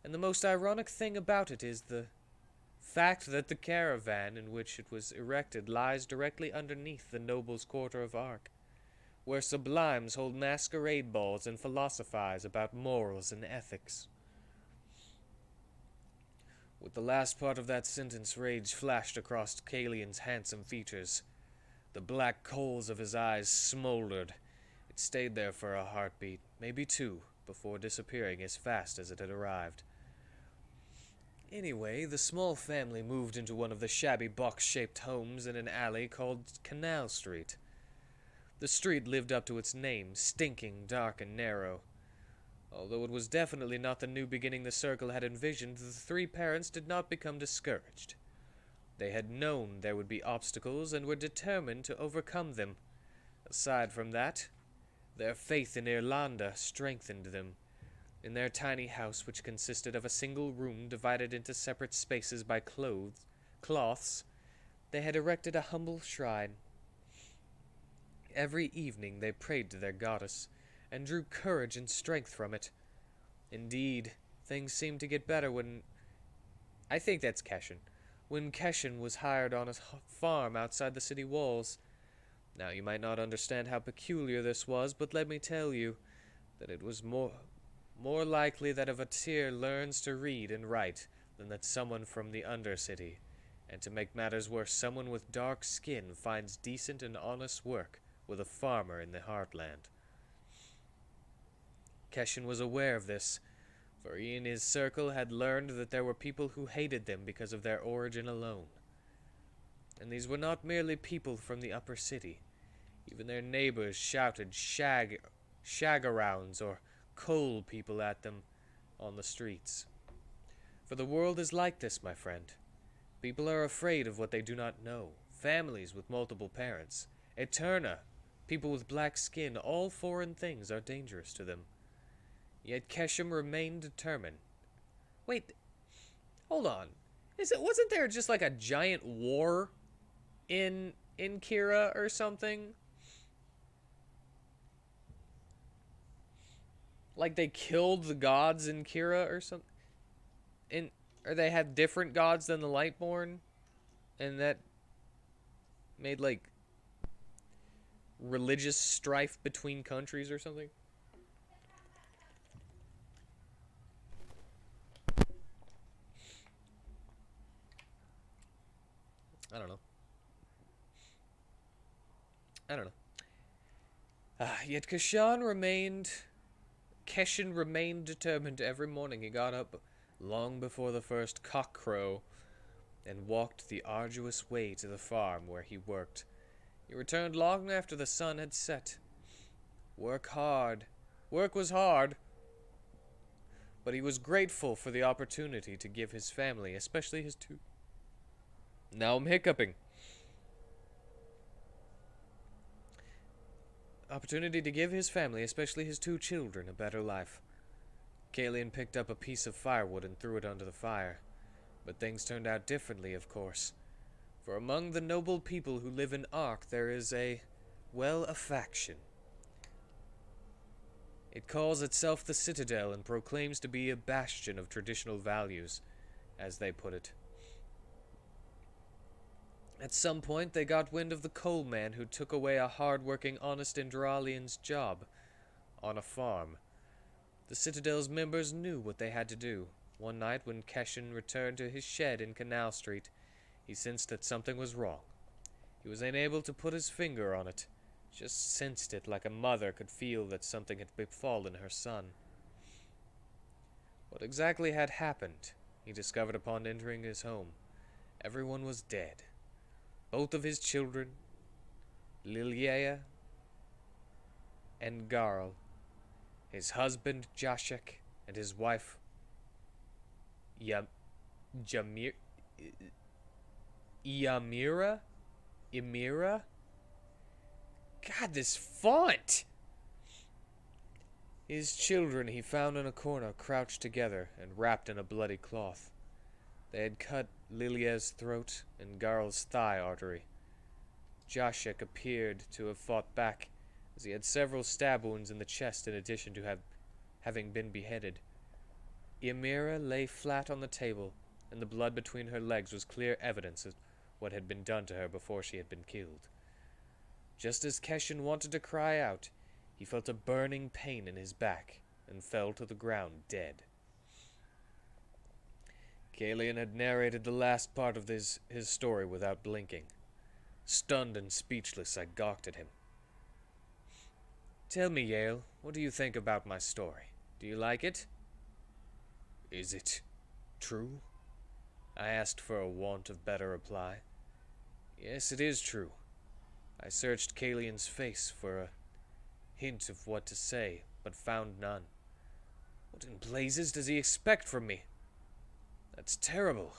And the most ironic thing about it is the fact that the caravan in which it was erected lies directly underneath the nobles' quarter of Ark, where sublimes hold masquerade balls and philosophize about morals and ethics. With the last part of that sentence, rage flashed across Kalian's handsome features. The black coals of his eyes smoldered. It stayed there for a heartbeat, maybe 2, before disappearing as fast as it had arrived. Anyway, the small family moved into one of the shabby box-shaped homes in an alley called Canal Street. The street lived up to its name, stinking, dark, and narrow. Although it was definitely not the new beginning the Circle had envisioned, the 3 parents did not become discouraged. They had known there would be obstacles and were determined to overcome them. Aside from that, their faith in Irlanda strengthened them. In their tiny house, which consisted of a single room divided into separate spaces by cloths, they had erected a humble shrine. Every evening they prayed to their goddess, and drew courage and strength from it. Indeed, things seemed to get better when... I think that's Keshin. When Keshin was hired on a farm outside the city walls. Now, you might not understand how peculiar this was, but let me tell you that it was more likely that a Vatir learns to read and write than that someone from the Undercity, and to make matters worse, someone with dark skin finds decent and honest work with a farmer in the heartland. Keshin was aware of this, for he and his circle had learned that there were people who hated them because of their origin alone. And these were not merely people from the upper city. Even their neighbors shouted shag-arounds or coal people at them on the streets. For the world is like this, my friend. People are afraid of what they do not know. Families with multiple parents. Eterna, people with black skin, all foreign things are dangerous to them. Yet Keshem remained determined. Wait, hold on. Wasn't there just like a giant war in Kira or something? Like they killed the gods in Kira or something? Or they had different gods than the Lightborn? And that made like religious strife between countries or something? I don't know. Yet Kashan remained Keshin remained determined. Every morning he got up long before the first cock crow and walked the arduous way to the farm where he worked. He returned long after the sun had set. Work hard. Work was hard, but he was grateful for the opportunity to give his family, especially his two... Now I'm hiccuping. Opportunity to give his family, especially his two children, a better life. Kalian picked up a piece of firewood and threw it onto the fire. But things turned out differently, of course. For among the noble people who live in Ark, there is a faction. It calls itself the Citadel and proclaims to be a bastion of traditional values, as they put it. At some point, they got wind of the coal man who took away a hard-working, honest Enderalian's job on a farm. The Citadel's members knew what they had to do. One night, when Keshin returned to his shed in Canal Street, he sensed that something was wrong. He was unable to put his finger on it, just sensed it like a mother could feel that something had befallen her son. What exactly had happened, he discovered upon entering his home. Everyone was dead. Both of his children, Lilia and Garl, his husband Jashek, and his wife Yamira? Emira? God, this font! His children he found in a corner, crouched together and wrapped in a bloody cloth. They had cut Lilia's throat and Garl's thigh artery. Jashek appeared to have fought back, as he had several stab wounds in the chest in addition to having been beheaded. Ymira lay flat on the table, and the blood between her legs was clear evidence of what had been done to her before she had been killed. Just as Keshin wanted to cry out, he felt a burning pain in his back and fell to the ground dead. Kalian had narrated the last part of his story without blinking. Stunned and speechless, I gawked at him. Tell me, Yale, what do you think about my story? Do you like it? Is it true? I asked for a want of better reply. Yes, it is true. I searched Kalian's face for a hint of what to say, but found none. What in blazes does he expect from me? That's terrible.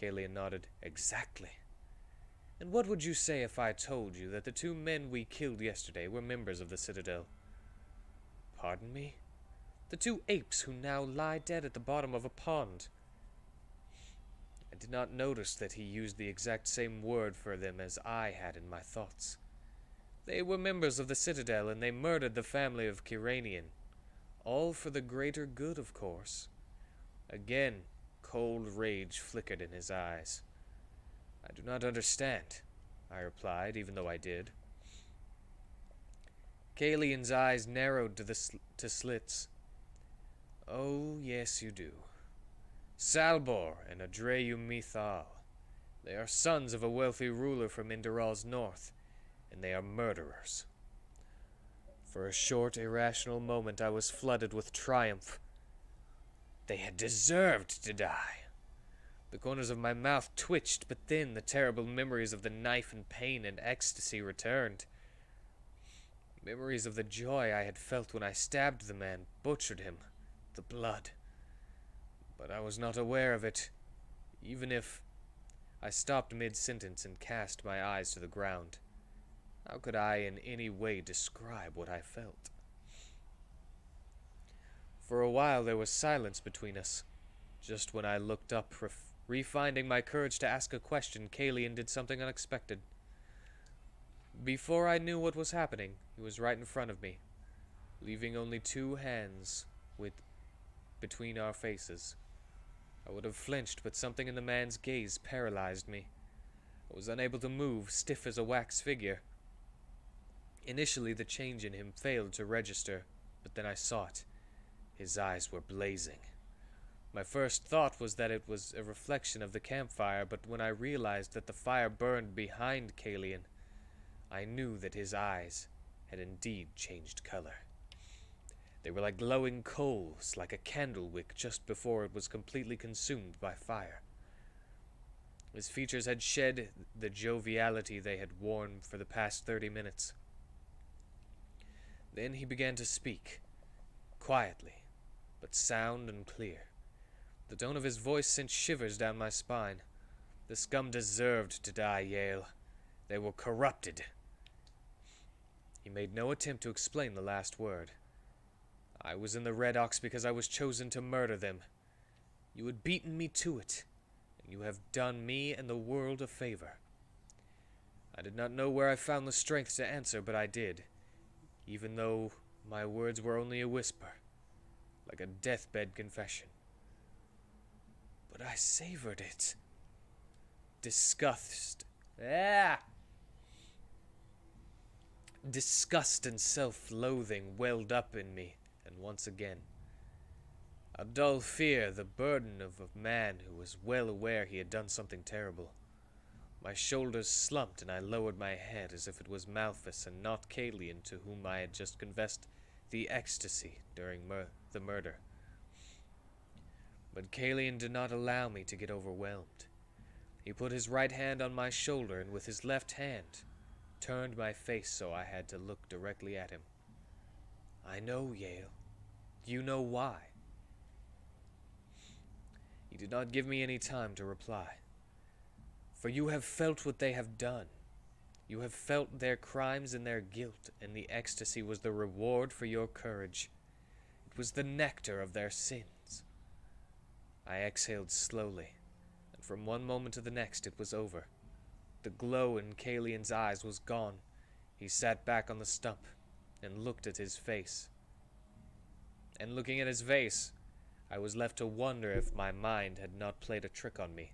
Kalian nodded. Exactly. And what would you say if I told you that the two men we killed yesterday were members of the Citadel? Pardon me? The two apes who now lie dead at the bottom of a pond. I did not notice that he used the exact same word for them as I had in my thoughts. They were members of the Citadel, and they murdered the family of Kiranian. All for the greater good, of course. Again, cold rage flickered in his eyes. I do not understand, I replied, even though I did. Kalian's eyes narrowed to slits. Oh, yes, you do. Salbor and Adreyu Mithal. They are sons of a wealthy ruler from Enderal's north, and they are murderers. For a short, irrational moment, I was flooded with triumph. They had deserved to die. The corners of my mouth twitched, but then the terrible memories of the knife and pain and ecstasy returned. Memories of the joy I had felt when I stabbed the man, butchered him, the blood. But I was not aware of it, even if... I stopped mid-sentence and cast my eyes to the ground. How could I in any way describe what I felt? For a while there was silence between us. Just when I looked up, refinding my courage to ask a question, Kalian did something unexpected. Before I knew what was happening, he was right in front of me, leaving only two hands between our faces. I would have flinched, but something in the man's gaze paralyzed me. I was unable to move, stiff as a wax figure. Initially, the change in him failed to register, but then I saw it. His eyes were blazing. My first thought was that it was a reflection of the campfire, but when I realized that the fire burned behind Kalian, I knew that his eyes had indeed changed color. They were like glowing coals, like a candle wick just before it was completely consumed by fire. His features had shed the joviality they had worn for the past 30 minutes. Then he began to speak, quietly, but sound and clear. The tone of his voice sent shivers down my spine. The scum deserved to die, Yale. They were corrupted. He made no attempt to explain the last word. I was in the Red Ox because I was chosen to murder them. You had beaten me to it, and you have done me and the world a favor. I did not know where I found the strength to answer, but I did, even though my words were only a whisper, like a deathbed confession. But I savored it. Disgust and self-loathing welled up in me, and once again, a dull fear, the burden of a man who was well aware he had done something terrible. My shoulders slumped, and I lowered my head as if it was Malthus and not Kalian to whom I had just confessed the ecstasy during the murder. But Kalian did not allow me to get overwhelmed. He put his right hand on my shoulder, and with his left hand turned my face so I had to look directly at him. I know, Yale. You know why. He did not give me any time to reply. For you have felt what they have done. You have felt their crimes and their guilt, and the ecstasy was the reward for your courage. It was the nectar of their sins. I exhaled slowly, and from one moment to the next it was over. The glow in Kalian's eyes was gone. He sat back on the stump and looked at his face. And looking at his face, I was left to wonder if my mind had not played a trick on me.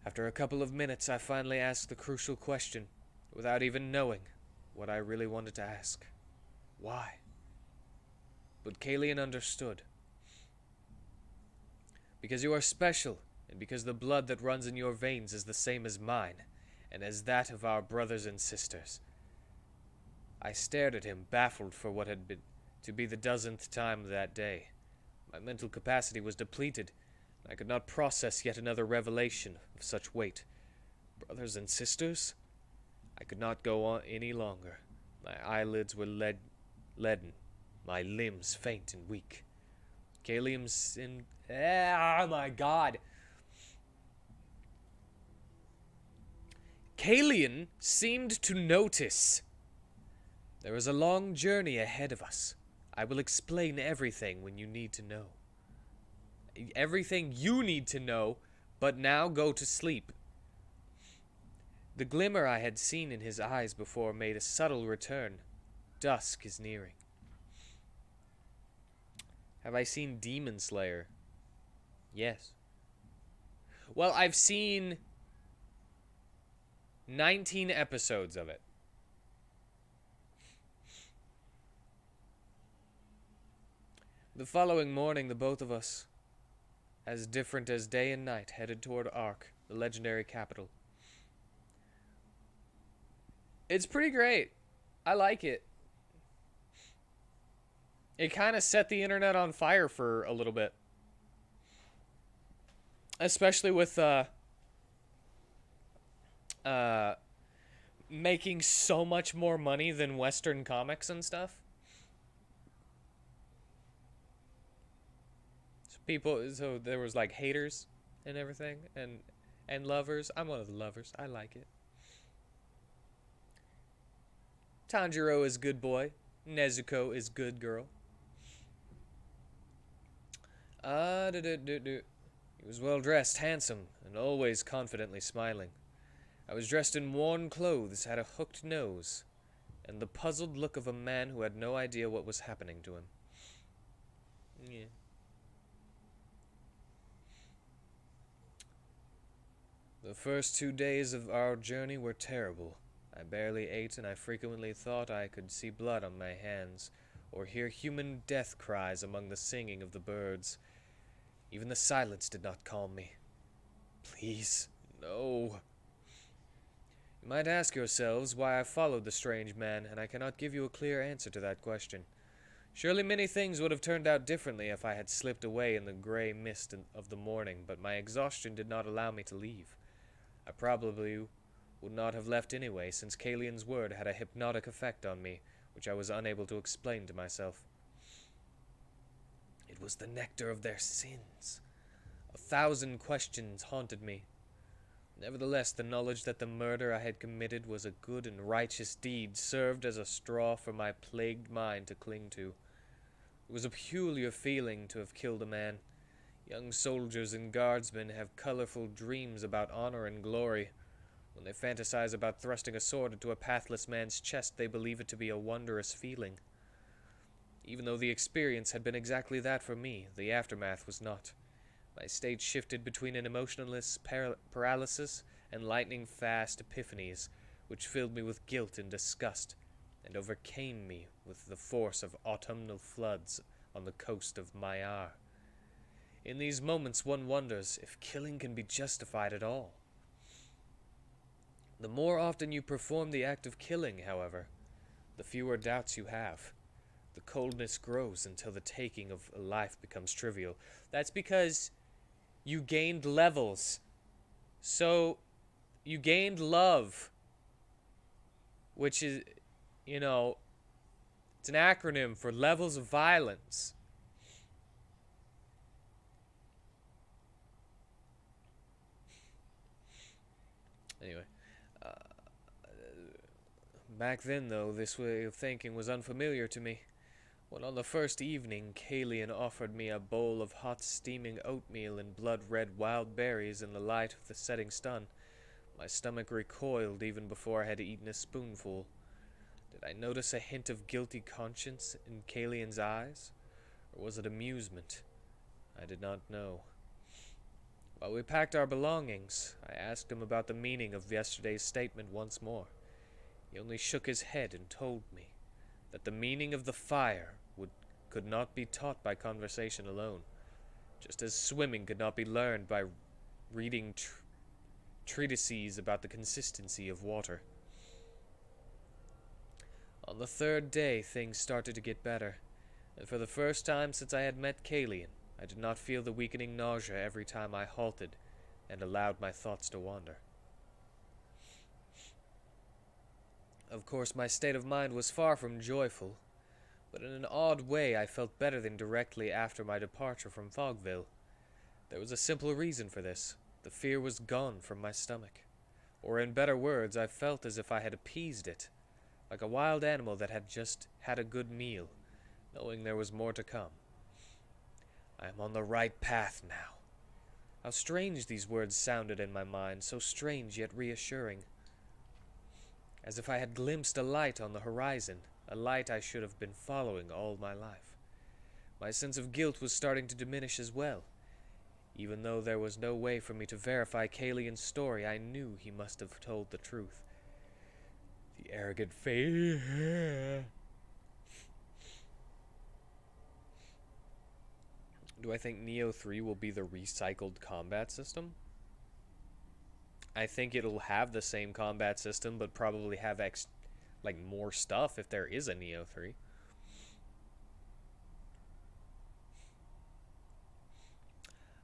After a couple of minutes, I finally asked the crucial question, without even knowing what I really wanted to ask. Why? But Kalian understood. Because you are special, and because the blood that runs in your veins is the same as mine, and as that of our brothers and sisters. I stared at him, baffled for what had been to be the 12th time that day. My mental capacity was depleted. I could not process yet another revelation of such weight. Brothers and sisters? I could not go on any longer. My eyelids were leaden, my limbs faint and weak. Kalian's in... Ah, my God! Kalian seemed to notice. There is a long journey ahead of us. I will explain everything when you need to know. Everything you need to know, but now go to sleep. The glimmer I had seen in his eyes before made a subtle return. Dusk is nearing. Have I seen Demon Slayer? Yes. Well, I've seen 19 episodes of it. The following morning, the both of us, as different as day and night, headed toward Ark, the legendary capital. It's pretty great. I like it. It kind of set the internet on fire for a little bit. Especially with making so much more money than Western comics and stuff. So there was like haters and everything, and lovers. I'm one of the lovers. I like it. Tanjiro is good boy. Nezuko is good girl. He was well dressed, handsome, and always confidently smiling. I was dressed in worn clothes, had a hooked nose, and the puzzled look of a man who had no idea what was happening to him. Yeah. The first 2 days of our journey were terrible. I barely ate, and I frequently thought I could see blood on my hands, or hear human death cries among the singing of the birds. Even the silence did not calm me. Please, no. You might ask yourselves why I followed the strange man, and I cannot give you a clear answer to that question. Surely many things would have turned out differently if I had slipped away in the gray mist of the morning, but my exhaustion did not allow me to leave. I probably would not have left anyway, since Kalian's word had a hypnotic effect on me, which I was unable to explain to myself. It was the nectar of their sins. 1,000 questions haunted me. Nevertheless, the knowledge that the murder I had committed was a good and righteous deed served as a straw for my plagued mind to cling to. It was a peculiar feeling to have killed a man. Young soldiers and guardsmen have colorful dreams about honor and glory. When they fantasize about thrusting a sword into a pathless man's chest, they believe it to be a wondrous feeling. Even though the experience had been exactly that for me, the aftermath was not. My state shifted between an emotionless paralysis and lightning-fast epiphanies, which filled me with guilt and disgust, and overcame me with the force of autumnal floods on the coast of Maiar. In these moments one wonders if killing can be justified at all. The more often you perform the act of killing, however, the fewer doubts you have. The coldness grows until the taking of a life becomes trivial. That's because you gained levels. So, you gained love. Which is, you know, it's an acronym for levels of violence. Anyway. Back then, though, this way of thinking was unfamiliar to me. When on the first evening, Kalian offered me a bowl of hot steaming oatmeal and blood-red wild berries in the light of the setting sun, my stomach recoiled even before I had eaten a spoonful. Did I notice a hint of guilty conscience in Kalian's eyes? Or was it amusement? I did not know. While we packed our belongings, I asked him about the meaning of yesterday's statement once more. He only shook his head and told me that the meaning of the fire could not be taught by conversation alone, just as swimming could not be learned by reading treatises about the consistency of water. On the third day, things started to get better, and for the first time since I had met Kalian, I did not feel the weakening nausea every time I halted and allowed my thoughts to wander. Of course, my state of mind was far from joyful, but in an odd way I felt better than directly after my departure from Fogville. There was a simple reason for this. The fear was gone from my stomach. Or in better words, I felt as if I had appeased it, like a wild animal that had just had a good meal, knowing there was more to come. I am on the right path now. How strange these words sounded in my mind, so strange yet reassuring. As if I had glimpsed a light on the horizon, a light I should have been following all my life. My sense of guilt was starting to diminish as well. Even though there was no way for me to verify Kalian's story, I knew he must have told the truth. The arrogant face. Do I think Neo 3 will be the recycled combat system? I think it'll have the same combat system, but probably have more stuff if there is a Neo 3.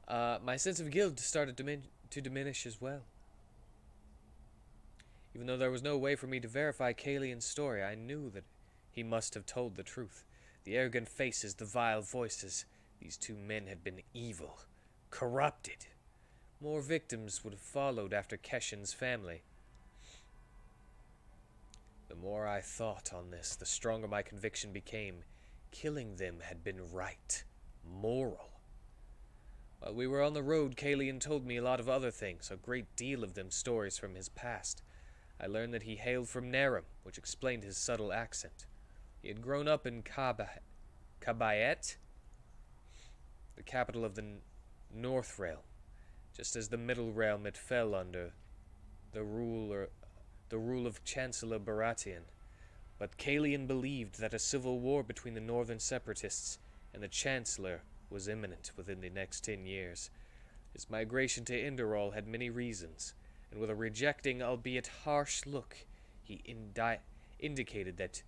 My sense of guilt started to diminish as well. Even though there was no way for me to verify Kalian's story, I knew that he must have told the truth. The arrogant faces, the vile voices. These two men had been evil, corrupted. More victims would have followed after Keshin's family. The more I thought on this, the stronger my conviction became. Killing them had been right, moral. While we were on the road, Kalian told me a lot of other things, a great deal of them stories from his past. I learned that he hailed from Narum, which explained his subtle accent. He had grown up in Kabayet, the capital of the North Realm, just as the Middle Realm it fell under the rule of Chancellor Baratheon. But Kalian believed that a civil war between the Northern Separatists and the Chancellor was imminent within the next 10 years. His migration to Enderal had many reasons, and with a rejecting, albeit harsh look, he indicated that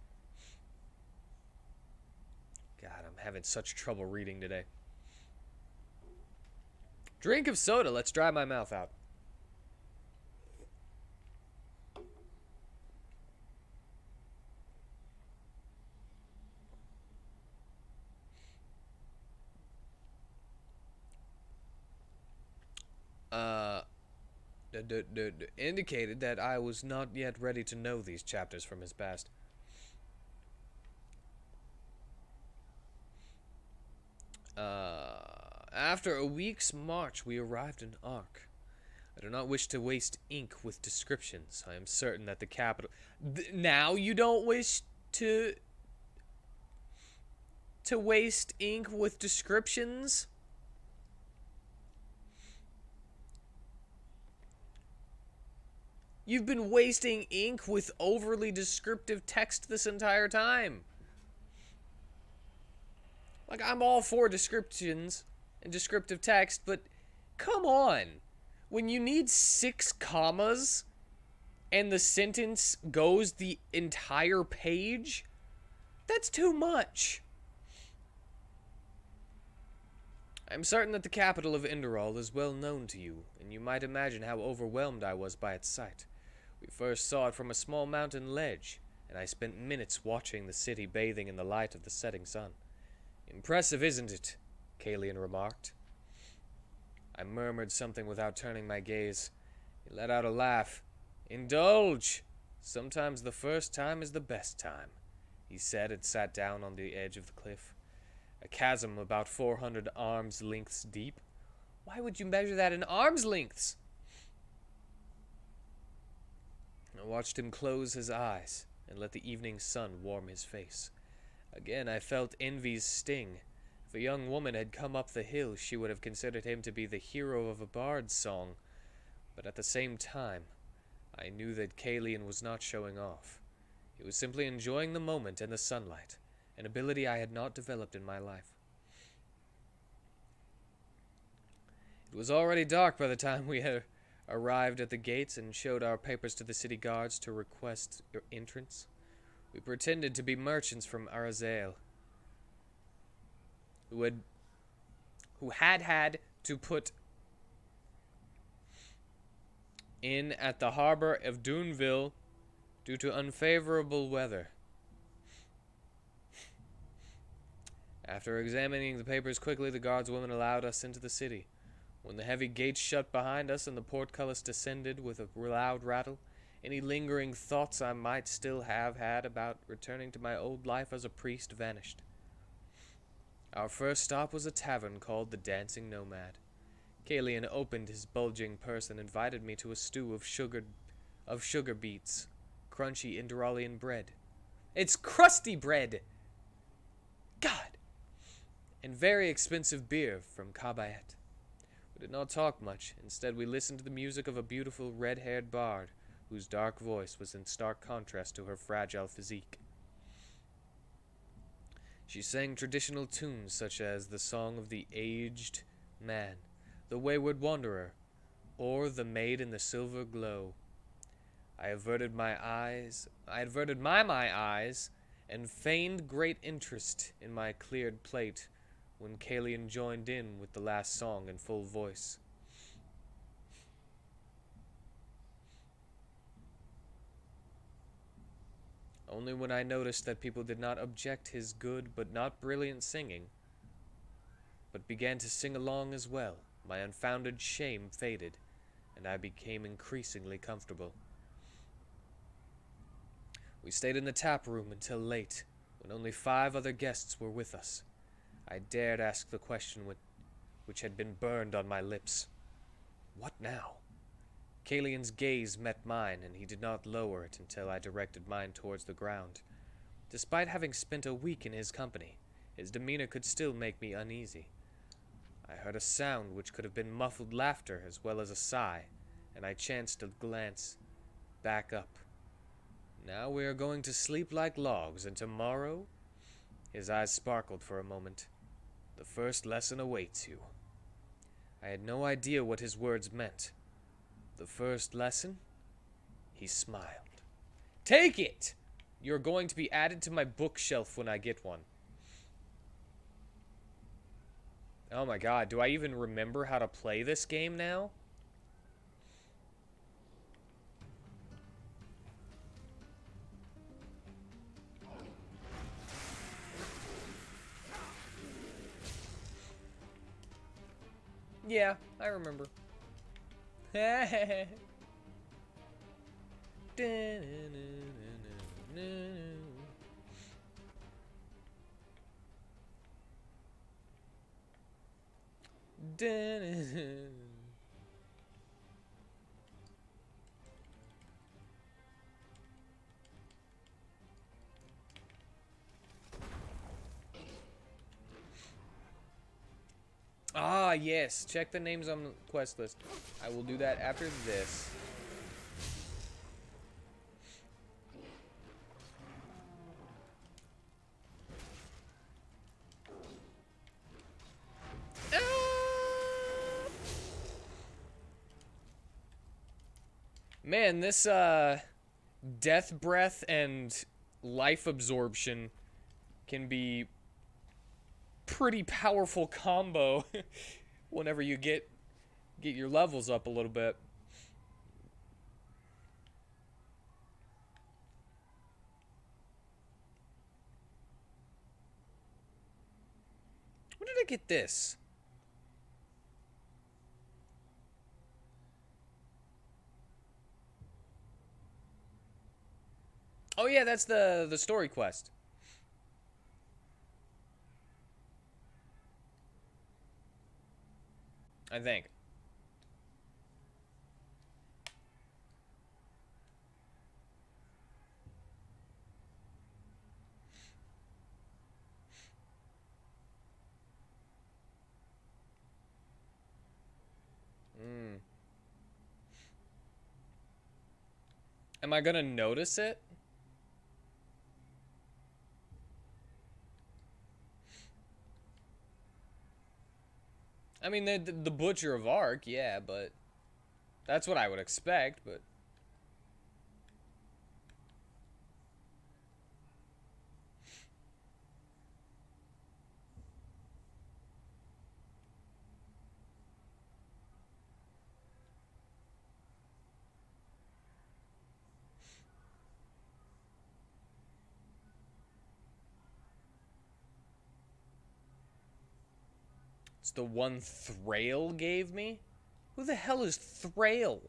God, I'm having such trouble reading today. Drink of soda. Let's dry my mouth out. Indicated that I was not yet ready to know these chapters from his past. After a week's march, we arrived in Ark. I do not wish to waste ink with descriptions. I am certain that the capital... Now you don't wish to waste ink with descriptions? You've been wasting ink with overly descriptive text this entire time. Like, I'm all for descriptions and descriptive text, but come on. When you need 6 commas and the sentence goes the entire page, that's too much. I'm certain that the capital of Enderal is well known to you, and you might imagine how overwhelmed I was by its sight. We first saw it from a small mountain ledge, and I spent minutes watching the city bathing in the light of the setting sun. Impressive, isn't it? Kalian remarked. I murmured something without turning my gaze. He let out a laugh. Indulge! Sometimes the first time is the best time, he said and sat down on the edge of the cliff. A chasm about 400 arms lengths deep. Why would you measure that in arms lengths? I watched him close his eyes and let the evening sun warm his face. Again I felt envy's sting. If a young woman had come up the hill, she would have considered him to be the hero of a bard's song. But at the same time, I knew that Kalian was not showing off. He was simply enjoying the moment and the sunlight, an ability I had not developed in my life. It was already dark by the time we had arrived at the gates and showed our papers to the city guards to request entrance. We pretended to be merchants from Arazel, who had to put in at the harbor of Duneville due to unfavorable weather. After examining the papers quickly, the guardswomen allowed us into the city. When the heavy gates shut behind us and the portcullis descended with a loud rattle, any lingering thoughts I might still have had about returning to my old life as a priest vanished. Our first stop was a tavern called the Dancing Nomad. Kalian opened his bulging purse and invited me to a stew of sugar beets, crunchy Enderalian bread. It's crusty bread! God! And very expensive beer from Kabayet. We did not talk much. Instead, we listened to the music of a beautiful red-haired bard, whose dark voice was in stark contrast to her fragile physique. She sang traditional tunes such as the Song of the Aged Man, the Wayward Wanderer, or the Maid in the Silver Glow. I averted my eyes, and feigned great interest in my cleared plate when Kalian joined in with the last song in full voice. Only when I noticed that people did not object his good but not brilliant singing, but began to sing along as well, my unfounded shame faded, and I became increasingly comfortable. We stayed in the tap room until late, when only 5 other guests were with us. I dared ask the question which had been burned on my lips. What now? Kalian's gaze met mine, and he did not lower it until I directed mine towards the ground. Despite having spent a week in his company, his demeanor could still make me uneasy. I heard a sound which could have been muffled laughter as well as a sigh, and I chanced to glance back up. Now we are going to sleep like logs, and tomorrow... His eyes sparkled for a moment. The first lesson awaits you. I had no idea what his words meant. The first lesson? He smiled. Take it! You're going to be added to my bookshelf when I get one. Oh my god, do I even remember how to play this game now? Yeah, I remember. Ah, yes. Check the names on the quest list. I will do that after this. Man, this, death breath and life absorption can be pretty powerful combo whenever you get your levels up a little bit. When did I get this? Oh yeah, that's the story quest. I think. Am I gonna notice it? I mean, the Butcher of Ark, yeah, but that's what I would expect, but... It's the one Thrail gave me? Who the hell is Thrail?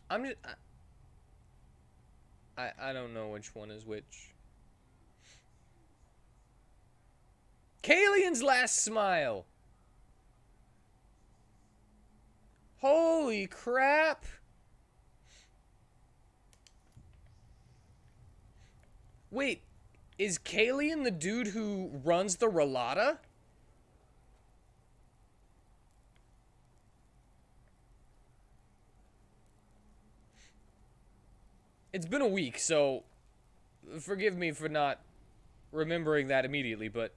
I'm just... I don't know which one is which. Kalian's last smile! Holy crap! Wait, is Kalian the dude who runs the Relata? It's been a week, so forgive me for not remembering that immediately, but...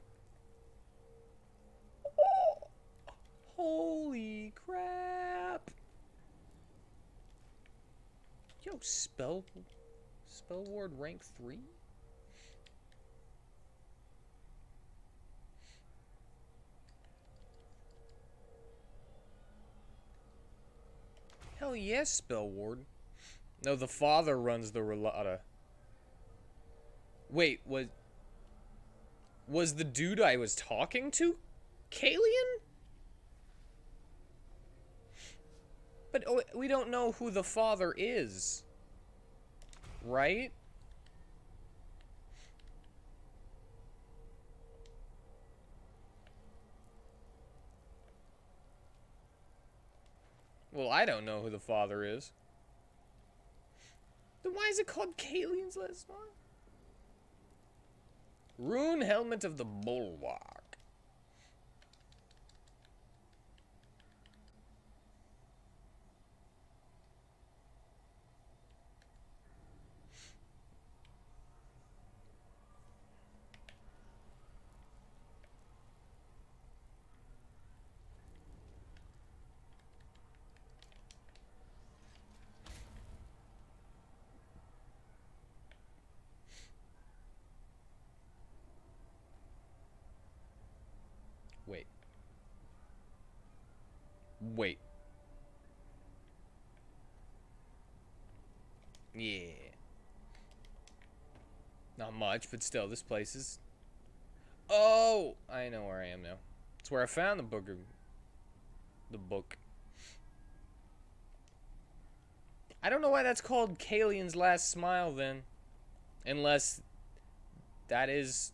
Holy crap! Yo, Spell Ward rank 3? Hell yes, Spell Ward. No, the father runs the Relata. Wait, was the dude I was talking to Kalian? But we don't know who the father is. Right? Well, I don't know who the father is. Then why is it called Kalian's last one? Rune Helmet of the Bulwark. Wait. Yeah. Not much, but still, this place is... Oh! I know where I am now. It's where I found the book. The book. I don't know why that's called Kalian's Last Smile, then. Unless that is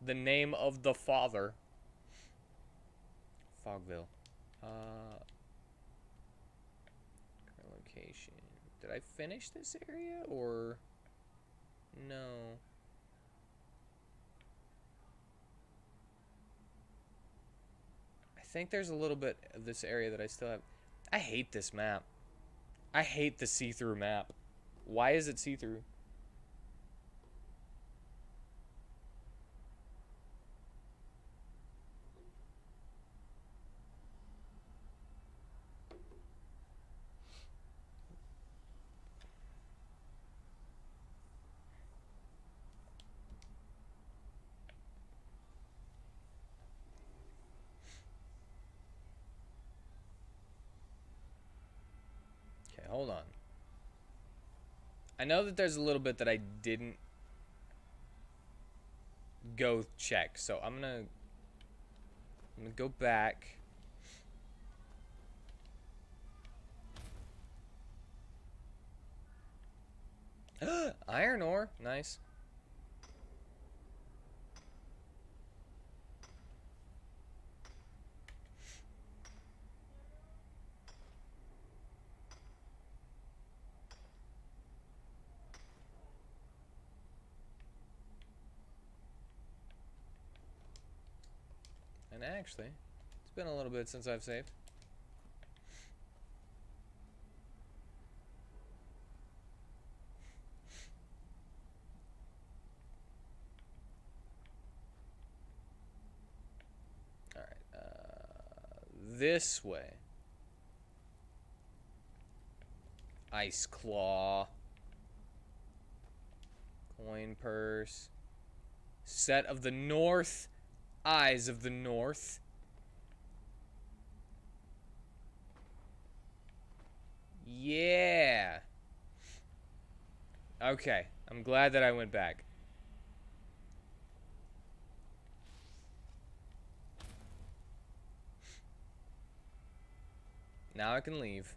the name of the father. Fogville. Current location. Did I finish this area, or... No. I think there's a little bit of this area that I still have. I hate this map. I hate the see-through map. Why is it see-through? Hold on. I know that there's a little bit that I didn't go check, so I'm gonna go back. Iron ore, nice. And actually, it's been a little bit since I've saved. Alright, this way. Ice Claw. Coin Purse. Set of the North. Eyes of the North. Yeah. Okay, I'm glad that I went back. Now I can leave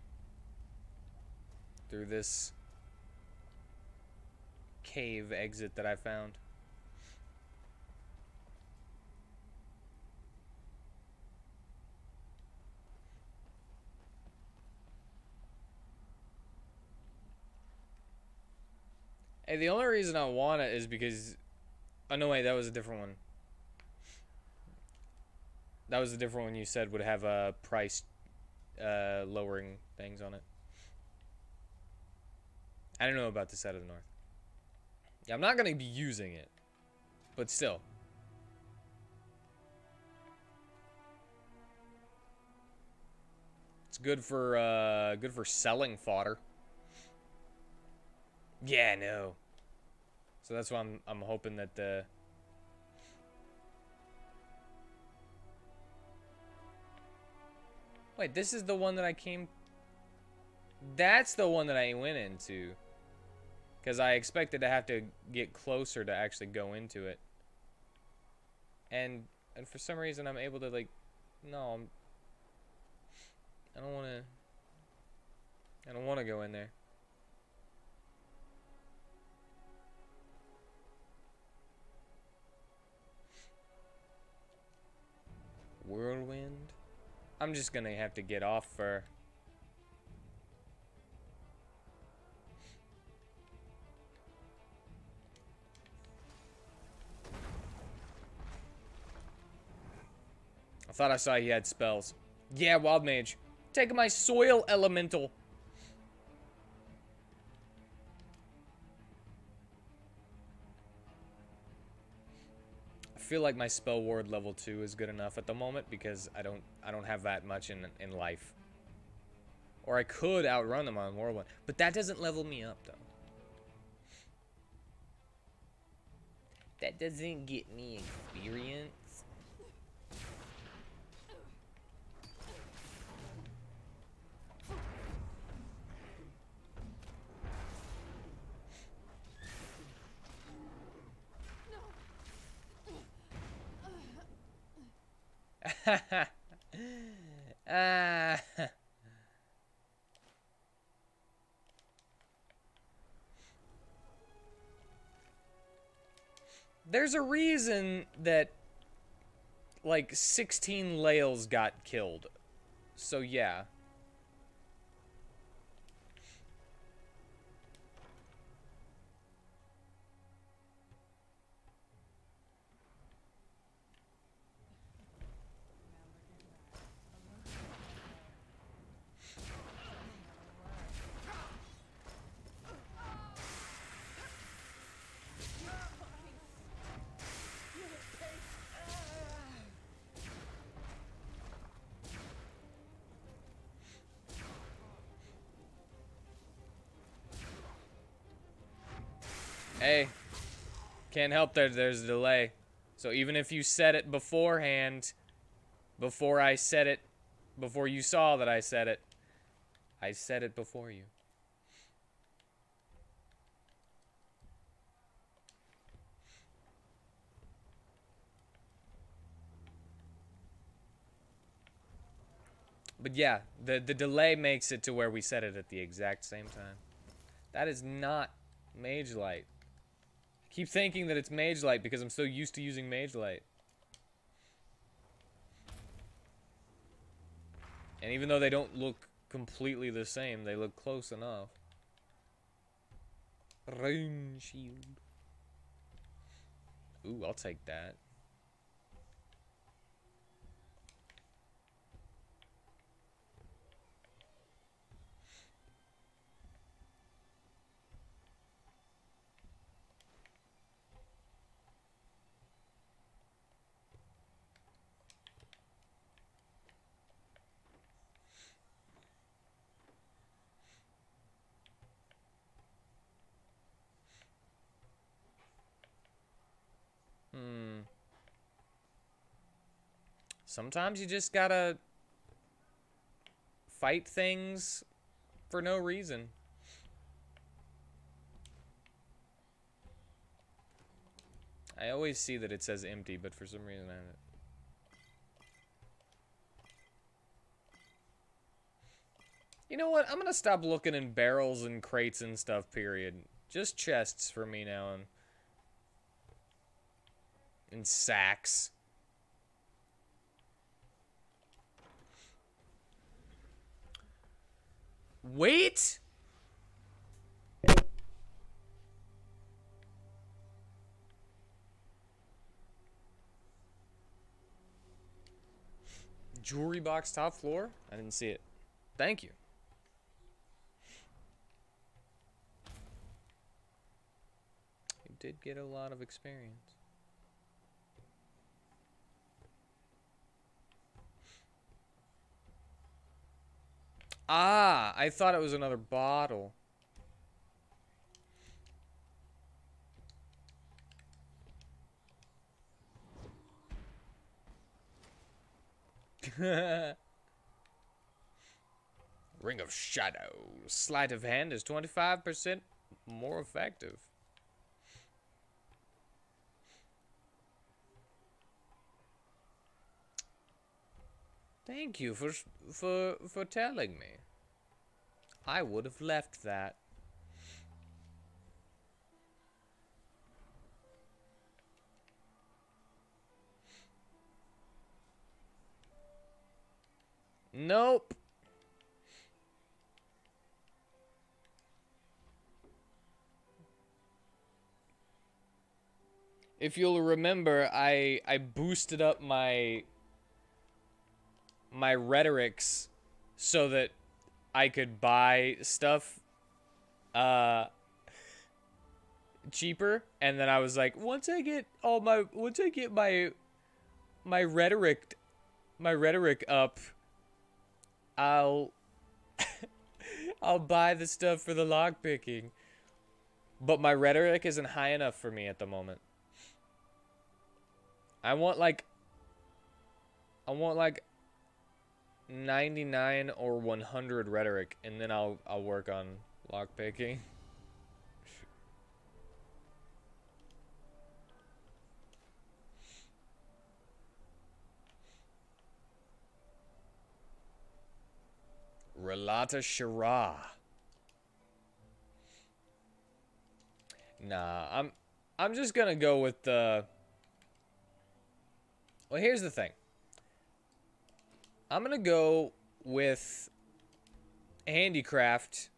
through this cave exit that I found. Hey, the only reason I want it is because... Oh, no, wait, that was a different one. That was a different one you said would have a price lowering things on it. I don't know about the Set of the North. Yeah, I'm not going to be using it. But still. It's good for selling fodder. Yeah, no. So that's why I'm hoping that the... Wait, this is the one that I came... That's the one that I went into. Because I expected to have to get closer to actually go into it. And for some reason I'm able to, like... No, I don't want to... I don't want to go in there. Whirlwind? I'm just gonna have to get off for... I thought I saw he had spells. Yeah, Wild Mage. Taking my Soil Elemental. I feel like my spell ward level 2 is good enough at the moment because I don't have that much in life. Or I could outrun them on Whirlwind, but that doesn't level me up though. That doesn't get me experience. Ah. There's a reason that like 16 Laels got killed. So yeah. Hey, can't help that there's a delay. So even if you said it beforehand, before I said it, before you saw that I said it before you. But yeah, the delay makes it to where we said it at the exact same time. That is not Mage Light. I keep thinking that it's Mage Light because I'm so used to using Mage Light. And even though they don't look completely the same, they look close enough. Rain shield. Ooh, I'll take that. Sometimes you just gotta fight things for no reason. I always see that it says empty, but for some reason I haven't. You know what? I'm gonna stop looking in barrels and crates and stuff, period. Just chests for me now and sacks. Wait! Jewelry box top floor? I didn't see it. Thank you. You did get a lot of experience. Ah, I thought it was another bottle. Ring of Shadow. Sleight of hand is 25% more effective. Thank you for telling me. I would have left that. Nope. If you'll remember, I boosted up my rhetorics so that I could buy stuff cheaper, and then I was like, once I get my rhetoric up, I'll buy the stuff for the lockpicking. But my rhetoric isn't high enough for me at the moment. I want like 99 or 100 rhetoric, and then I'll work on lockpicking. Relata Shara. Nah, I'm just gonna go with the... Well, here's the thing. I'm gonna go with handicraft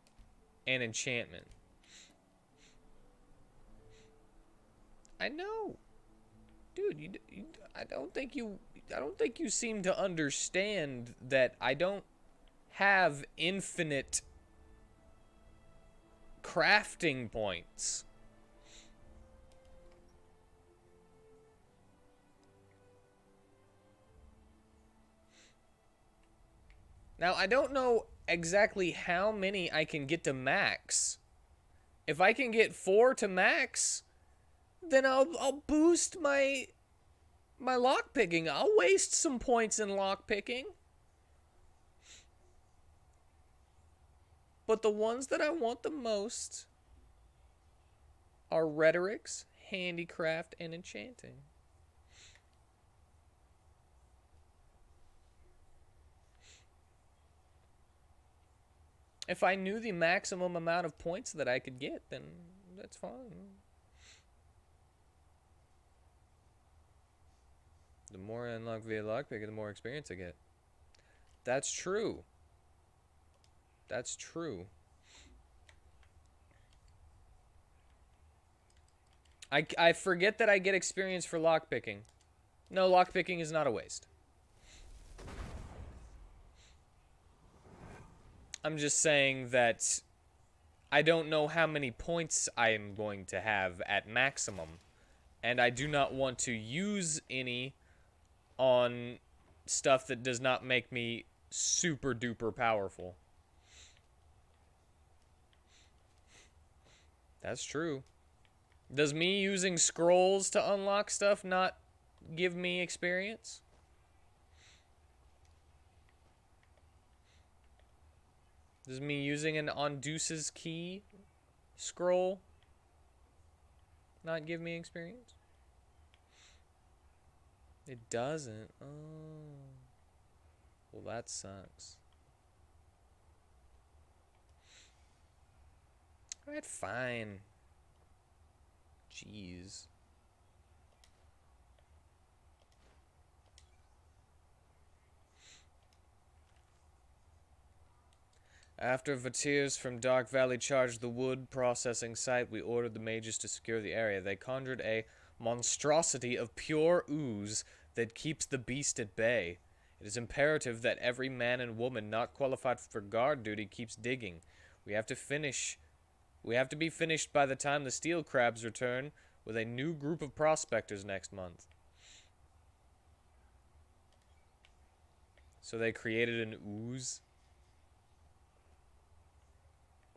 and enchantment. I know. Dude, I don't think you seem to understand that I don't have infinite crafting points. Now, I don't know exactly how many I can get to max. If I can get 4 to max, then I'll boost my lockpicking. I'll waste some points in lockpicking. But the ones that I want the most are rhetorics, handicraft, and enchanting. If I knew the maximum amount of points that I could get, then that's fine. The more I unlock via lockpick, the more experience I get. That's true. That's true. I forget that I get experience for lockpicking. No, lockpicking is not a waste. I'm just saying that I don't know how many points I am going to have at maximum. And I do not want to use any on stuff that does not make me super duper powerful. That's true. Does me using scrolls to unlock stuff not give me experience? Does me using an Onduce's key scroll not give me experience? It doesn't. Oh. Well, that sucks. Alright, fine. Jeez. After Vatirs from Dark Valley charged the wood processing site, we ordered the mages to secure the area. They conjured a monstrosity of pure ooze that keeps the beast at bay. It is imperative that every man and woman not qualified for guard duty keeps digging. We have to be finished by the time the steel crabs return with a new group of prospectors next month. So they created an ooze.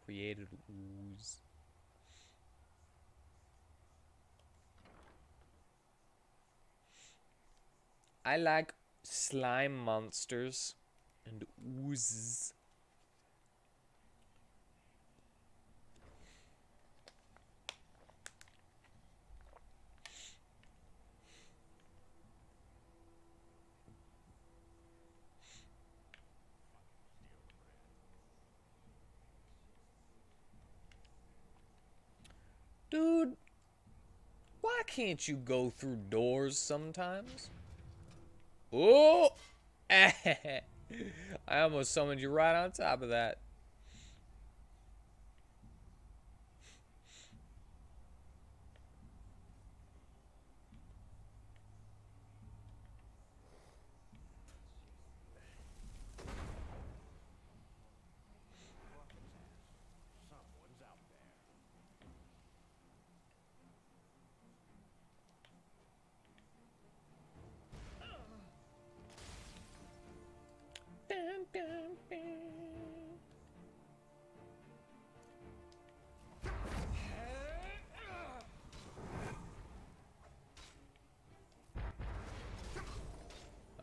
Created ooze. I like slime monsters and oozes. Dude, why can't you go through doors sometimes? Oh! I almost summoned you right on top of that.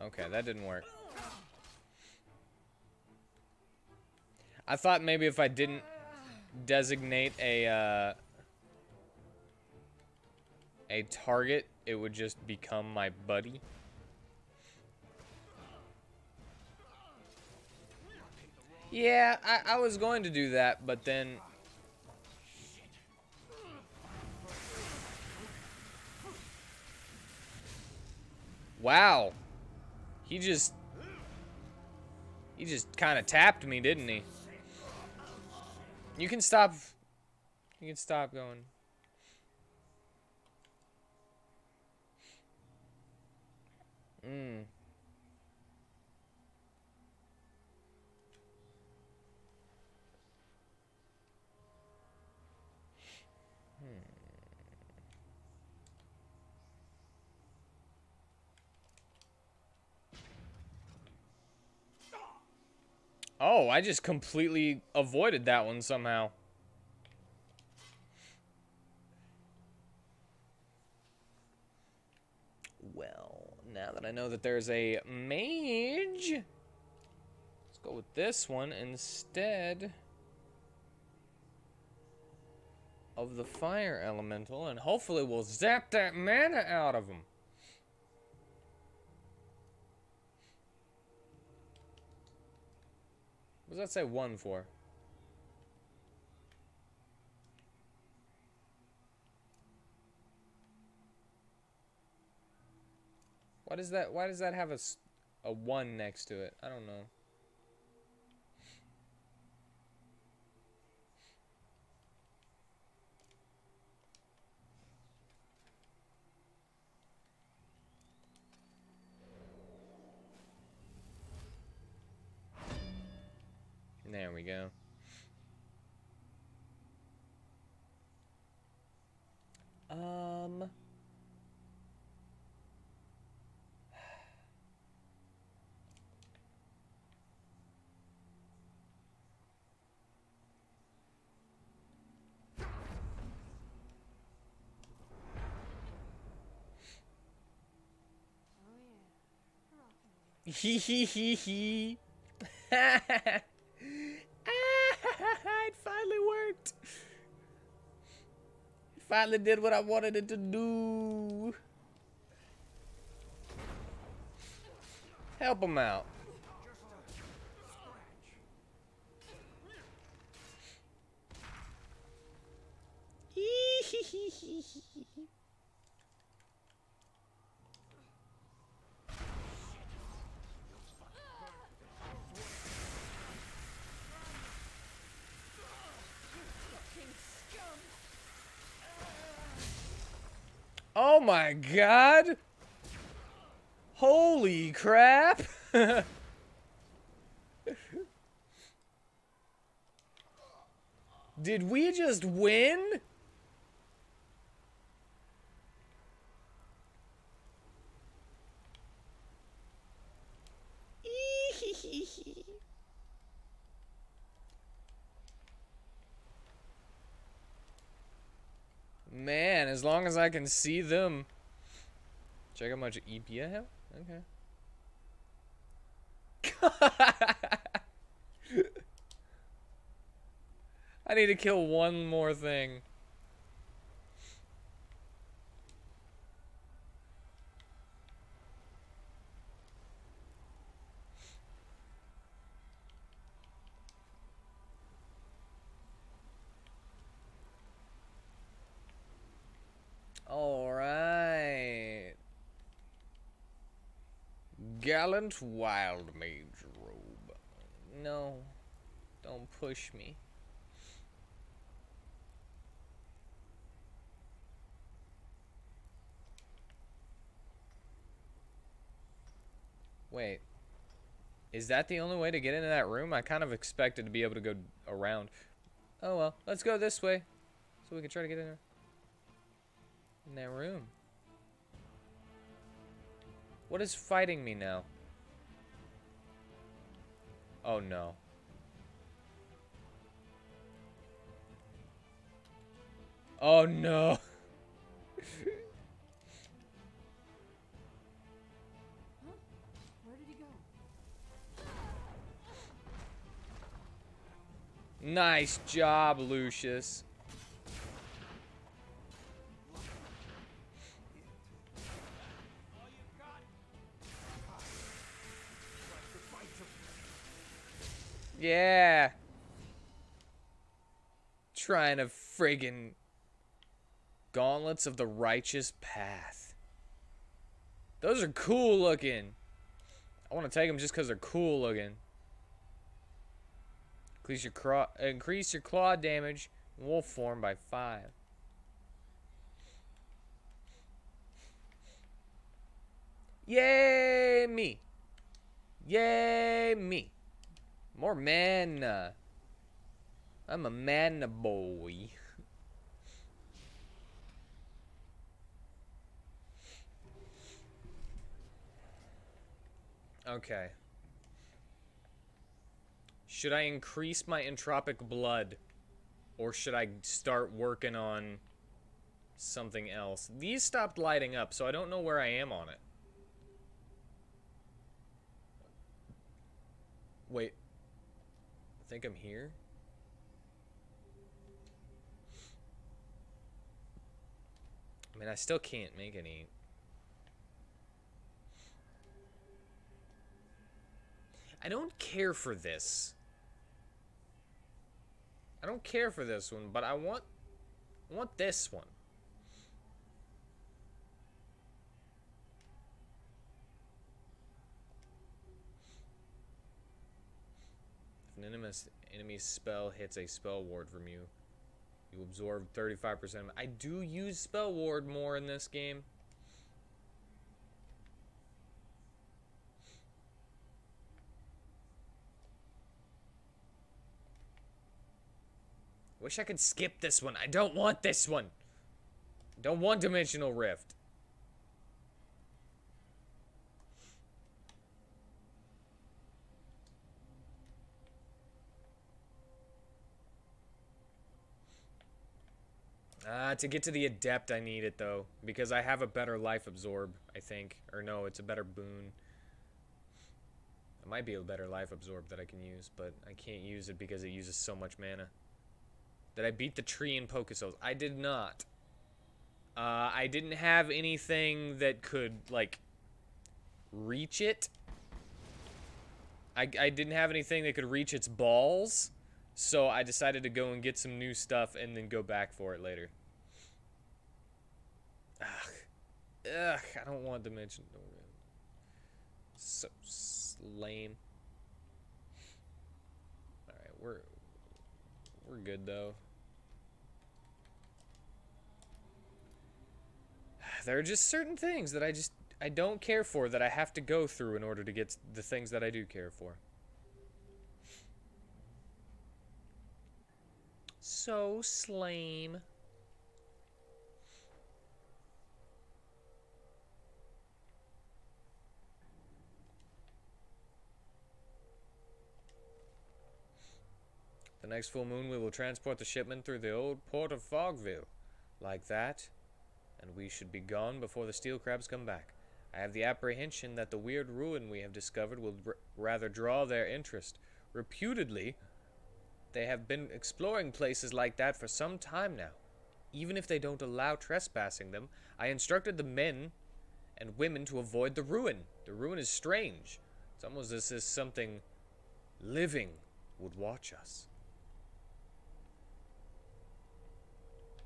Okay, that didn't work. I thought maybe if I didn't designate a target, it would just become my buddy. Yeah, I was going to do that, but then... Wow. He just kind of tapped me, didn't he? You can stop going. Oh, I just completely avoided that one somehow. Well, now that I know that there's a mage, let's go with this one instead of the fire elemental, and hopefully we'll zap that mana out of him. What does that say 1 for? Why does that have a 1 next to it? I don't know. There we go. Hee hee hee hee. It finally worked. It finally did what I wanted it to do. Help him out. Oh my god! Holy crap! Did we just win? Man, as long as I can see them. Check how much EP I have? Okay. I need to kill one more thing. All right. Gallant wild mage robe. No, don't push me. Wait. Is that the only way to get into that room? I kind of expected to be able to go around. Oh well, let's go this way. So we can try to get in there. In that room. What is fighting me now? Oh no. Oh no. Where did he go? Nice job, Lucius. yeah. Trying to friggin' Gauntlets of the Righteous Path. Those are cool looking. I want to take them just because they're cool looking. Increase your claw damage in wolf form by 5. Yay me. Yay me. More mana. I'm a mana boy. Okay. Should I increase my entropic blood? Or should I start working on something else? These stopped lighting up, so I don't know where I am on it. Wait. I think I'm here? I mean, I still can't make any. I don't care for this. I don't care for this one, but I want this one. If an enemy's spell hits a spell ward from you, you absorb 35%. I do use spell ward more in this game. Wish I could skip this one. I don't want this one. Don't want Dimensional Rift. To get to the Adept, I need it, though. Because I have a better Life Absorb, I think. Or no, it's a better boon. It might be a better Life Absorb that I can use, but I can't use it because it uses so much mana. Did I beat the tree in Pokecells? I did not. I didn't have anything that could, like, reach it. I didn't have anything that could reach its balls. So I decided to go and get some new stuff and then go back for it later. Ugh, I don't want Dimension. So lame. Alright, we're good though. There are just certain things that I don't care for that I have to go through in order to get the things that I do care for. So lame. The next full moon we will transport the shipment through the old port of Fogville. Like that, and we should be gone before the steel crabs come back. I have the apprehension that the weird ruin we have discovered will rather draw their interest. Reputedly, they have been exploring places like that for some time now. Even if they don't allow trespassing them, I instructed the men and women to avoid the ruin. The ruin is strange. It's almost as if something living would watch us.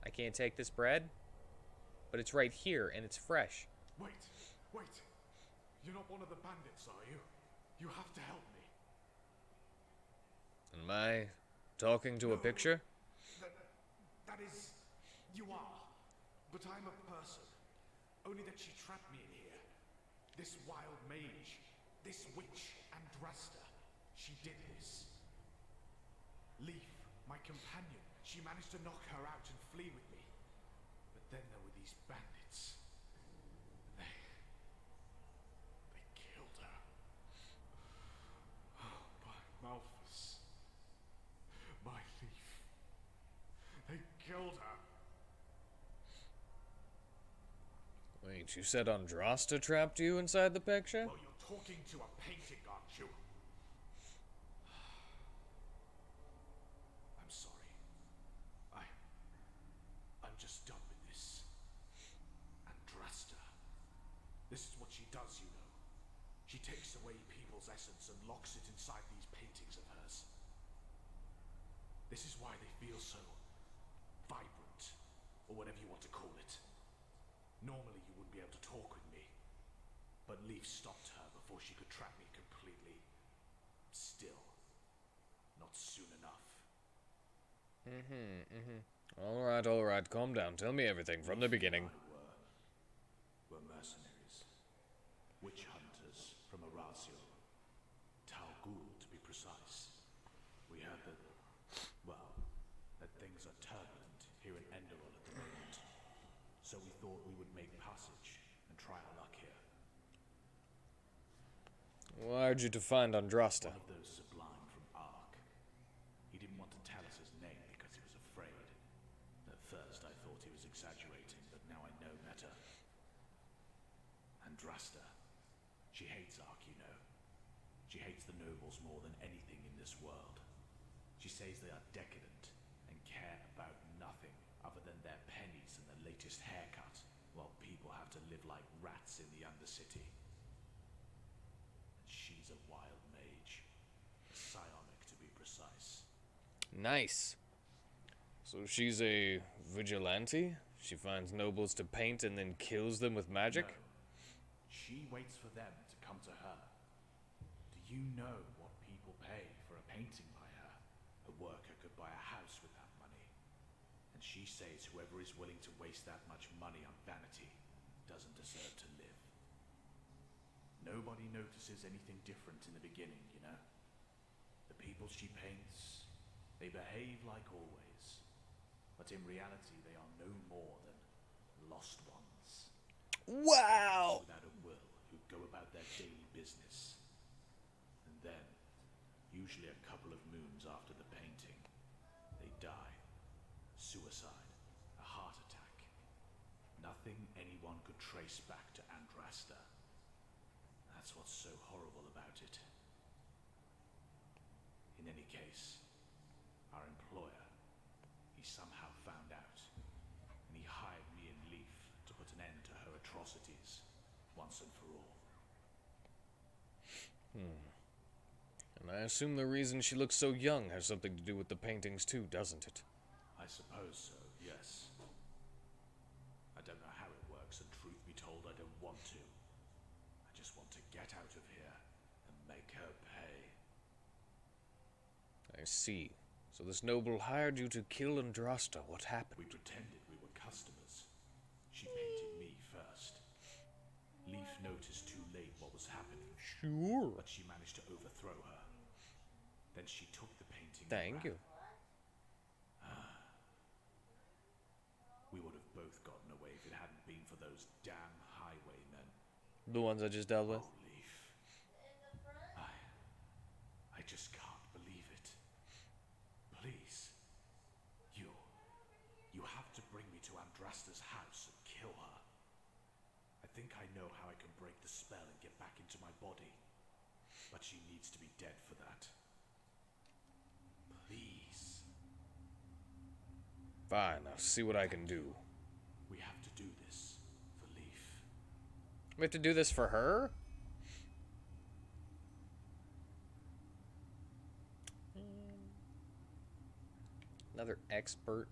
I can't take this bread, but it's right here and it's fresh. Wait. You're not one of the bandits, are you? You have to help me. Am I talking to a picture? That is... You are. But I'm a person. Only that she trapped me in here. This wild mage. This witch, Andrasta. She did this. Leaf, my companion. She managed to knock her out and flee with me. But then there were these bandits. They killed her. Oh, my Malphus. My Leaf. They killed her. Wait, you said Andrasta trapped you inside the picture? Well, you're talking to a painting, aren't you? I'm sorry. I'm just done with this. Andrasta. This is what she does, you know. She takes away people's essence and locks it inside these paintings of hers. This is why they feel so vibrant, or whatever you want to call it. Normally you wouldn't be able to talk with me, but Leaf stopped her before she could trap me completely still. Not soon enough. Alright, calm down. Tell me everything from the beginning. We're mercenaries. Witch hunters from Erasio. Talgul, to be precise. We heard that, well, that things are turbulent here in Enderal at the moment. So we thought we would make passage and try our luck here. Why'd you to find Andrasta? One of those sublime from Ark. He didn't want to tell us his name because he was afraid. At first I thought he was exaggerating, but now I know better. Andrasta. She hates Ark, you know. She hates the nobles more than anything in this world. She says they are decadent and care about nothing other than their pennies and the latest haircut, while people have to live like rats in the Undercity. And she's a wild mage. A psionic, to be precise. Nice. So she's a vigilante? She finds nobles to paint and then kills them with magic? No. She waits for them to come to her. Do you know what people pay for a painting by her? A worker could buy a house with that money. And she says whoever is willing to waste that much money on vanity doesn't deserve to live. Nobody notices anything different in the beginning, you know? The people she paints, they behave like always. But in reality, they are no more than lost ones. Wow! Without a will, who go about their daily business. And then, usually a couple of moons after the painting, they die. Suicide. A heart attack. Nothing anyone could trace back to Andrasta. That's what's so horrible about it. In any case, our employer, he somehow found out, and he hired me and Leaf to put an end to her atrocities, once and for all. And I assume the reason she looks so young has something to do with the paintings too, doesn't it? I suppose so, yes. I don't know how it works, and truth be told, I don't want to. I just want to get out of here and make her pay. I see. So this noble hired you to kill Andrasta. What happened? We pretended we were customers. She painted me first. Leaf noticed too late what was happening. Sure. But she managed to overthrow her. Then she took the painting. Thank you. We would have both gotten away if it hadn't been for those damn highwaymen. The ones I just dealt with? Oh, Leaf. I just can't believe it. Please. You have to bring me to Andrasta's house and kill her. I think I know how I can break the spell and get back into my body. But she needs to be dead for that. Please. Fine, I'll see what I can do. We have to do this for Leaf. We have to do this for her? Another expert.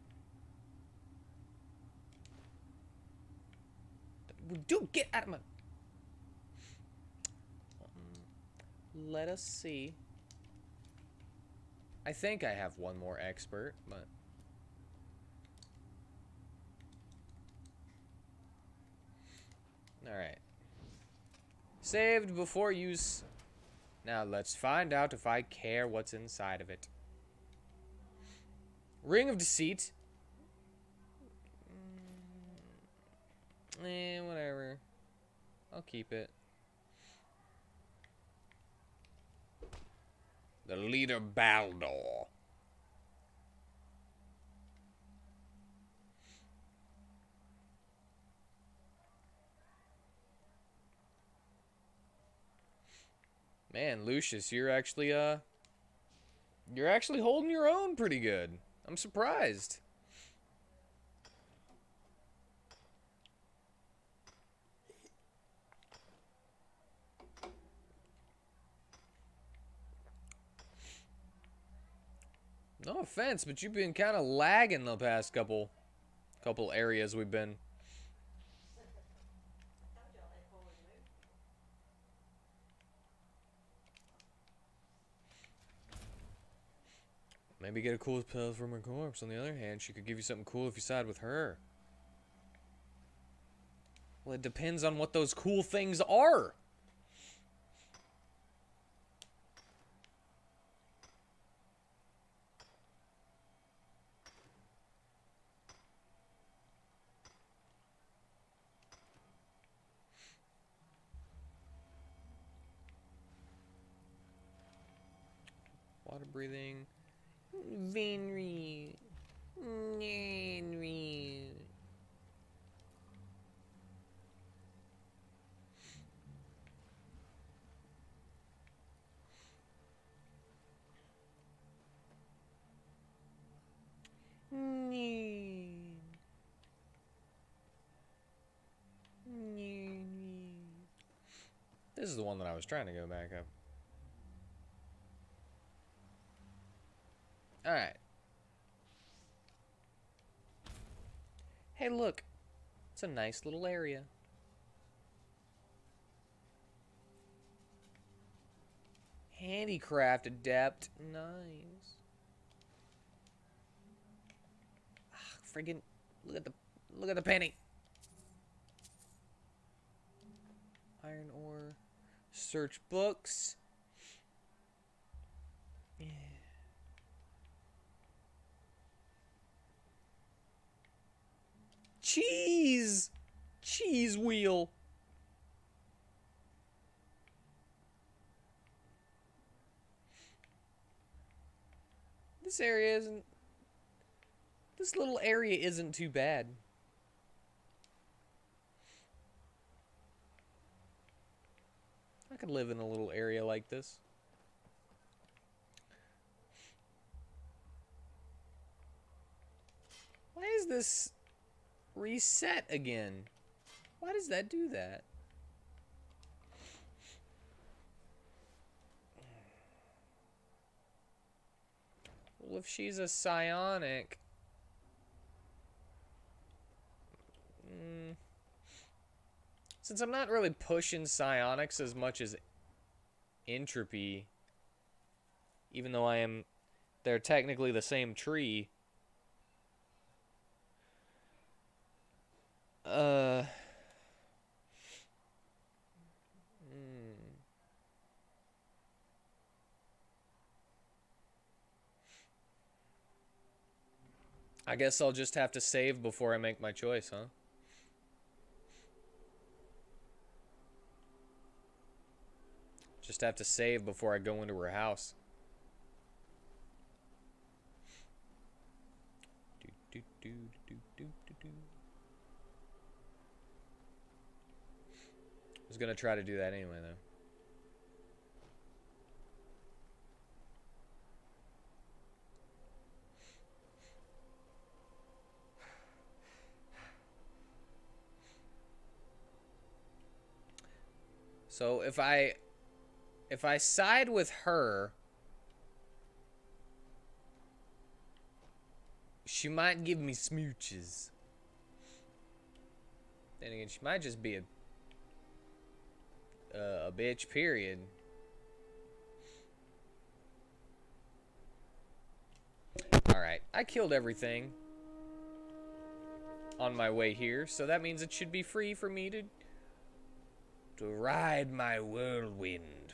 Dude, get out of my... Let us see. I think I have one more expert, but... Alright. Saved before use. Now let's find out if I care what's inside of it. Ring of Deceit. Whatever. I'll keep it. The leader Baldor. Man, Lucius, you're actually holding your own pretty good. I'm surprised. No offense, but you've been kind of lagging the past couple areas we've been. Maybe get a cool spell from her corpse. On the other hand, she could give you something cool if you side with her. Well, it depends on what those cool things are. Water breathing. Venry. Venry. This is the one that I was trying to go back up. Alright. Hey, look. It's a nice little area. Handicraft adept. Nice. Ah, friggin' look at the penny. Iron ore. Search books. Yeah. Cheese! Cheese wheel. This little area isn't too bad. I could live in a little area like this. Why is this reset again? Why does that do that? Well, if she's a psionic... Since I'm not really pushing psionics as much as entropy, even though they're technically the same tree. I guess I'll just have to save before I make my choice, huh? Just have to save before I go into her house. I was gonna try to do that anyway, though. So if I side with her, she might give me smooches. Then again, she might just be a bitch, period. Alright, I killed everything on my way here, so that means it should be free for me to ride my whirlwind.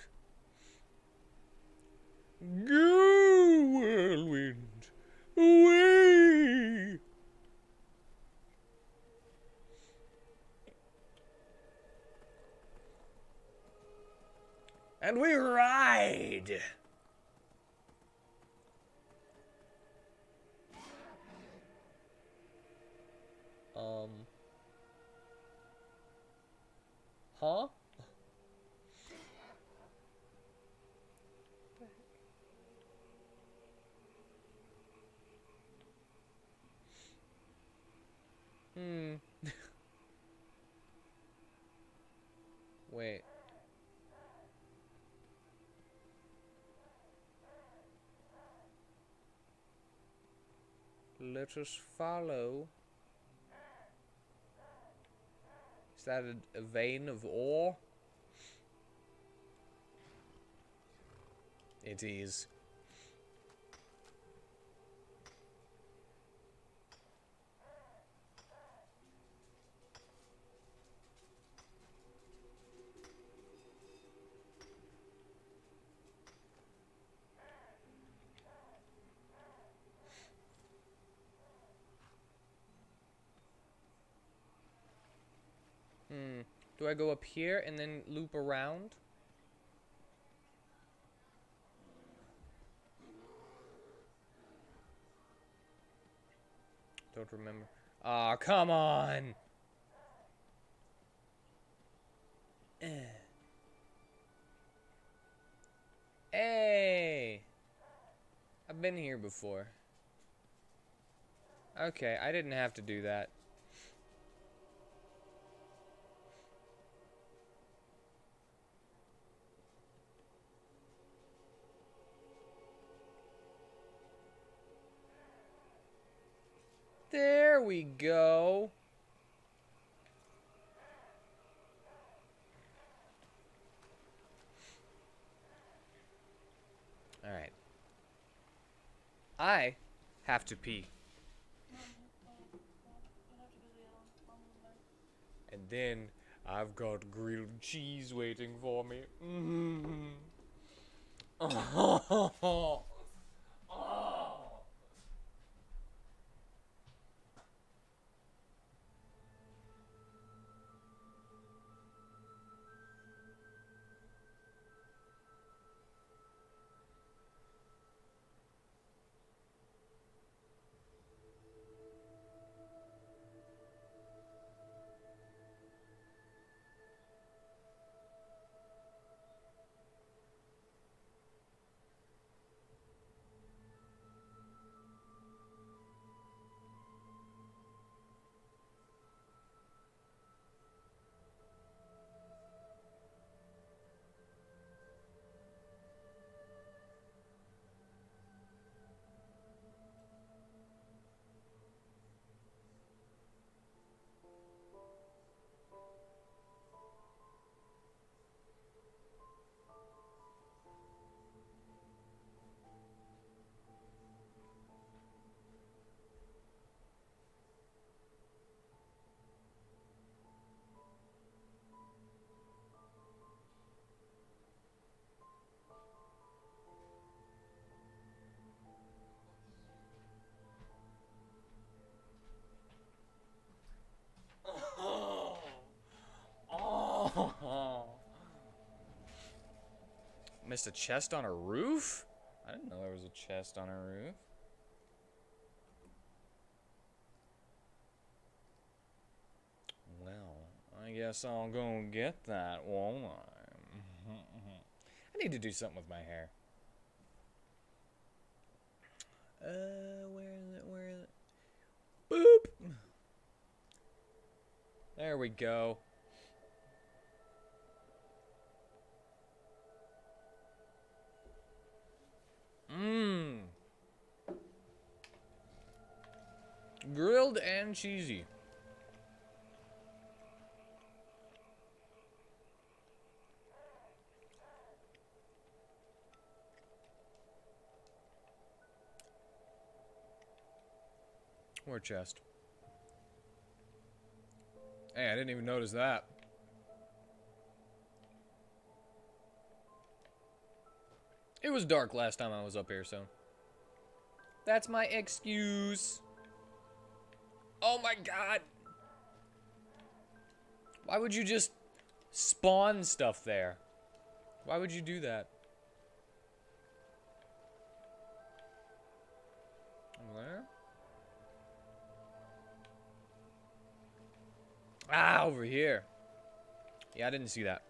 Go, whirlwind, away! And we ride! Huh? Wait. Let us follow. Is that a vein of ore? It is. Do I go up here and then loop around? Don't remember. Aw, come on! Hey! I've been here before. Okay, I didn't have to do that. There we go. All right. I have to pee. And then I've got grilled cheese waiting for me. Oh. Missed a chest on a roof? I didn't know there was a chest on a roof. Well, I guess I'll go get that, won't I? I need to do something with my hair. Where is it? Where is it? Boop! There we go. Grilled and cheesy. War chest. Hey, I didn't even notice that. It was dark last time I was up here, so that's my excuse. Oh my god. Why would you just spawn stuff there? Why would you do that? Over there? Ah, over here. Yeah, I didn't see that.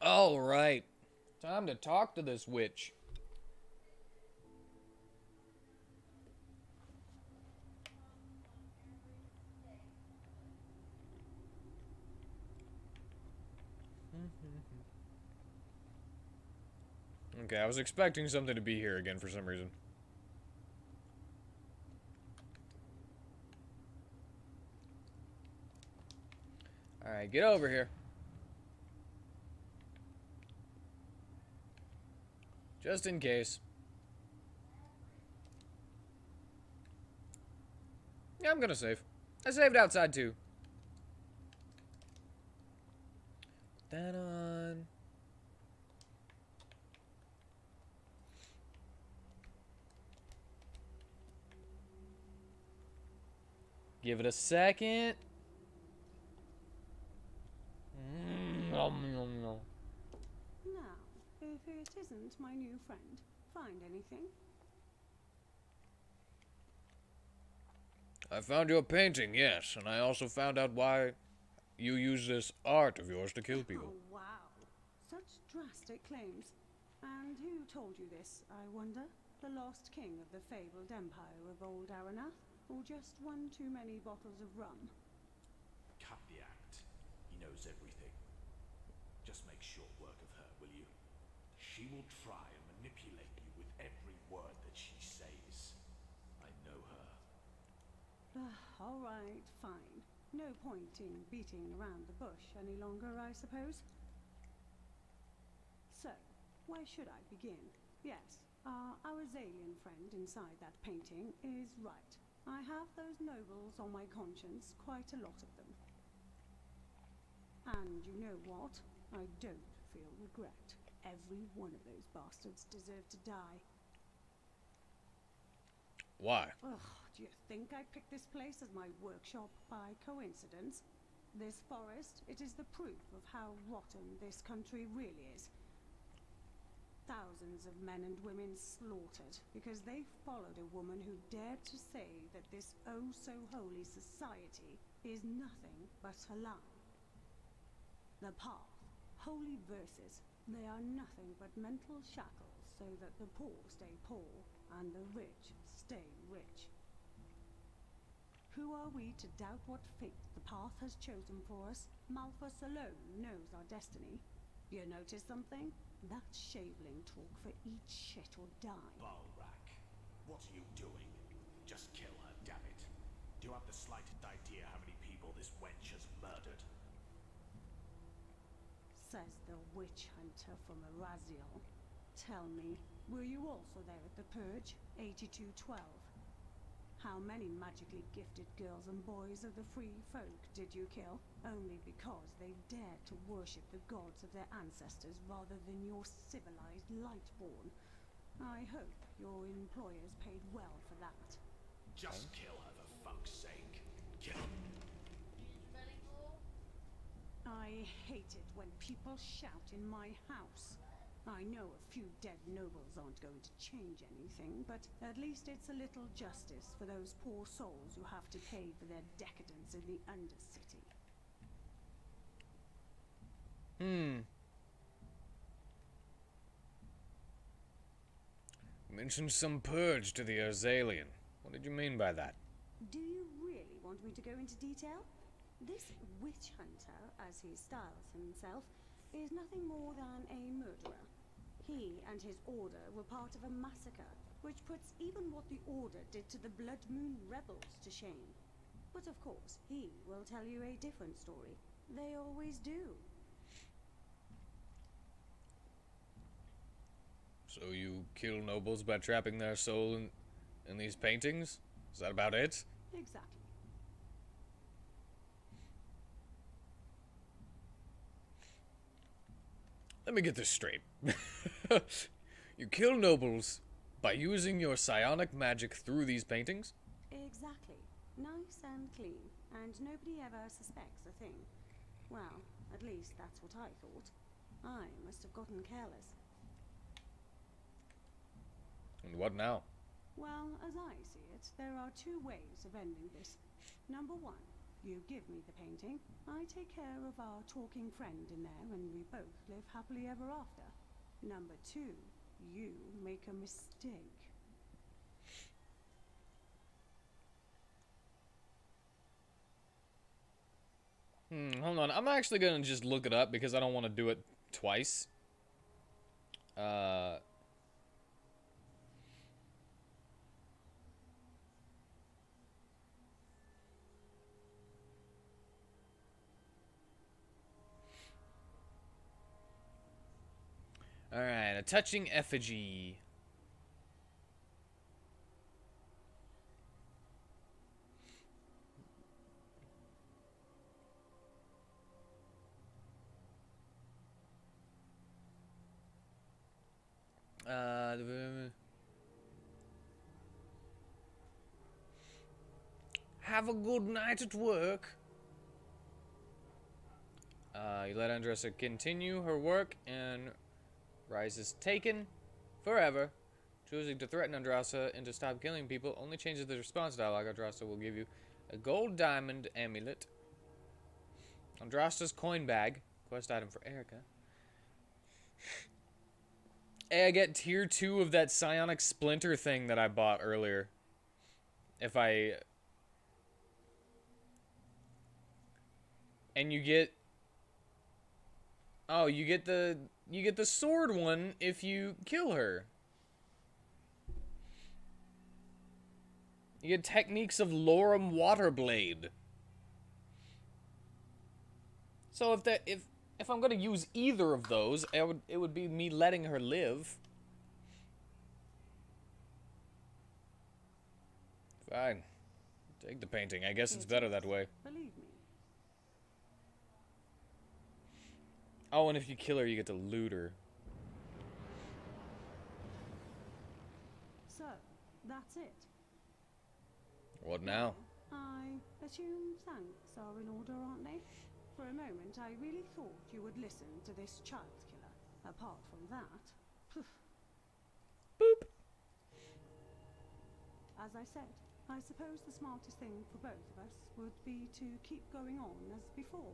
All right. Time to talk to this witch. Okay, I was expecting something to be here again for some reason. Alright, get over here. Just in case. Yeah, I'm gonna save. I saved outside too. Put that on. Give it a second. Now, if it isn't my new friend, find anything? I found your painting, yes, and I also found out why you use this art of yours to kill people. Oh, wow. Such drastic claims. And who told you this, I wonder? The lost king of the fabled empire of old Aranath? Or just one too many bottles of rum? Cut the act. He knows everything. Just make short work of her, will you? She will try and manipulate you with every word that she says. I know her. All right, fine. No point in beating around the bush any longer, I suppose. So, where should I begin? Yes, our Azalian friend inside that painting is right. I have those nobles on my conscience, quite a lot of them. And you know what? I don't feel regret. Every one of those bastards deserved to die. Why? Ugh, do you think I picked this place as my workshop by coincidence? This forest, it is the proof of how rotten this country really is. Thousands of men and women slaughtered because they followed a woman who dared to say that this oh-so-holy society is nothing but a lie. The path, holy verses, they are nothing but mental shackles so that the poor stay poor and the rich stay rich. Who are we to doubt what fate the path has chosen for us? Malthus alone knows our destiny. You notice something? That's shaveling talk for eat shit or die. Balrak, what are you doing? Just kill her, damn it. Do you have the slightest idea how many people this wench has murdered? Says the witch hunter from Araziel. Tell me, were you also there at the Purge, 8212? How many magically gifted girls and boys of the free folk did you kill? Only because they dared to worship the gods of their ancestors rather than your civilized lightborn. I hope your employers paid well for that. Just kill her for fuck's sake. Kill her. I hate it when people shout in my house. I know a few dead nobles aren't going to change anything, but at least it's a little justice for those poor souls who have to pay for their decadence in the Undercity. Mentioned some purge to the Azalian. What did you mean by that? Do you really want me to go into detail? This witch hunter, as he styles himself, is nothing more than a murderer. He and his order were part of a massacre, which puts even what the order did to the Blood Moon rebels to shame. But of course, he will tell you a different story. They always do. So you kill nobles by trapping their soul in these paintings? Is that about it? Exactly. Let me get this straight. You kill nobles by using your psionic magic through these paintings? Exactly. Nice and clean, and nobody ever suspects a thing. Well, at least that's what I thought. I must have gotten careless. And what now? Well, as I see it, there are two ways of ending this. Number one, You give me the painting, I take care of our talking friend in there, and we both live happily ever after. Number 2, you make a mistake. Hold on. I'm actually gonna just look it up because I don't want to do it twice. Alright, a touching effigy. Have a good night at work. You let Andressa continue her work, and Rise is taken forever. Choosing to threaten Andrasta and to stop killing people only changes the response dialogue. Andrasta will give you a gold diamond amulet. Andrasta's coin bag. Quest item for Erica. Hey, I get tier 2 of that psionic splinter thing that I bought earlier. If I... And you get... Oh, you get the sword one if you kill her. You get techniques of Lorem Waterblade. So if I'm gonna use either of those, it would be me letting her live. Fine. Take the painting. I guess it's better that way. Believe me. Oh, and if you kill her, you get to loot her. So, that's it. What now? I assume thanks are in order, aren't they? For a moment, I really thought you would listen to this child killer. Apart from that... Poof. Boop! As I said, I suppose the smartest thing for both of us would be to keep going on as before.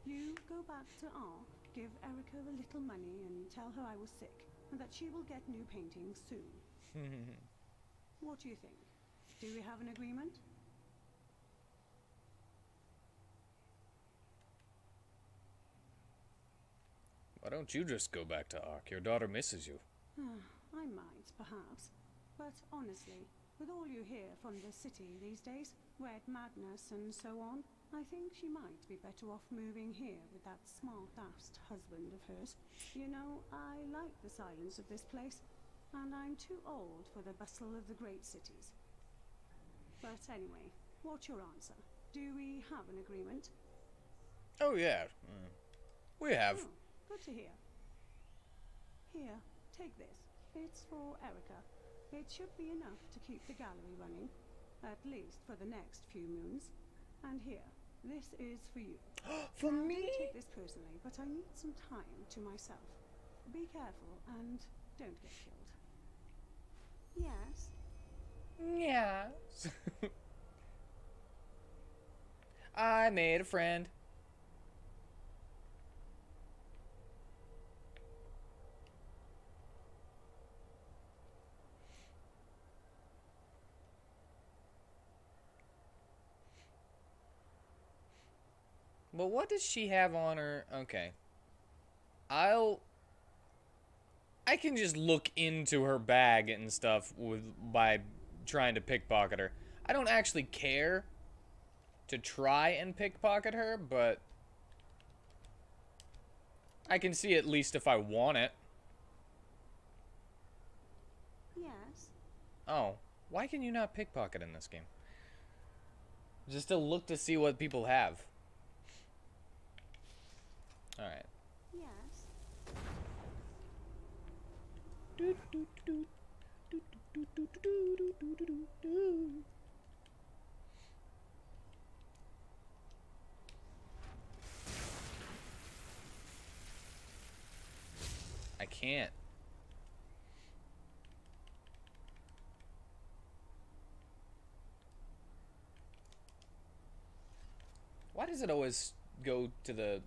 You go back to Ark, give Erica a little money, and tell her I was sick, and that she will get new paintings soon. What do you think? Do we have an agreement? Why don't you just go back to Ark? Your daughter misses you. I might, perhaps. But honestly, with all you hear from the city these days, red madness and so on, I think she might be better off moving here with that smart-assed husband of hers. You know, I like the silence of this place, and I'm too old for the bustle of the great cities. But anyway, what's your answer? Do we have an agreement? Oh, yeah. We have. Oh, good to hear. Here, take this. It's for Erica. It should be enough to keep the gallery running, at least for the next few moons. And here, this is for you. For now, me? Don't take this personally, but I need some time to myself. Be careful and don't get killed. Yes? Yes. I made a friend. But what does she have on her? Okay. I can just look into her bag and stuff by trying to pickpocket her. I don't actually care to try and pickpocket her, but I can see at least if I want it. Yes. Oh, why can you not pickpocket in this game? Just to look to see what people have. Alright. Yes. I can't. Why does it always go to the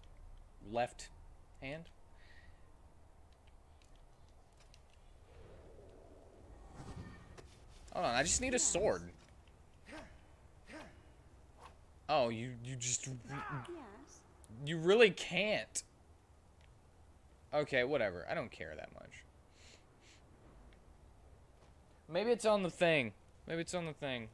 left hand? Hold on, I just need a sword. Oh, you just... You really can't. Okay, whatever. I don't care that much. Maybe it's on the thing. Maybe it's on the thing.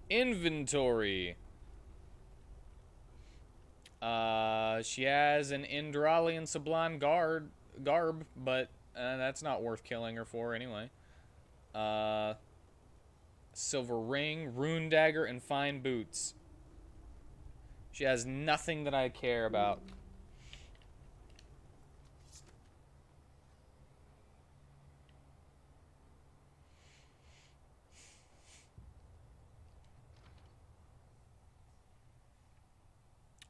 Inventory. She has an Enderalian Sublime garb, but that's not worth killing her for anyway. Silver ring, rune dagger, and fine boots. She has nothing that I care about.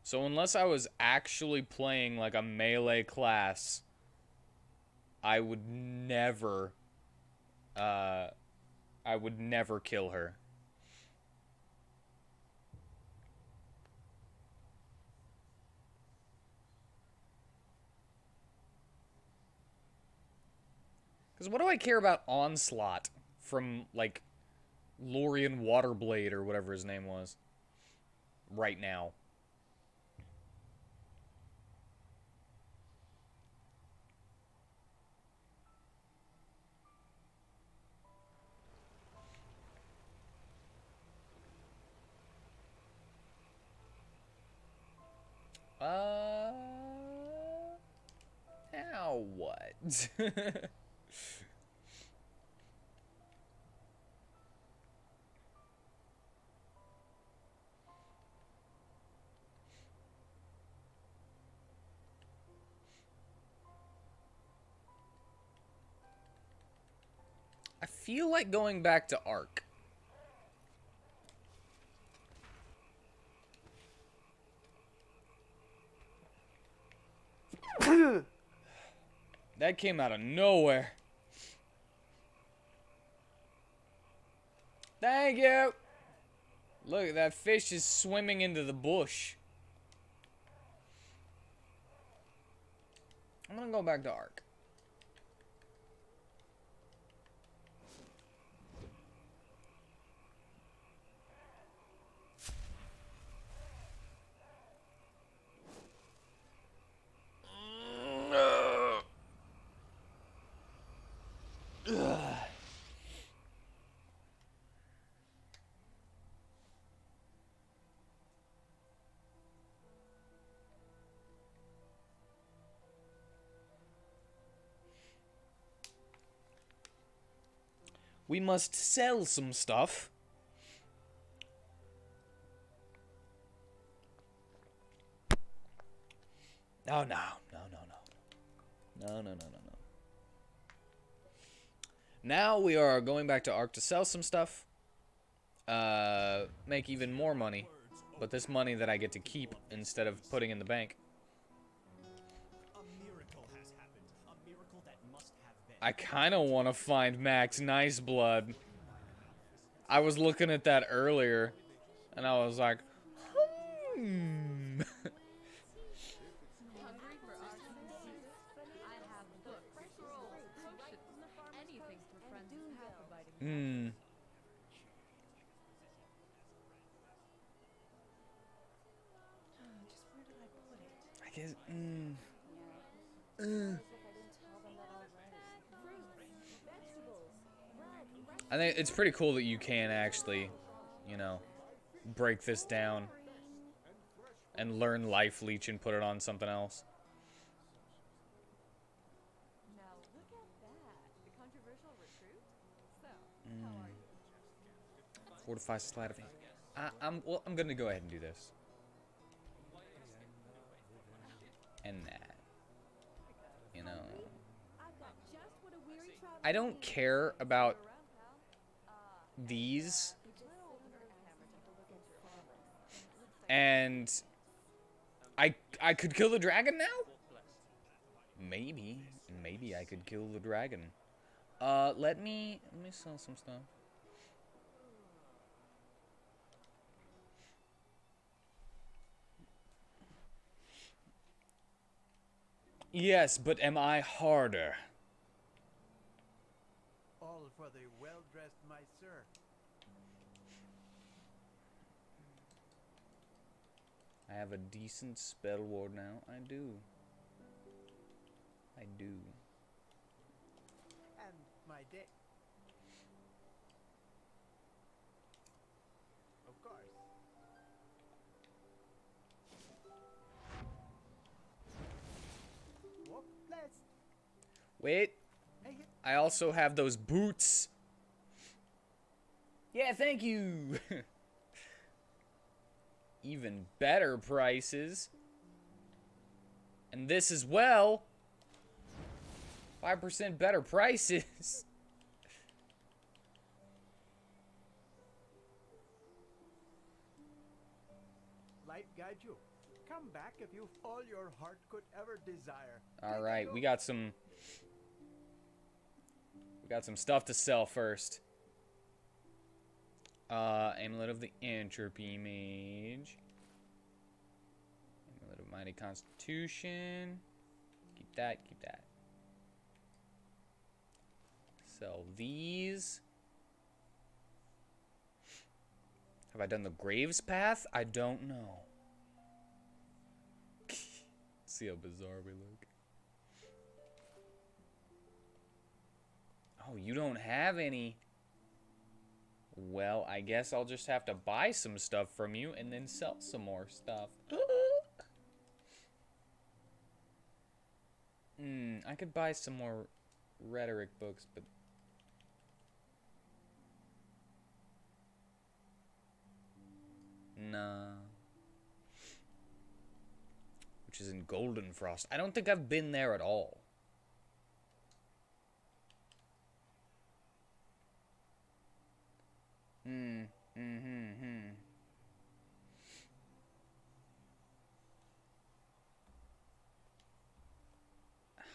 So unless I was actually playing like a melee class, I would never kill her. Because what do I care about Onslaught from, like, Lorien Waterblade or whatever his name was right now? Now what? I feel like going back to Ark. That came out of nowhere. Thank you. Look, that fish is swimming into the bush. I'm gonna go back to Ark. We must sell some stuff. No. Now we are going back to Ark to sell some stuff. Make even more money. But this money that I get to keep instead of putting in the bank. I kind of want to find Max Niceblood. I was looking at that earlier, and I was like, I guess, I think it's pretty cool that you can actually, you know, break this down and learn Life Leech and put it on something else. Now look at that. The controversial recruit. So, how are you? Fortify sleight of hand. I'm gonna go ahead and do this. And that. You know. I don't care about these. And I could kill the dragon now? Maybe I could kill the dragon. Let me sell some stuff. Yes, but am I harder? All for the well-dressed miser. I have a decent spell ward now. I do. And my dick. Of course. Whoop, blessed. Wait. I also have those boots. Yeah, thank you. Even better prices. And this as well. 5% better prices. Light guide you. Come back if you've all your heart could ever desire. Alright, we got some stuff to sell first. Amulet of the Entropy Mage. Amulet of Mighty Constitution. Keep that. Sell these. Have I done the Graves Path? I don't know. See how bizarre we look. Oh, you don't have any. Well, I guess I'll just have to buy some stuff from you and then sell some more stuff. I could buy some more rhetoric books, but... Nah. Which is in Golden Frost. I don't think I've been there at all.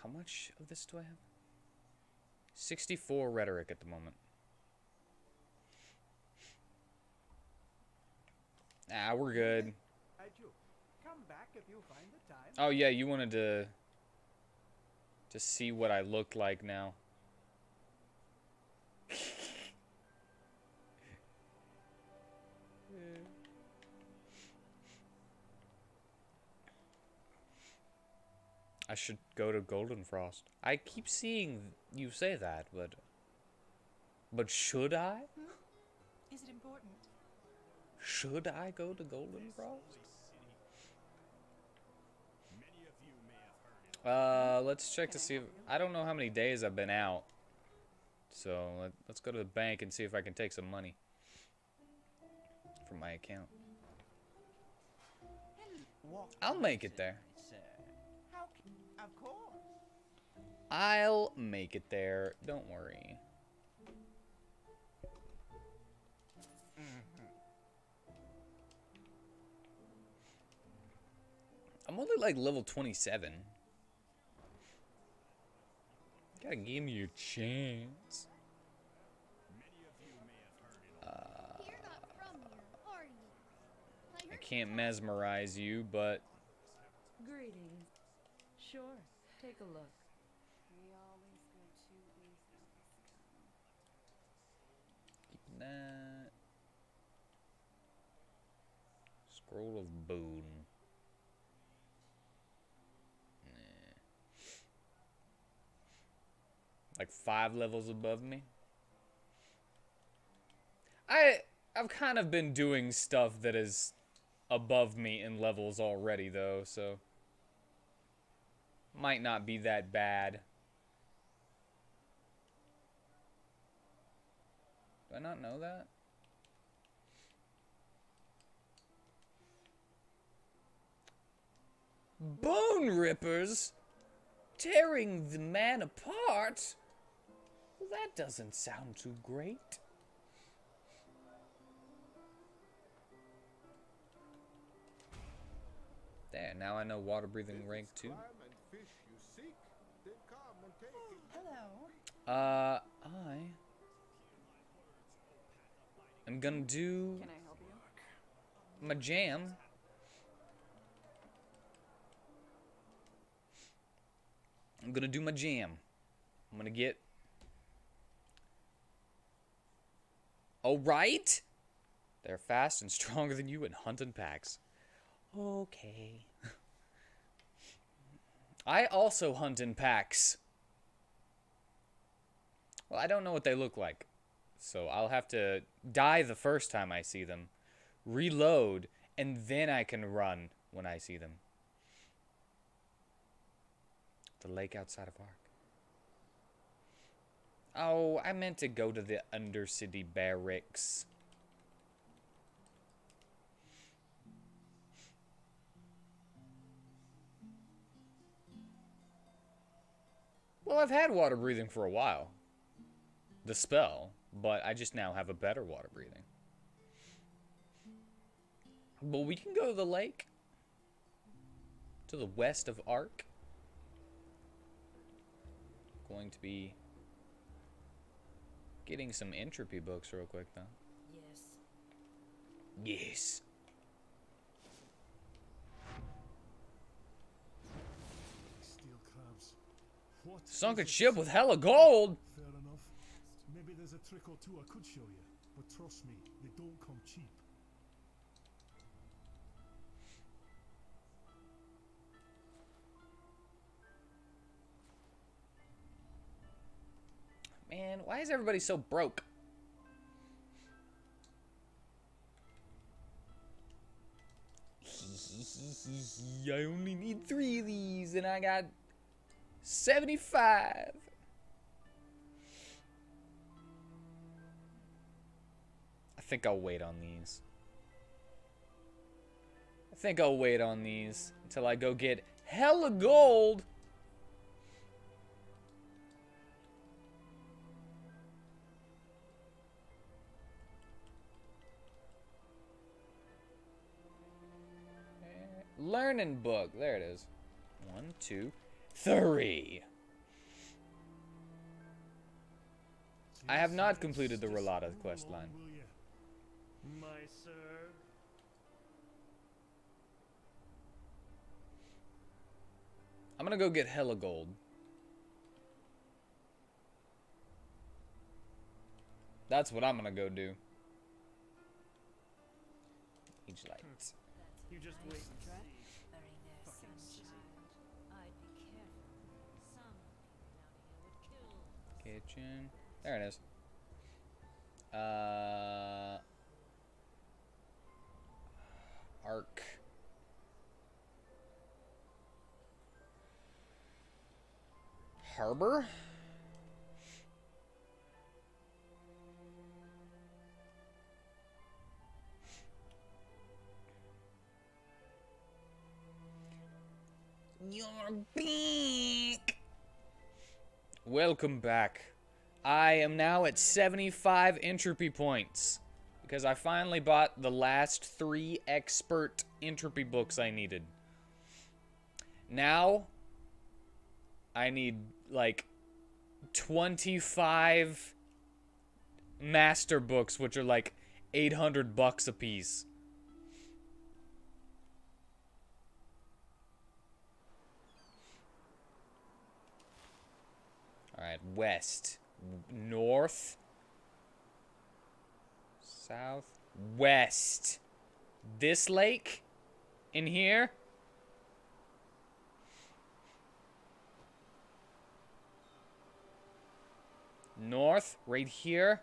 How much of this do I have? 64 rhetoric at the moment. Ah, we're good. Come back if you find the time. Oh yeah, you wanted to see what I look like now. I should go to Golden Frost. I keep seeing you say that, but should I? Is it important? Should I go to Golden Frost? Let's check to see if... I don't know how many days I've been out. So, let's go to the bank and see if I can take some money from my account. I'll make it there. Of course. I'll make it there. Don't worry. I'm only like level 27. Gotta give me your chance. I can't mesmerize you, but... Greetings. Sure, take a look. We always go too easy. Keep that. Scroll of Boon. Like 5 levels above me. I've kind of been doing stuff that is above me in levels already though, so might not be that bad. Do I not know that? Bone rippers? Tearing the man apart? Well, that doesn't sound too great. There, now I know water breathing rank 2. Climb and fish you seek, then come and take it. Hello. I am gonna do Can I help you? my jam. I'm gonna do my jam. I'm gonna get... Alright! They're fast and stronger than you and hunt in packs. Okay. I also hunt in packs. Well, I don't know what they look like. So I'll have to die the first time I see them, reload, and then I can run when I see them. The lake outside of Ark. Oh, I meant to go to the Undercity Barracks. Well, I've had water breathing for a while. The spell, but I just now have a better water breathing. But we can go to the lake. To the west of Ark. Going to be getting some Entropy books real quick, though. Yes. Yes. Steel crabs. What Sunken is it? ship with hella gold. Fair enough. Maybe there's a trick or two I could show you, but trust me, they don't come cheap. Man, why is everybody so broke? I only need 3 of these, and I got 75. I think I'll wait on these. I think I'll wait on these until I go get hella gold. Learning book. There it is. 1, 2, 3. I have not completed the Rolata quest line. My sir. I'm gonna go get hella gold. That's what I'm gonna go do. Age lights. You just wait and see. Very nice, sunchild. I'd be careful. Some people down here would kill. Kitchen. There it is. Arc. Harbor? You're back. Welcome back. I am now at 75 entropy points because I finally bought the last 3 expert entropy books I needed. Now I need like 25 master books, which are like $800 a piece. Alright, west. North. South. West. This lake? In here? North? Right here?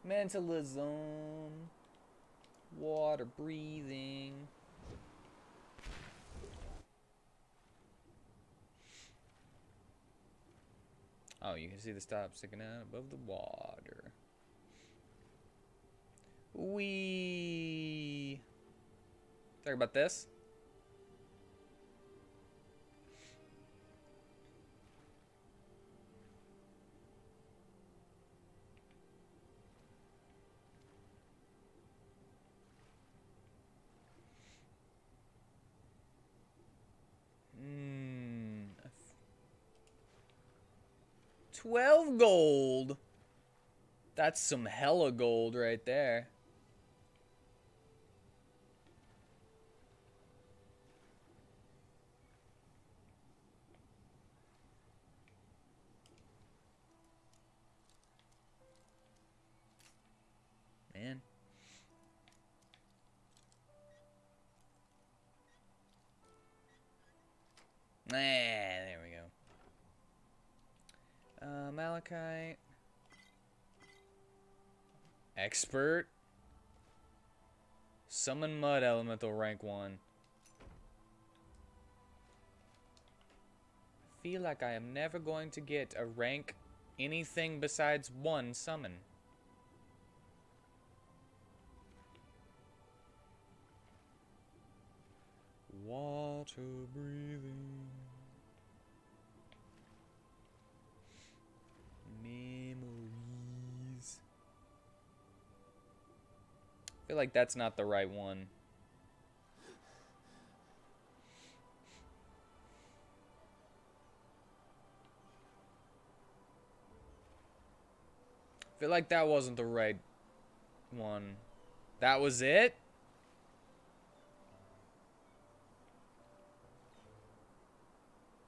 Mentalism, water breathing. Oh, you can see the stop sticking out above the water. Wee. Talk about this. 12 gold. That's some hella gold right there. Man. There we go. Malachite. Expert. Summon Mud Elemental rank 1. I feel like I am never going to get a rank anything besides 1 summon. Water breathing. Memories. I feel like that's not the right one. I feel like that wasn't the right one. That was it?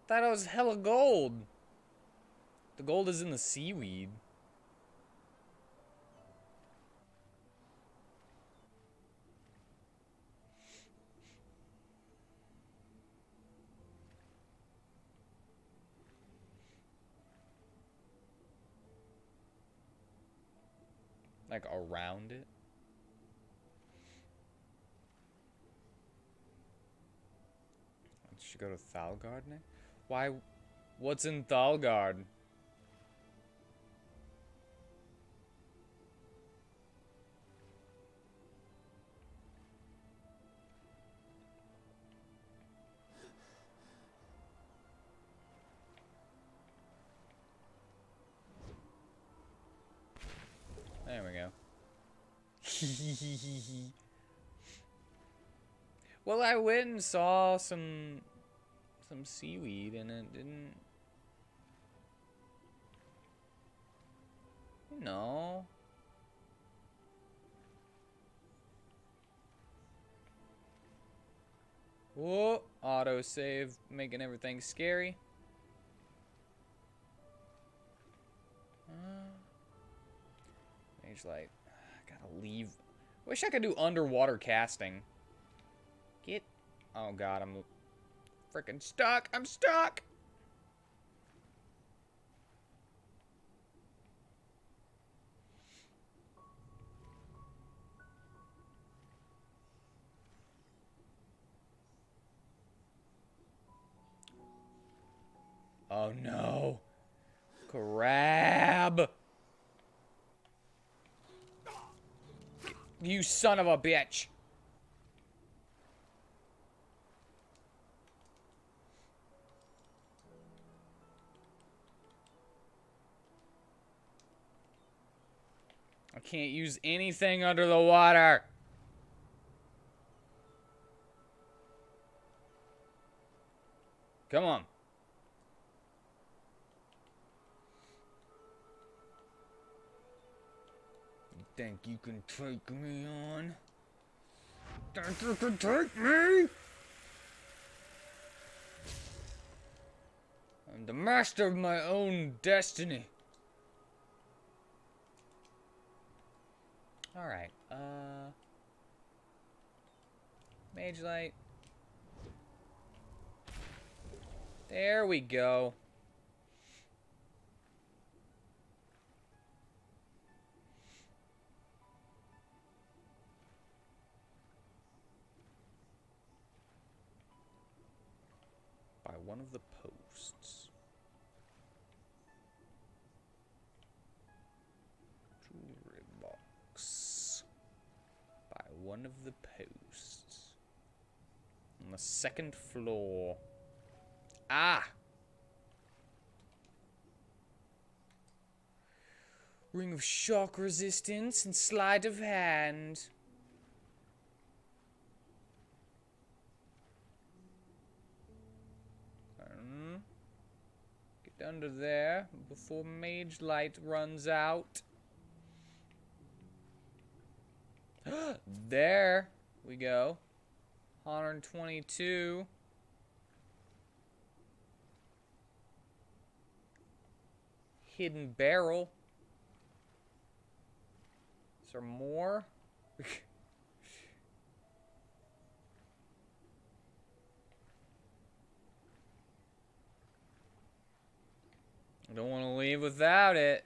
Thought it was hella gold. The gold is in the seaweed. Like around it. Should go to Thalgard next? Why? What's in Thalgard? There we go. Well, I went and saw some seaweed and it didn't, you know. Whoa, autosave making everything scary. Mage Light. I gotta leave. Wish I could do underwater casting. Get. Oh god, I'm freaking stuck. I'm stuck. Oh no. Crab. You son of a bitch. I can't use anything under the water. Come on. You think you can take me on? Think you can take me? I'm the master of my own destiny. Alright, Mage Light. There we go. By one of the posts. Jewelry box. By one of the posts. On the second floor. Ah! Ring of shock resistance and sleight of hand. Get under there before Mage Light runs out. There we go. 122. Hidden barrel. Is there more? I don't want to leave without it.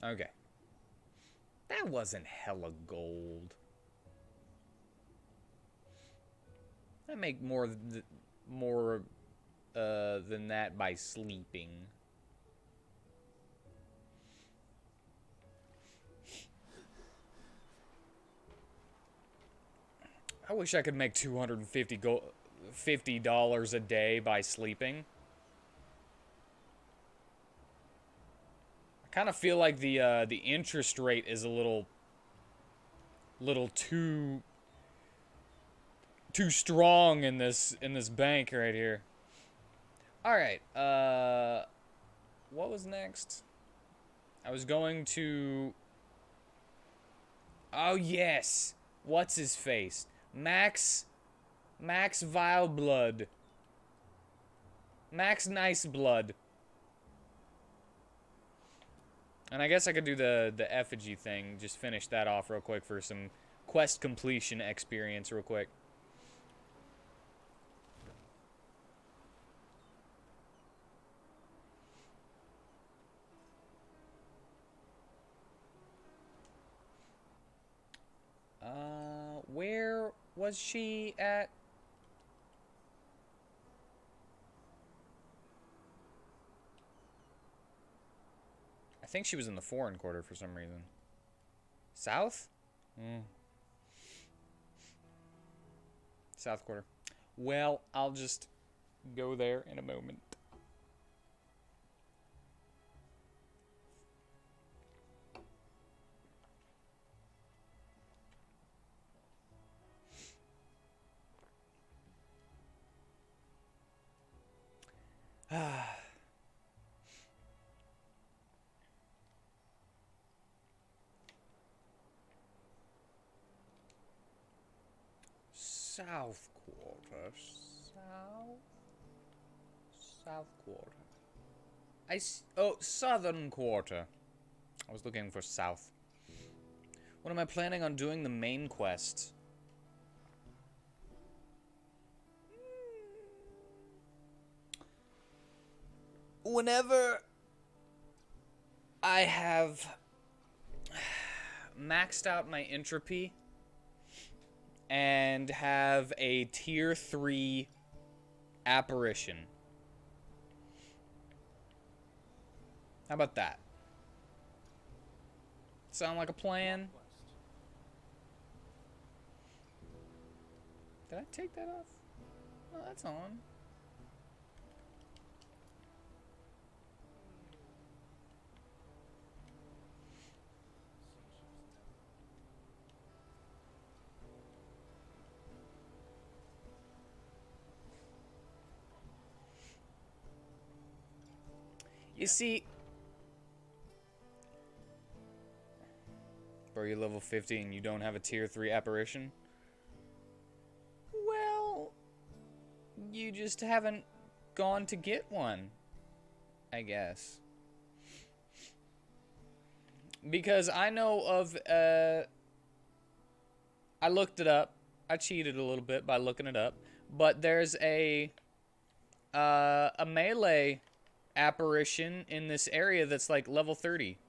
Okay. That wasn't hella gold. I make more than that by sleeping. I wish I could make $50 a day by sleeping. I kind of feel like the interest rate is a little too strong in this bank right here. All right. What was next? I was going to. Oh yes. What's his face? Max Vile Blood. Max Nice Blood. And I guess I could do the effigy thing. Just finish that off real quick for some quest completion experience real quick. Where was she at? I think she was in the foreign quarter for some reason. South? South quarter. Well, I'll just go there in a moment. South quarter. South quarter. Oh, southern quarter. I was looking for south. What am I planning on doing the main quest? Whenever I have maxed out my entropy and have a tier 3 apparition. How about that? Sound like a plan? Did I take that off? Oh, that's on. You see, bro, you're level 50 and you don't have a tier 3 apparition? Well, you just haven't gone to get one, I guess. Because I know of, I looked it up. I cheated a little bit by looking it up. But there's a melee apparition in this area that's like level 30.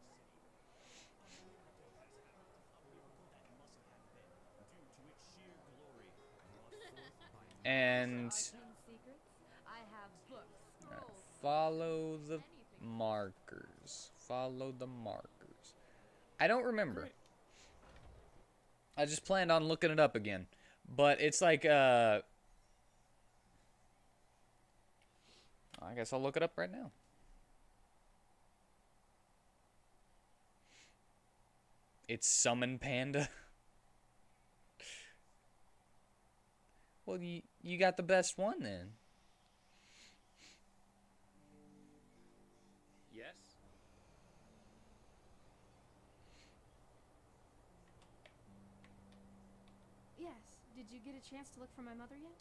And follow the markers. Follow the markers. I don't remember. I just planned on looking it up again. But it's like I guess I'll look it up right now. It's Summon Panda. Well, you got the best one then. Did you get a chance to look for my mother yet?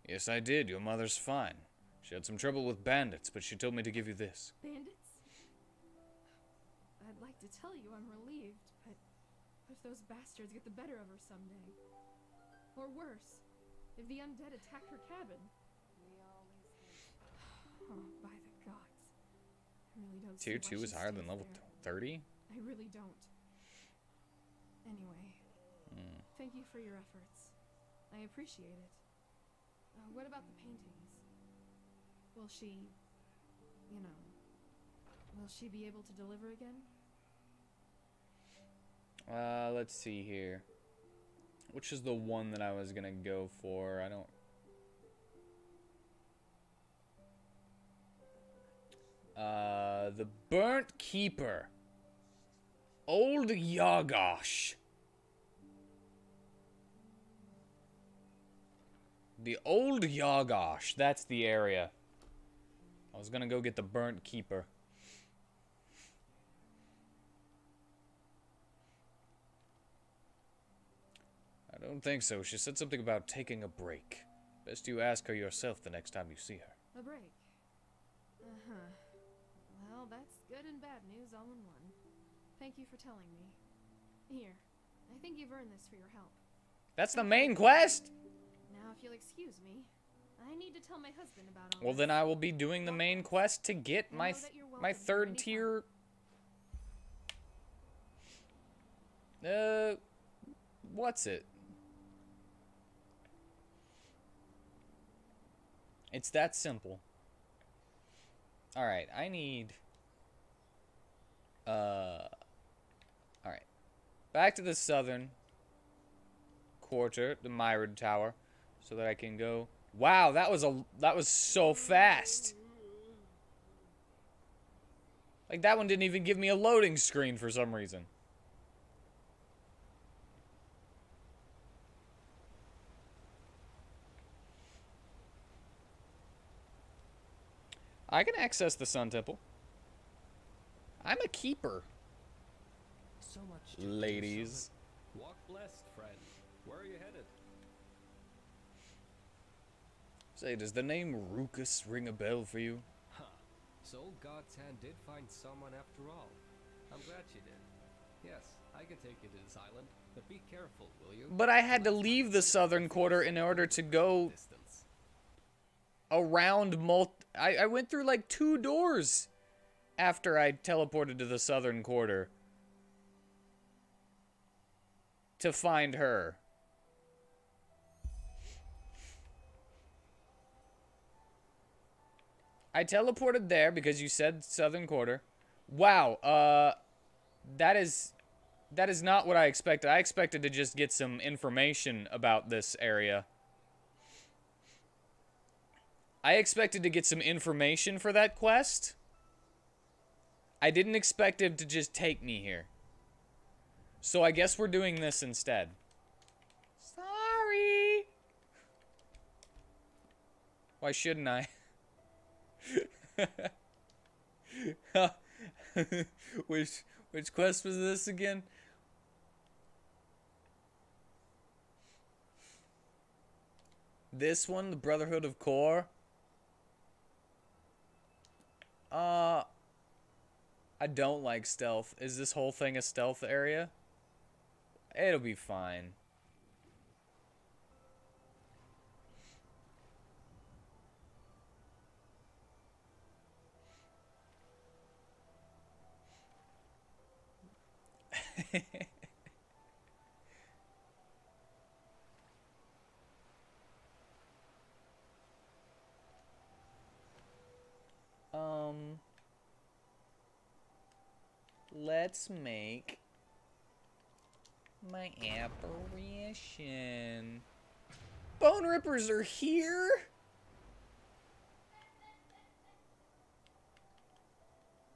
Yes, I did. Your mother's fine. She had some trouble with bandits, but she told me to give you this. Bandits? I'd like to tell you I'm relieved, but what if those bastards get the better of her someday? Or worse, if the undead attack her cabin? Oh, by the gods. I really don't Tier see why 2 is she higher than stays level there. 30? I really don't. Anyway, thank you for your efforts. I appreciate it. What about the paintings? Will she, you know, will she be able to deliver again? Let's see here. Which is the one that I was gonna go for? I don't... the Burnt Keeper. Old Yagash. The Old Yagash. That's the area. I was gonna go get the Burnt Keeper. I don't think so. She said something about taking a break. Best you ask her yourself the next time you see her. A break. Uh-huh. Well, that's good and bad news all in one. Thank you for telling me. Here, I think you've earned this for your help. That's the main quest? Now, if you'll excuse me, I need to tell my husband about all Well, then I will be doing the main quest to get my third tier... What's it? It's that simple. Alright, I need... Alright. Back to the southern quarter, the Myrid Tower, so that I can go... Wow, that was so fast! Like, that one didn't even give me a loading screen for some reason. I can access the Sun Temple. I'm a keeper. So much ladies. Walk blessed, friend. Where are you headed? Say, does the name Rukus ring a bell for you? Huh. So God's hand did find someone after all. I'm glad she did. Yes, I can take you to this island, but be careful, will you? But I had to leave the southern quarter in order to go around I went through like 2 doors after I teleported to the southern quarter to find her. I teleported there because you said southern quarter. Wow, that is not what I expected. I expected to just get some information about this area. I expected to get some information for that quest. I didn't expect him to just take me here. So I guess we're doing this instead. Sorry. Why shouldn't I? Which quest was this again? This one, the Brotherhood of Core. I don't like stealth. Is this whole thing a stealth area? It'll be fine. Let's make my apparition. Bone Rippers are here?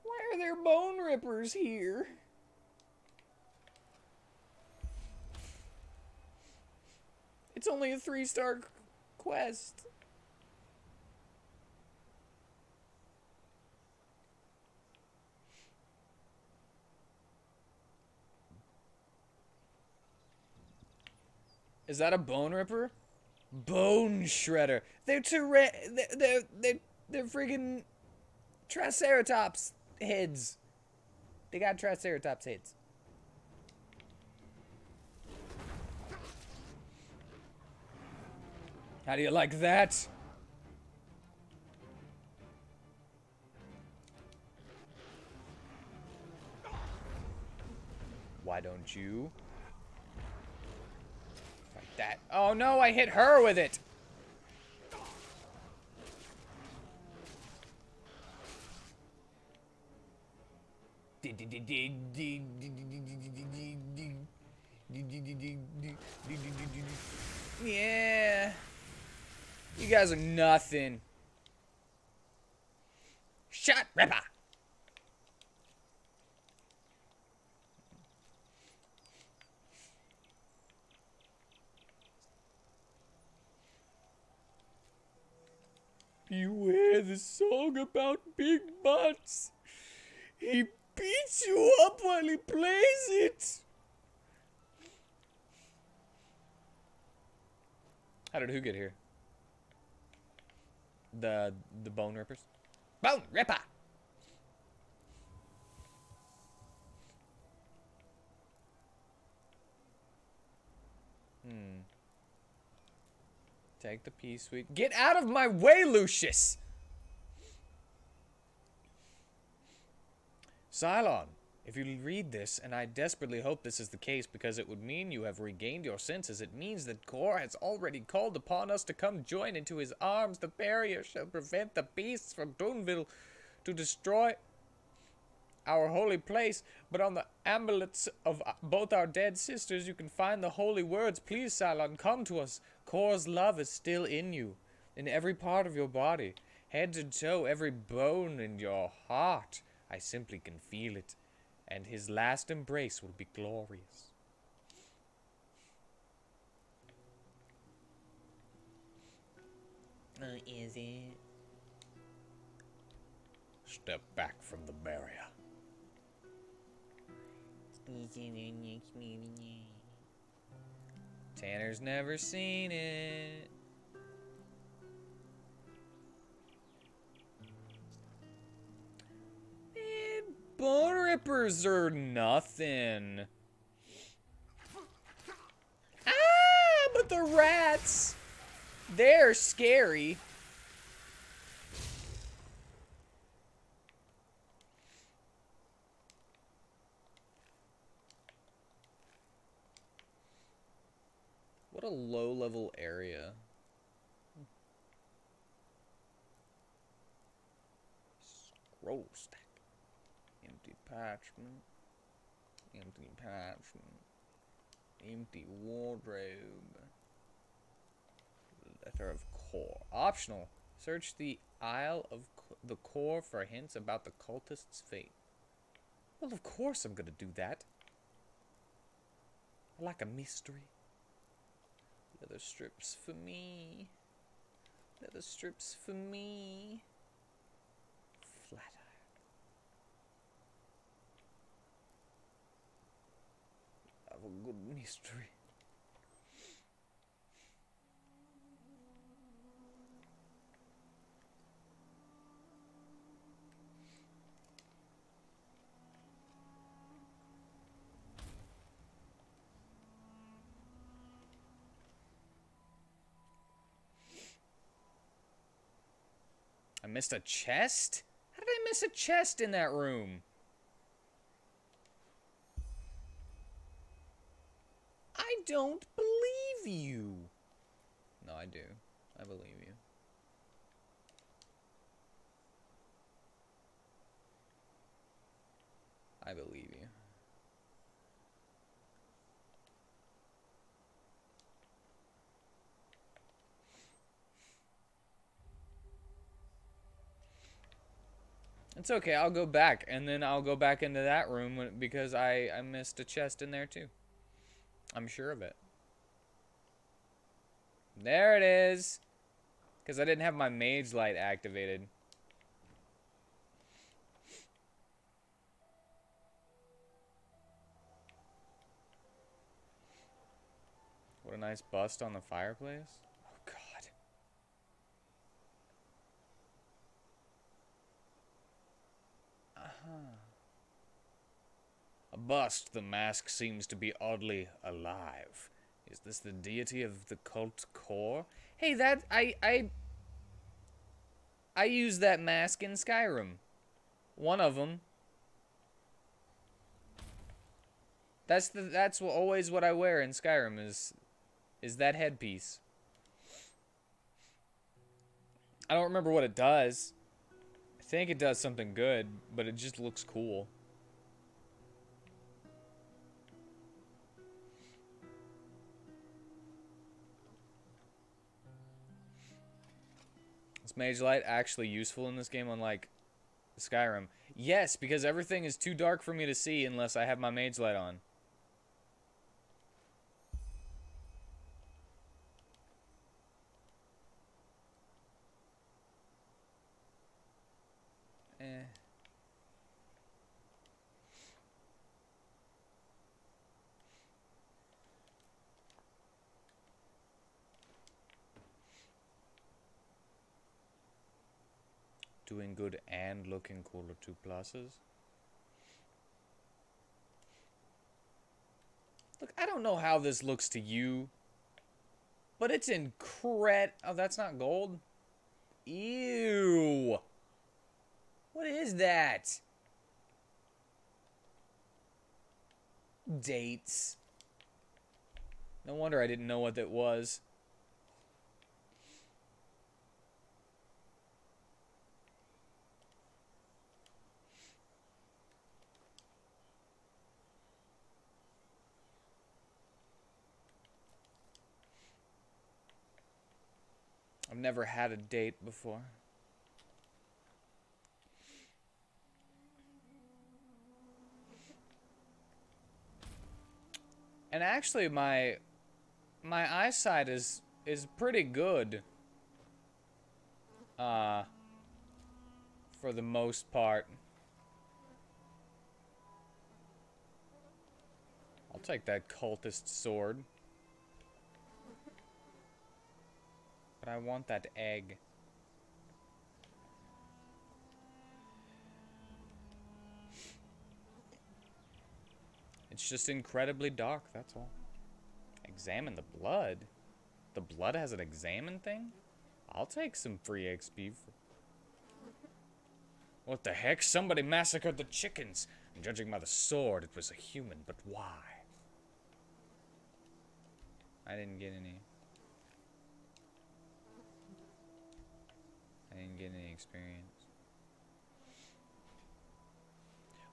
Why are there Bone Rippers here? It's only a 3-star quest. Is that a bone ripper? Bone shredder. They're they're friggin' Triceratops heads. They got Triceratops heads. How do you like that? Why don't you fight that? Oh no, I hit her with it. Yeah. You guys are nothing. Shut Ripper. Beware the song about big butts. He beats you up while he plays it. How did who get here? The bone rippers? Bone ripper! Take the piece, sweet. Get out of my way, Lucius! Cylon, if you read this, and I desperately hope this is the case because it would mean you have regained your senses, it means that Kor has already called upon us to come join into his arms. The barrier shall prevent the beasts from Dunville to destroy our holy place, but on the amulets of both our dead sisters you can find the holy words. Please, Cylon, come to us. Kor's love is still in you, in every part of your body, head to toe, every bone in your heart. I simply can feel it, and his last embrace will be glorious. Is it? Step back from the barrier. Tanner's never seen it. Man, bone rippers are nothing. Ah, but the rats, they're scary. What a low-level area. Scroll stack. Empty parchment. Empty parchment. Empty wardrobe. Letter of Kor. Optional. Search the Isle of the Kor for hints about the cultist's fate. Well, of course I'm gonna do that. I like a mystery. Leather strips for me. Leather strips for me. Flat iron. Have a good mystery. I missed a chest? How did I miss a chest in that room? I don't believe you. No, I do. I believe you. I believe you. It's okay, I'll go back, and then I'll go back into that room because I missed a chest in there too. I'm sure of it. There it is! Because I didn't have my mage light activated. What What a nice bust on the fireplace. Oh, God. A bust. The mask seems to be oddly alive. Is this the deity of the cult core? Hey, that I use that mask in Skyrim. One of them. That's always what I wear in Skyrim is that headpiece. I don't remember what it does. I think it does something good, but it just looks cool. Is Mage Light actually useful in this game, unlike Skyrim? Yes, because everything is too dark for me to see unless I have my Mage Light on. Doing good and looking cool are 2 pluses. Look, I don't know how this looks to you, but it's oh, that's not gold? Ew. What is that? Dates. No wonder I didn't know what that was. I've never had a date before. And actually my eyesight is pretty good. For the most part. I'll take that cultist sword. But I want that egg. It's just incredibly dark, that's all. Examine the blood? The blood has an examine thing? I'll take some free XP. What the heck? Somebody massacred the chickens. And judging by the sword, it was a human, but why? I didn't get any. I didn't get any experience.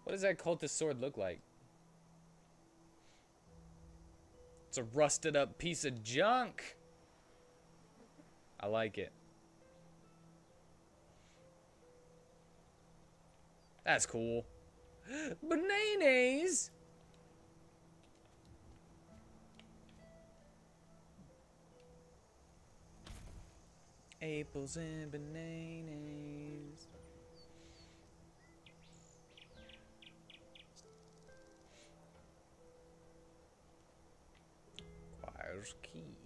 What does that cultist sword look like? It's a rusted up piece of junk. I like it. That's cool. Bananas! Apples and bananas. Requires key.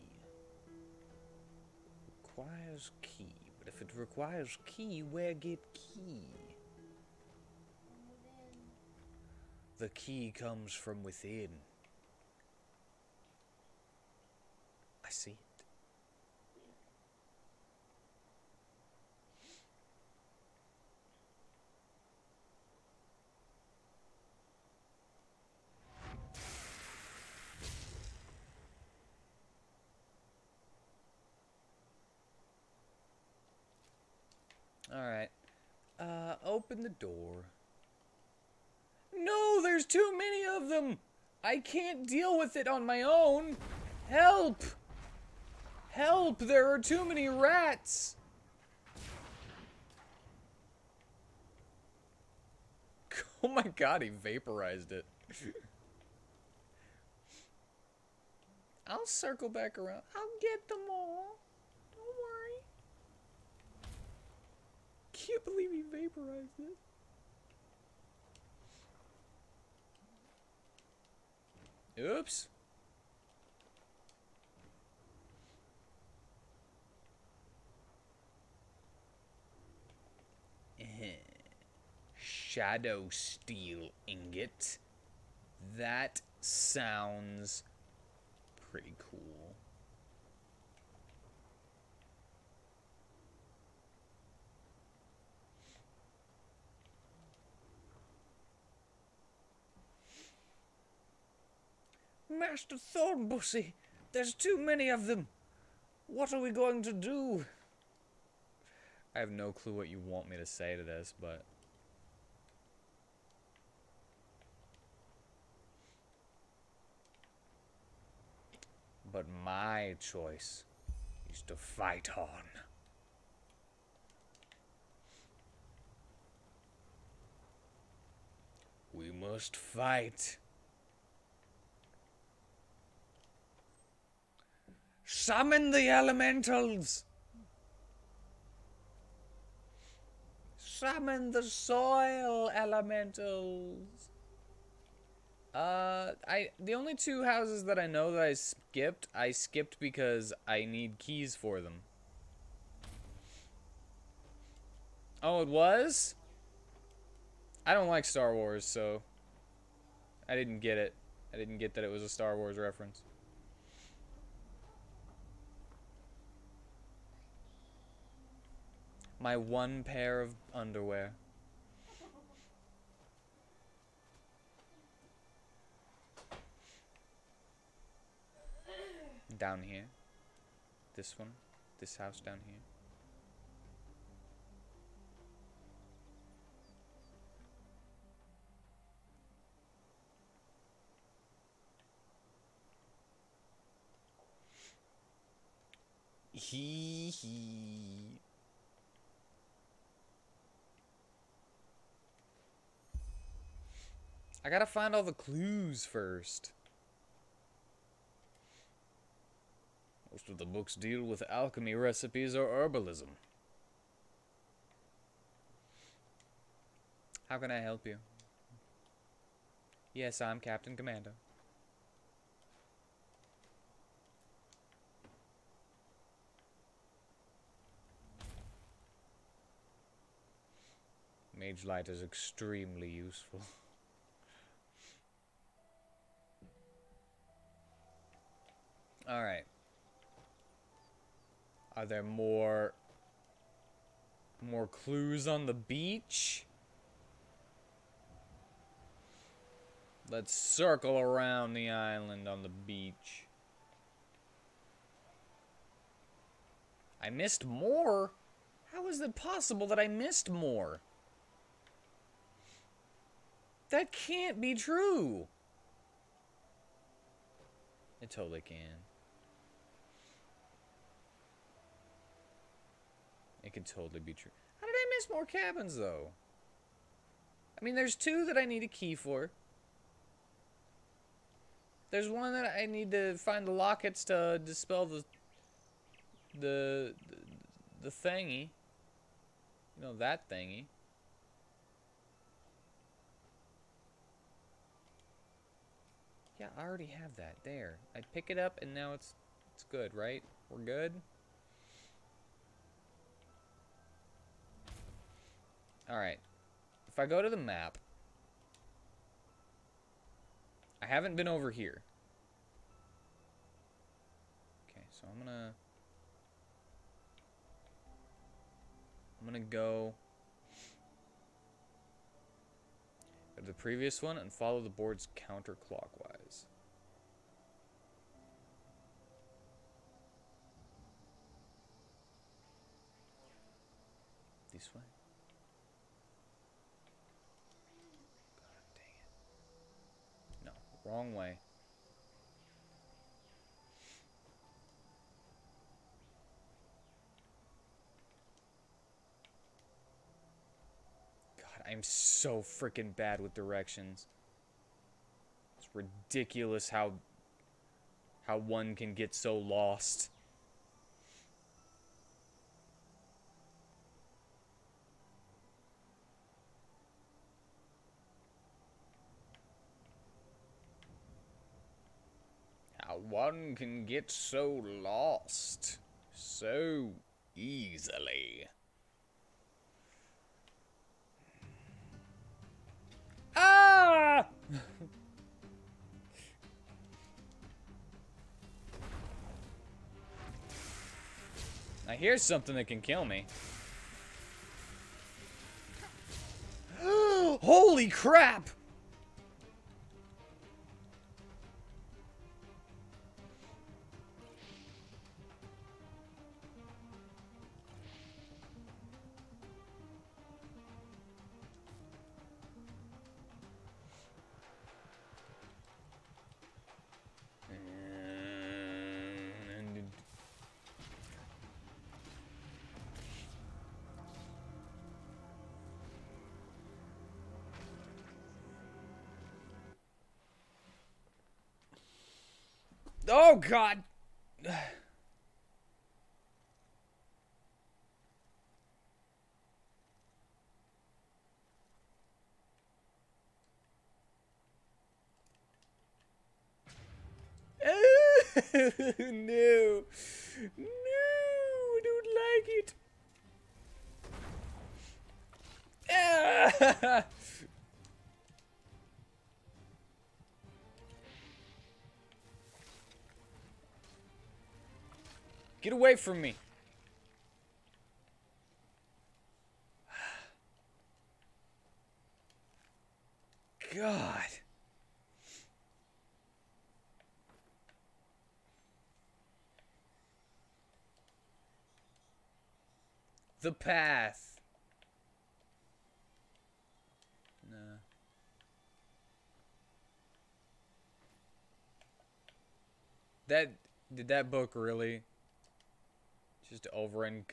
Requires key. But if it requires key, where get key? The key comes from within. I see it. Alright. Open the door. No, there's too many of them! I can't deal with it on my own! Help! Help! There are too many rats! Oh my god, he vaporized it. I'll circle back around. I'll get them all. Don't worry. Can't believe he vaporized it. Oops. shadow steel ingot. That sounds pretty cool. Master Thornbussy, there's too many of them. What are we going to do? I have no clue what you want me to say to this, but... But my choice is to fight on. We must fight. Summon the elementals! Summon the soil elementals! The only two houses that I know that I skipped because I need keys for them. Oh, it was? I don't like Star Wars, so I didn't get it. I didn't get that it was a Star Wars reference. My one pair of underwear. Down here. This one. This house down here. Hee hee. I gotta find all the clues first. Most of the books deal with alchemy recipes or herbalism. How can I help you? Yes, I'm Captain Commando. Mage Light is extremely useful. Alright. Are there more clues on the beach? Let's circle around the island on the beach. I missed more? How is it possible that I missed more? That can't be true. It totally can. It could totally be true. How did I miss more cabins, though? I mean, there's two that I need a key for. There's one that I need to find the lockets to dispel the thingy. You know, that thingy. Yeah, I already have that. There. I pick it up and now it's good, right? We're good? Alright. If I go to the map, I haven't been over here. Okay, so I'm gonna go to the previous one and follow the boards counterclockwise. This way. God dang it. No, wrong way. I'm so freaking bad with directions. It's ridiculous how one can get so lost. How one can get so lost so easily. Ah! Now here's something that can kill me. Holy crap! Oh God! No! No! I don't like it! Ah! Get away from me! God. The path. Nah. Did that book really just over and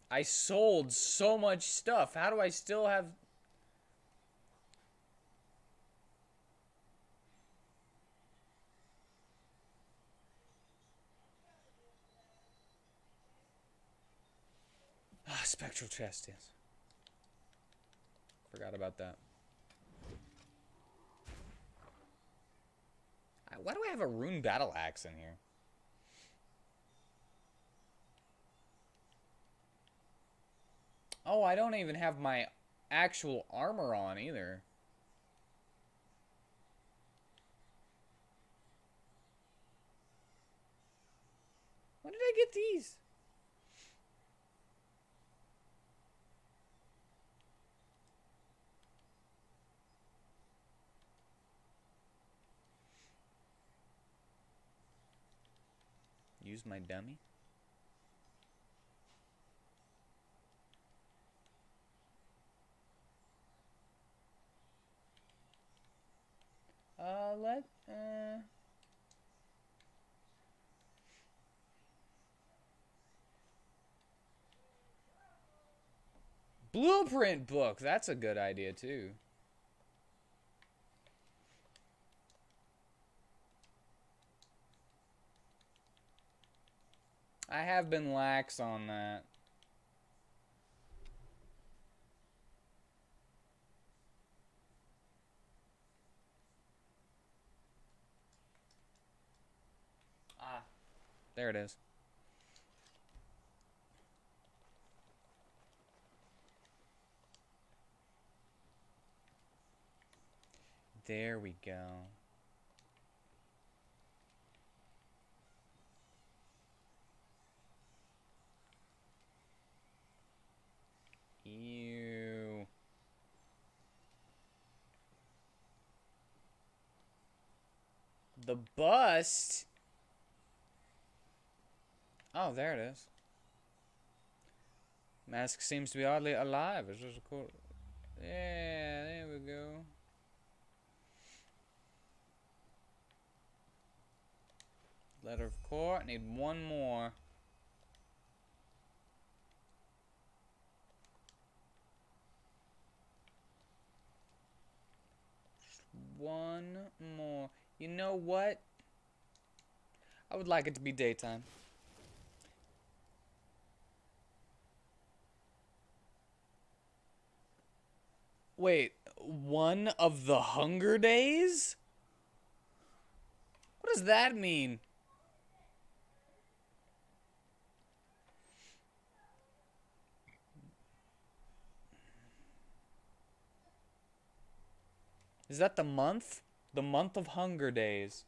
I sold so much stuff. How do I still have... Ah, spectral chest, yes. Forgot about that. Why do I have a rune battle axe in here? Oh, I don't even have my actual armor on either. When did I get these? Use my dummy? Blueprint book. That's a good idea too. I have been lax on that. Ah, there it is. There we go. Ew. The bust? Oh, there it is. Mask seems to be oddly alive. It's just a cool... Yeah, there we go. Letter of court. Need one more. Just one more. You know what? I would like it to be daytime. Wait, one of the Hunger Days? What does that mean? Is that the month? The month of Hunger Days.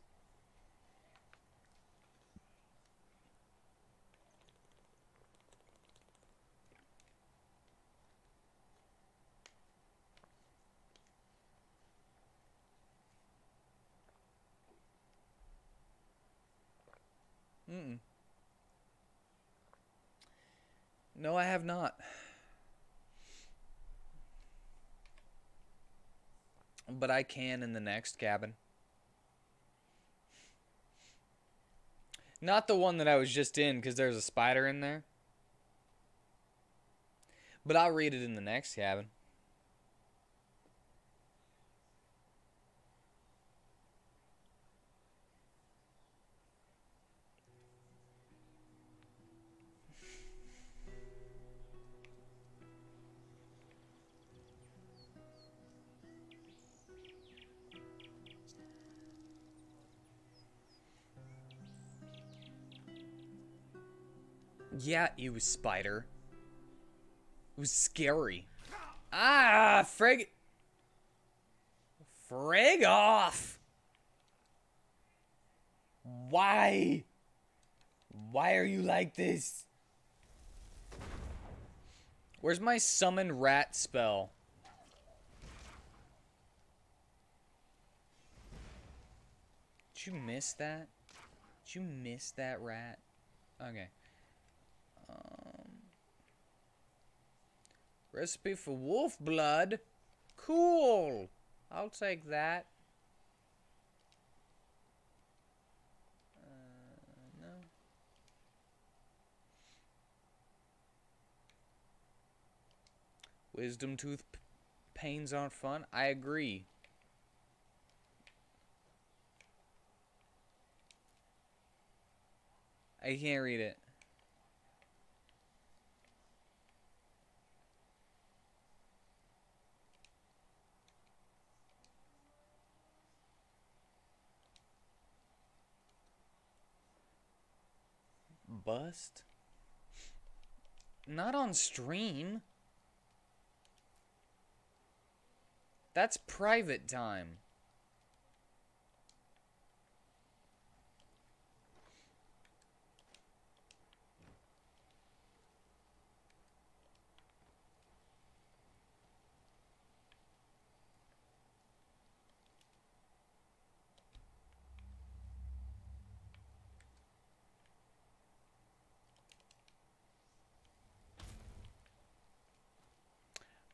Mm-mm. No, I have not. But I can in the next cabin. Not the one that I was just in, because there's a spider in there. But I'll read it in the next cabin. Yeah, it was spider. It was scary. Ah, frig off. Why? Why are you like this? Where's my summon rat spell? Did you miss that? Did you miss that rat? Okay. Recipe for wolf blood? Cool! I'll take that. No. Wisdom tooth pains aren't fun. I agree. I can't read it. Bust? Not on stream. That's private time.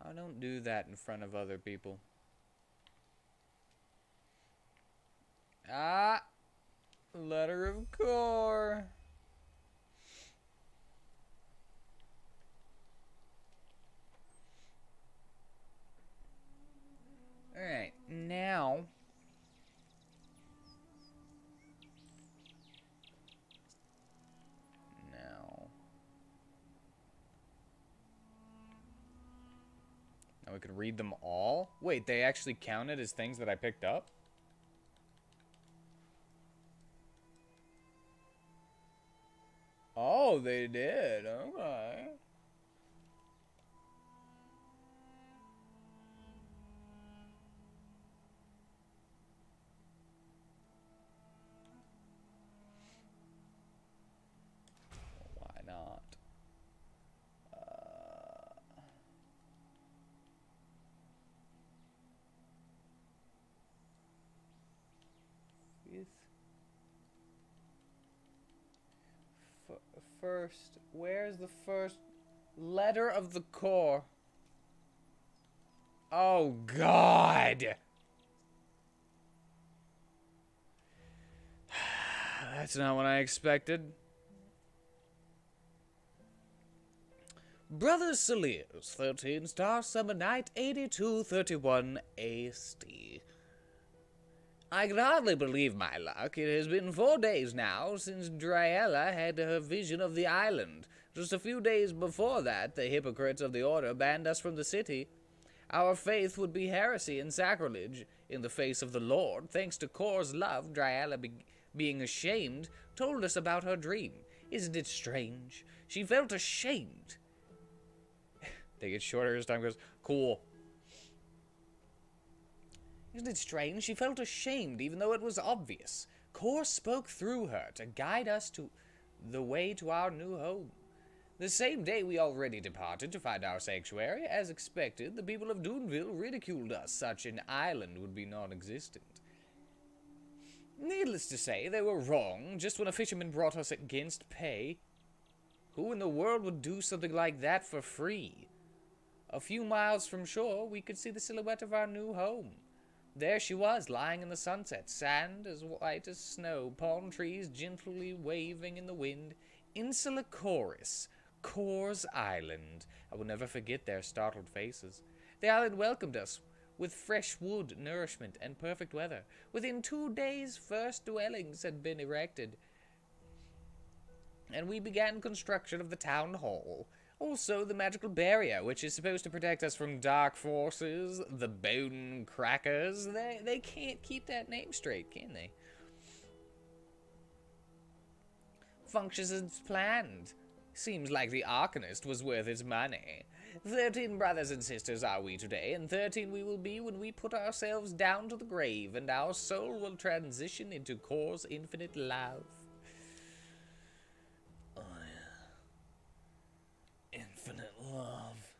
I don't do that in front of other people. Ah! Letter of core. Alright, now... Now we could read them all? Wait, they actually counted as things that I picked up? Oh, they did. Okay. Why not? First, where's the first letter of the core? Oh, God! That's not what I expected. Brother Celiers, 13 star summer night, 8231 AST. I can hardly believe my luck. It has been 4 days now since Dryella had her vision of the island. Just a few days before that, the hypocrites of the Order banned us from the city. Our faith would be heresy and sacrilege in the face of the Lord. Thanks to Kor's love, Dryella, being ashamed, told us about her dream. Isn't it strange? She felt ashamed. They get shorter as time goes. Cool. Isn't it strange? She felt ashamed, even though it was obvious. Kor spoke through her to guide us to the way to our new home. The same day we already departed to find our sanctuary, as expected, the people of Duneville ridiculed us. Such an island would be non-existent. Needless to say, they were wrong, just when a fisherman brought us against pay. Who in the world would do something like that for free? A few miles from shore, we could see the silhouette of our new home. There she was, lying in the sunset, sand as white as snow, palm trees gently waving in the wind. Insula Chorus, Kor's Island. I will never forget their startled faces. The island welcomed us with fresh wood, nourishment, and perfect weather. Within 2 days, first dwellings had been erected, and we began construction of the town hall. Also, the magical barrier, which is supposed to protect us from dark forces, the bone crackers. They can't keep that name straight, can they? Functions as planned. Seems like the Arcanist was worth his money. 13 brothers and sisters are we today, and 13 we will be when we put ourselves down to the grave, and our soul will transition into Kor's infinite love. Oh, yeah. Infinite love.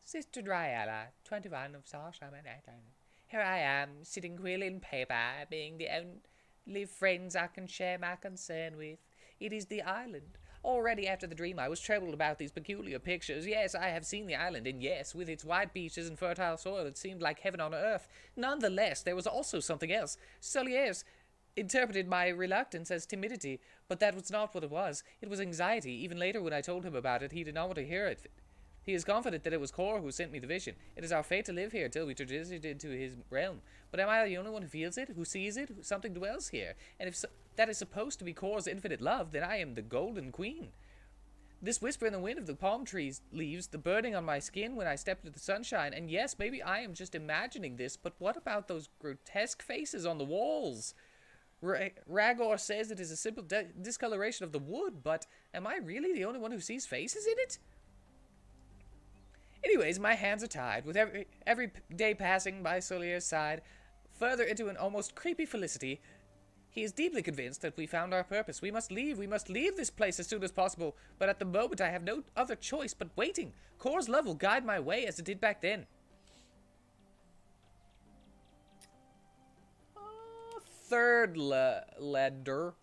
Sister Dryella, 21 of Sarsam and Atlan. Here I am, sitting quilling paper, being the only friends I can share my concern with. It is the island. Already after the dream I was troubled about these peculiar pictures. Yes, I have seen the island, and yes, with its white beaches and fertile soil, it seemed like heaven on earth. Nonetheless, there was also something else. Soliers interpreted my reluctance as timidity, but that was not what it was. It was anxiety. Even later, when I told him about it, he did not want to hear it. He is confident that it was Kor who sent me the vision. It is our fate to live here till we transition into his realm. But am I the only one who feels it, who sees it? Something dwells here. And if that is supposed to be Kor's infinite love, then I am the Golden Queen. This whisper in the wind of the palm trees leaves, the burning on my skin when I step into the sunshine, and yes, maybe I am just imagining this, but what about those grotesque faces on the walls? Ragor says it is a simple discoloration of the wood, but am I really the only one who sees faces in it? Anyways, my hands are tied, with every day passing by Solier's side, further into an almost creepy felicity. He is deeply convinced that we found our purpose. We must leave this place as soon as possible, but at the moment I have no other choice but waiting. Kor's love will guide my way as it did back then. Third letter.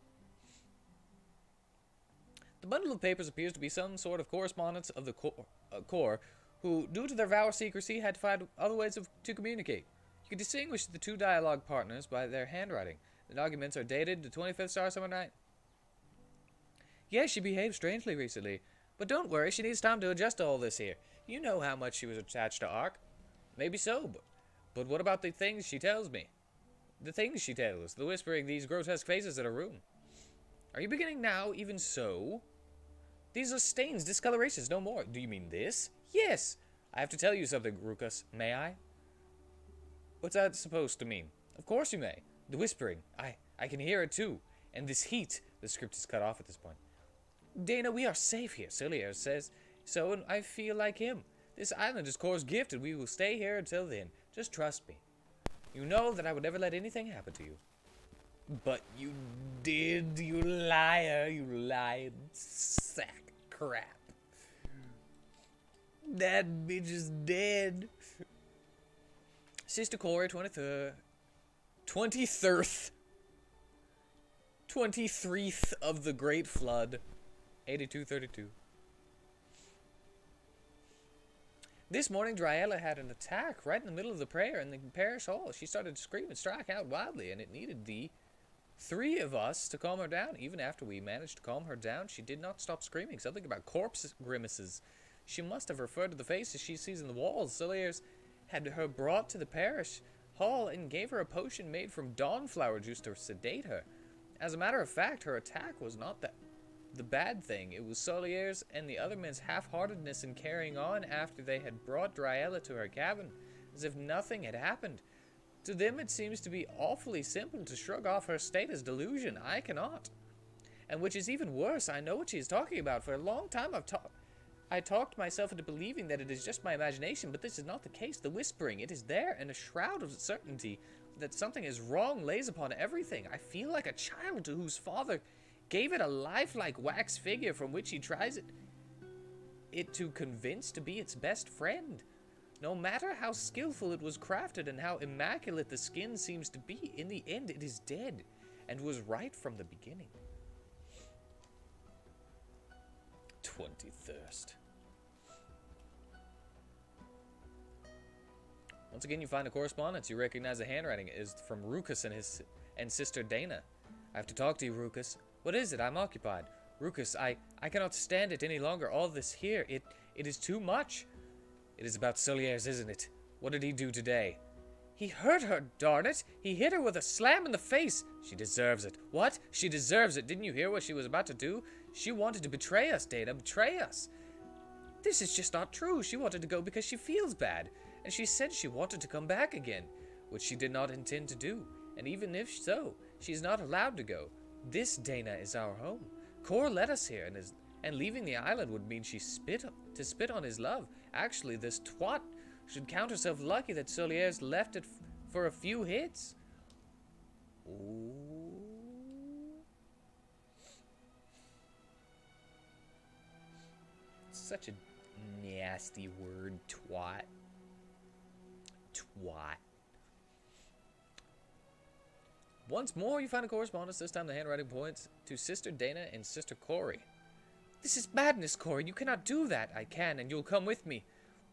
The bundle of papers appears to be some sort of correspondence of the Kor, who, due to their vow of secrecy, had to find other ways to communicate. You can distinguish the two dialogue partners by their handwriting. The documents are dated the 25th star summer night. Yes, she behaved strangely recently, but don't worry, she needs time to adjust to all this here. You know how much she was attached to Ark. Maybe so, but what about the things she tells me? The things she tells, the whispering, these grotesque faces in her room. Are you beginning now, even so? These are stains, discolorations, no more. Do you mean this? Yes! I have to tell you something, Rukas. May I? What's that supposed to mean? Of course you may. The whispering. I can hear it too. And this heat. The script is cut off at this point. Dana, we are safe here, Solier says. So, and I feel like him. This island is Kor's gift, and we will stay here until then. Just trust me. You know that I would never let anything happen to you. But you did, you liar. You lying sack of crap. That bitch is dead. Sister Corey, 23rd of the Great Flood, 8232. This morning, Dryella had an attack right in the middle of the prayer in the parish hall. She started to scream and strike out wildly, and it needed the 3 of us to calm her down. Even after we managed to calm her down, she did not stop screaming. Something about corpse grimaces. She must have referred to the faces she sees in the walls. Soliers had her brought to the parish hall and gave her a potion made from dawnflower juice to sedate her. As a matter of fact, her attack was not the bad thing. It was Soliers and the other men's half-heartedness in carrying on after they had brought Dryella to her cabin, as if nothing had happened. To them it seems to be awfully simple to shrug off her state as delusion. I cannot. And which is even worse, I know what she is talking about. For a long time I've I talked myself into believing that it is just my imagination, but this is not the case. The whispering, it is there, and a shroud of certainty that something is wrong lays upon everything. I feel like a child to whose father gave it a lifelike wax figure from which he tries it to convince to be its best friend. No matter how skillful it was crafted and how immaculate the skin seems to be, in the end it is dead, and was right from the beginning. 20 thirst. Once again, you find a correspondence. You recognize the handwriting is from Rukus and sister Dana. I have to talk to you, Rukus. What is it? I'm occupied. Rukus, I cannot stand it any longer. All this here, it is too much. It is about Soliers, isn't it? What did he do today? He hurt her, darn it! He hit her with a slam in the face. She deserves it. What? She deserves it. Didn't you hear what she was about to do? She wanted to betray us, Dana. Betray us. This is just not true. She wanted to go because she feels bad. And she said she wanted to come back again, which she did not intend to do. And even if so, she is not allowed to go. This, Dana, is our home. Kor led us here, and leaving the island would mean she spit on his love. Actually, this twat should count herself lucky that Soliers left it for a few hits. Ooh. Such a nasty word, twat. Twat. Once more, you find a correspondence. This time the handwriting points to Sister Dana and Sister Corey. This is madness, Corey. You cannot do that. I can, and you'll come with me.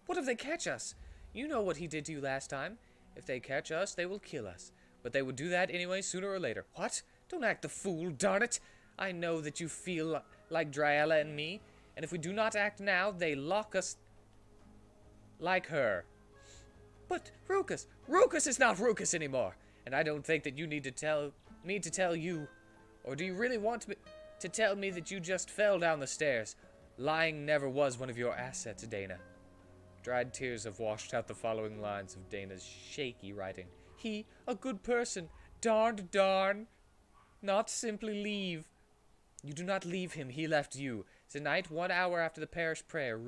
What if they catch us? You know what he did to you last time. If they catch us, they will kill us. But they would do that anyway, sooner or later. What? Don't act the fool, darn it. I know that you feel like Dryella and me, and if we do not act now, they lock us like her. But Rukus is not Rukus anymore, and I don't think that you need to tell me to tell you. Or do you really want me to tell me that you just fell down the stairs? Lying never was one of your assets, Dana. Dried tears have washed out the following lines of Dana's shaky writing. He, a good person, darned darn, not simply leave. You do not leave him, he left you. Tonight, 1 hour after the parish prayer,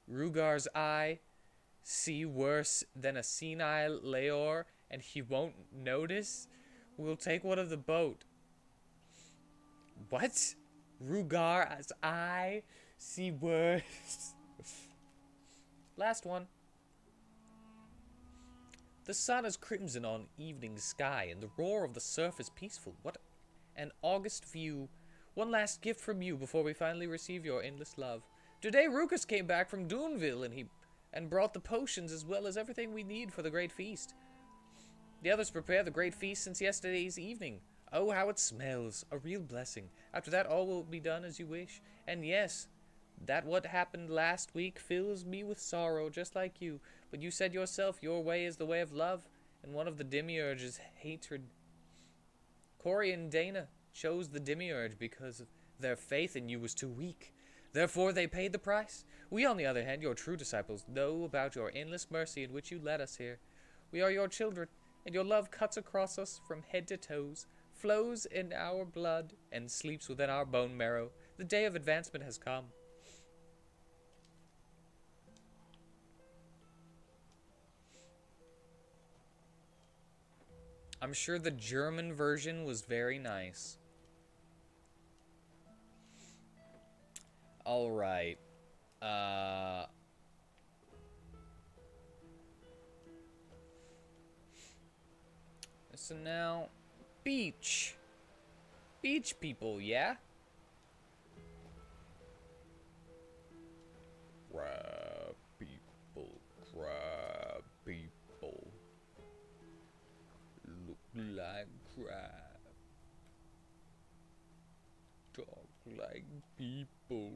Rugar's eye see worse than a senile Leor, and he won't notice. We'll take one of the boat. What? Rugar's eye see worse. Last one. The sun is crimson on evening sky, and the roar of the surf is peaceful. What an august view. One last gift from you before we finally receive your endless love. Today Rukus came back from Doonville, and brought the potions as well as everything we need for the great feast. The others prepare the great feast since yesterday's evening. Oh, how it smells. A real blessing. After that, all will be done as you wish. And yes, that what happened last week fills me with sorrow, just like you. But you said yourself, your way is the way of love, and one of the demiurges is hatred. Corey and Dana chose the demiurge because their faith in you was too weak. Therefore, they paid the price. We, on the other hand, your true disciples, know about your endless mercy in which you led us here. We are your children, and your love cuts across us from head to toes, flows in our blood, and sleeps within our bone marrow. The day of advancement has come. I'm sure the German version was very nice. All right. So now, beach. Beach people, yeah? Crab people, crab people. Look like crab. Talk like people.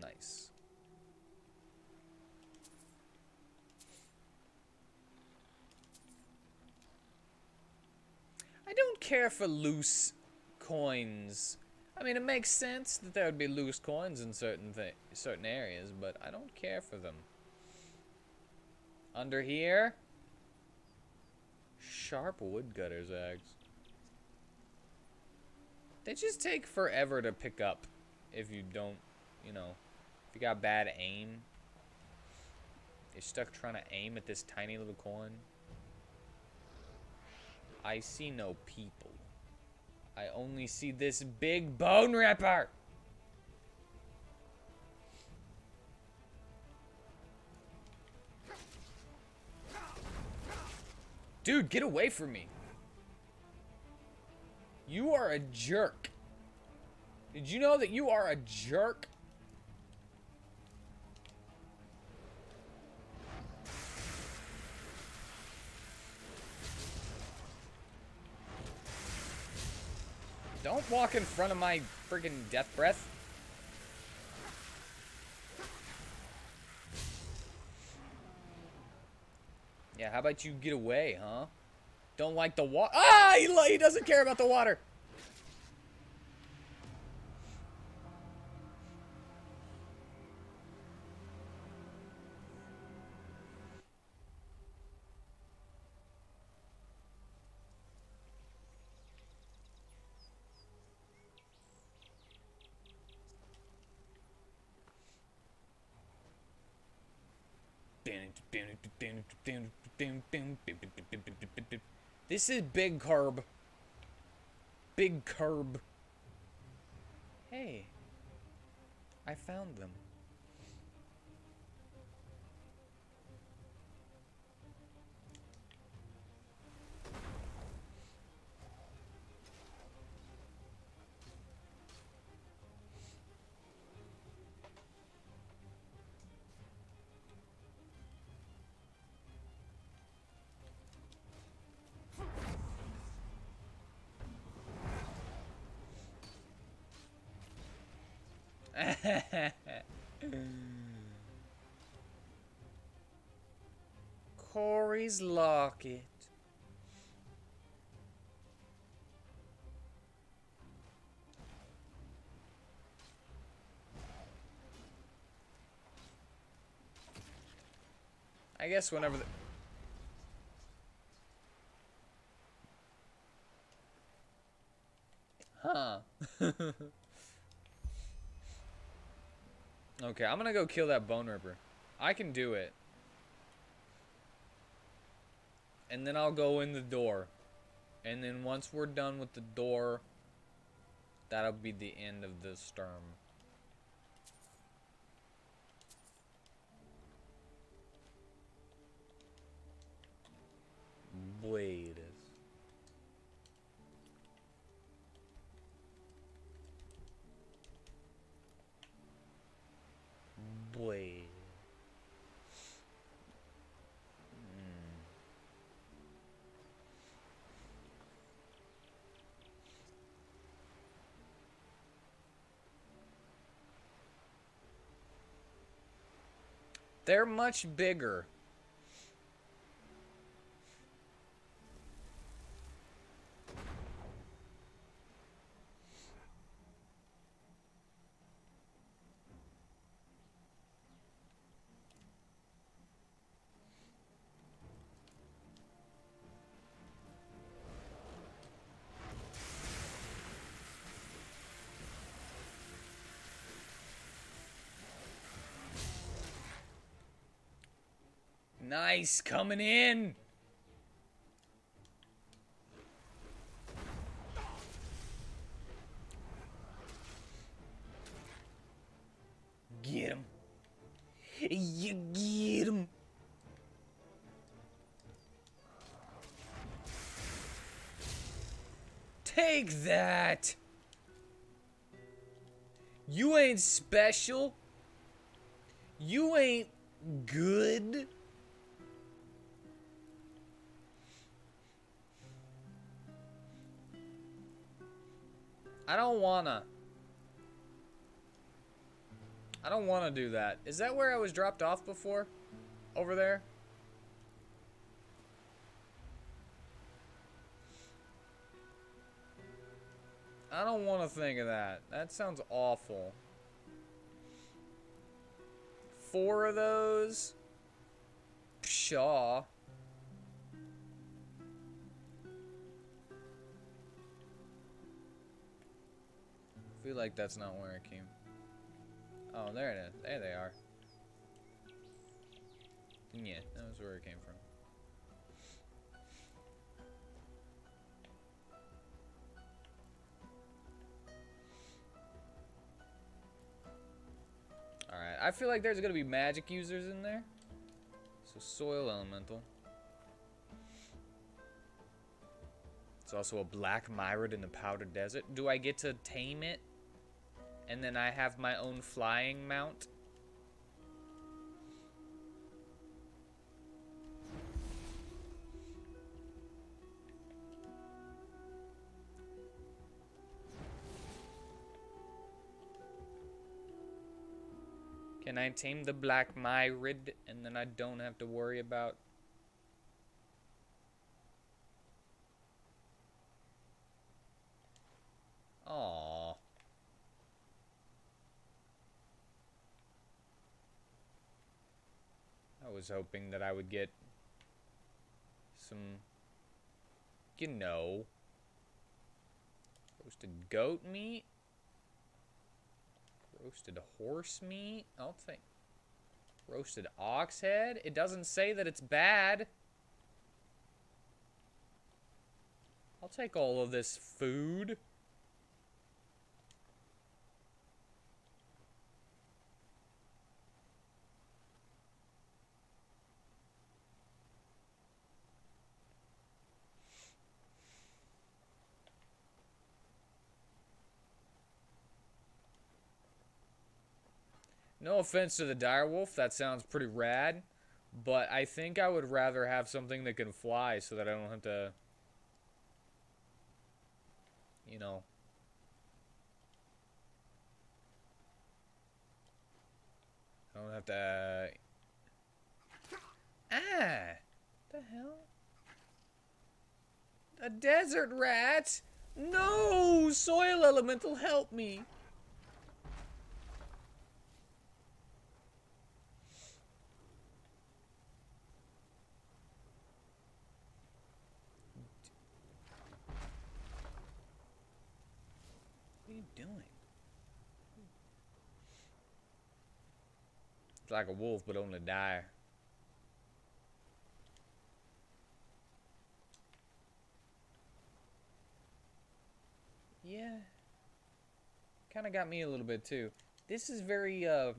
Nice. I don't care for loose coins. I mean, it makes sense that there would be loose coins in certain areas, but I don't care for them. Under here, sharp woodcutter's axe. They just take forever to pick up if you don't you know, if you got bad aim, you're stuck trying to aim at this tiny little coin. I see no people. I only see this big bone ripper. Dude, get away from me. You are a jerk. Did you know that you are a jerk? Don't walk in front of my freaking death breath. Yeah, how about you get away, huh? Don't like the water. Ah, he doesn't care about the water. This is big curb. Big curb. Hey, I found them. Corey's locket. I guess whenever the... Huh. Okay, I'm gonna go kill that bone ripper. I can do it. And then I'll go in the door. And then once we're done with the door, that'll be the end of the storm. Wait. Wait. They're much bigger. Nice, coming in. Get him. You get him. Take that. You ain't special. You ain't good. I don't wanna do that. Is that where I was dropped off before? Over there? I don't want to think of that. That sounds awful. 4 of those? Pshaw. I feel like that's not where it came. Oh, there it is. There they are. Yeah, that was where it came from. Alright, I feel like there's gonna be magic users in there. So soil elemental. It's also a black myrid in the powdered desert. Do I get to tame it? And then I have my own flying mount? Can I tame the black myrid and then I don't have to worry about... Aww. I was hoping that I would get some, you know, roasted goat meat, roasted horse meat. I'll take roasted ox head. It doesn't say that it's bad. I'll take all of this food. No offense to the direwolf, that sounds pretty rad, but I think I would rather have something that can fly so that I don't have to, you know. I don't have to, the hell? A desert rat? No! Soil elemental, help me! What are you doing? It's like a wolf, but only dire. Yeah. Kind of got me a little bit, too. This is very, what's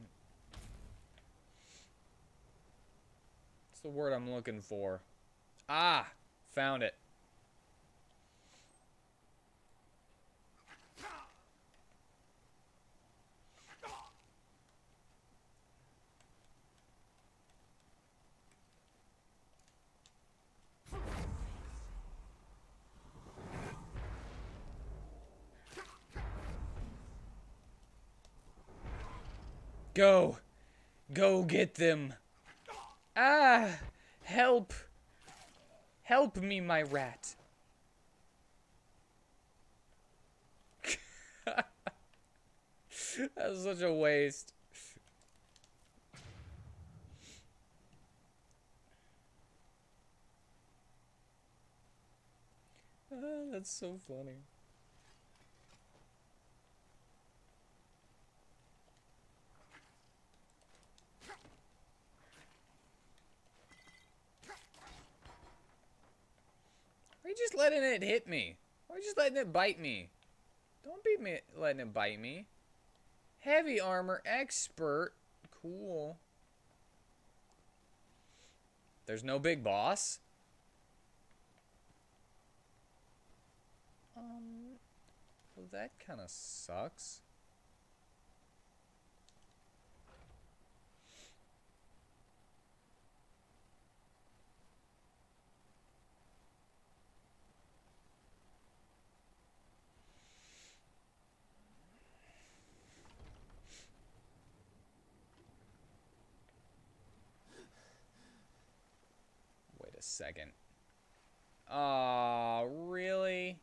the word I'm looking for? Ah! Found it. Go! Go get them! Ah! Help! Help me, my rat! That's such a waste. That's so funny. Why are you just letting it hit me? Why are you just letting it bite me? Don't be letting it bite me. Heavy armor expert. Cool. There's no big boss? Well, that kind of sucks. Wait a second. Aw, really?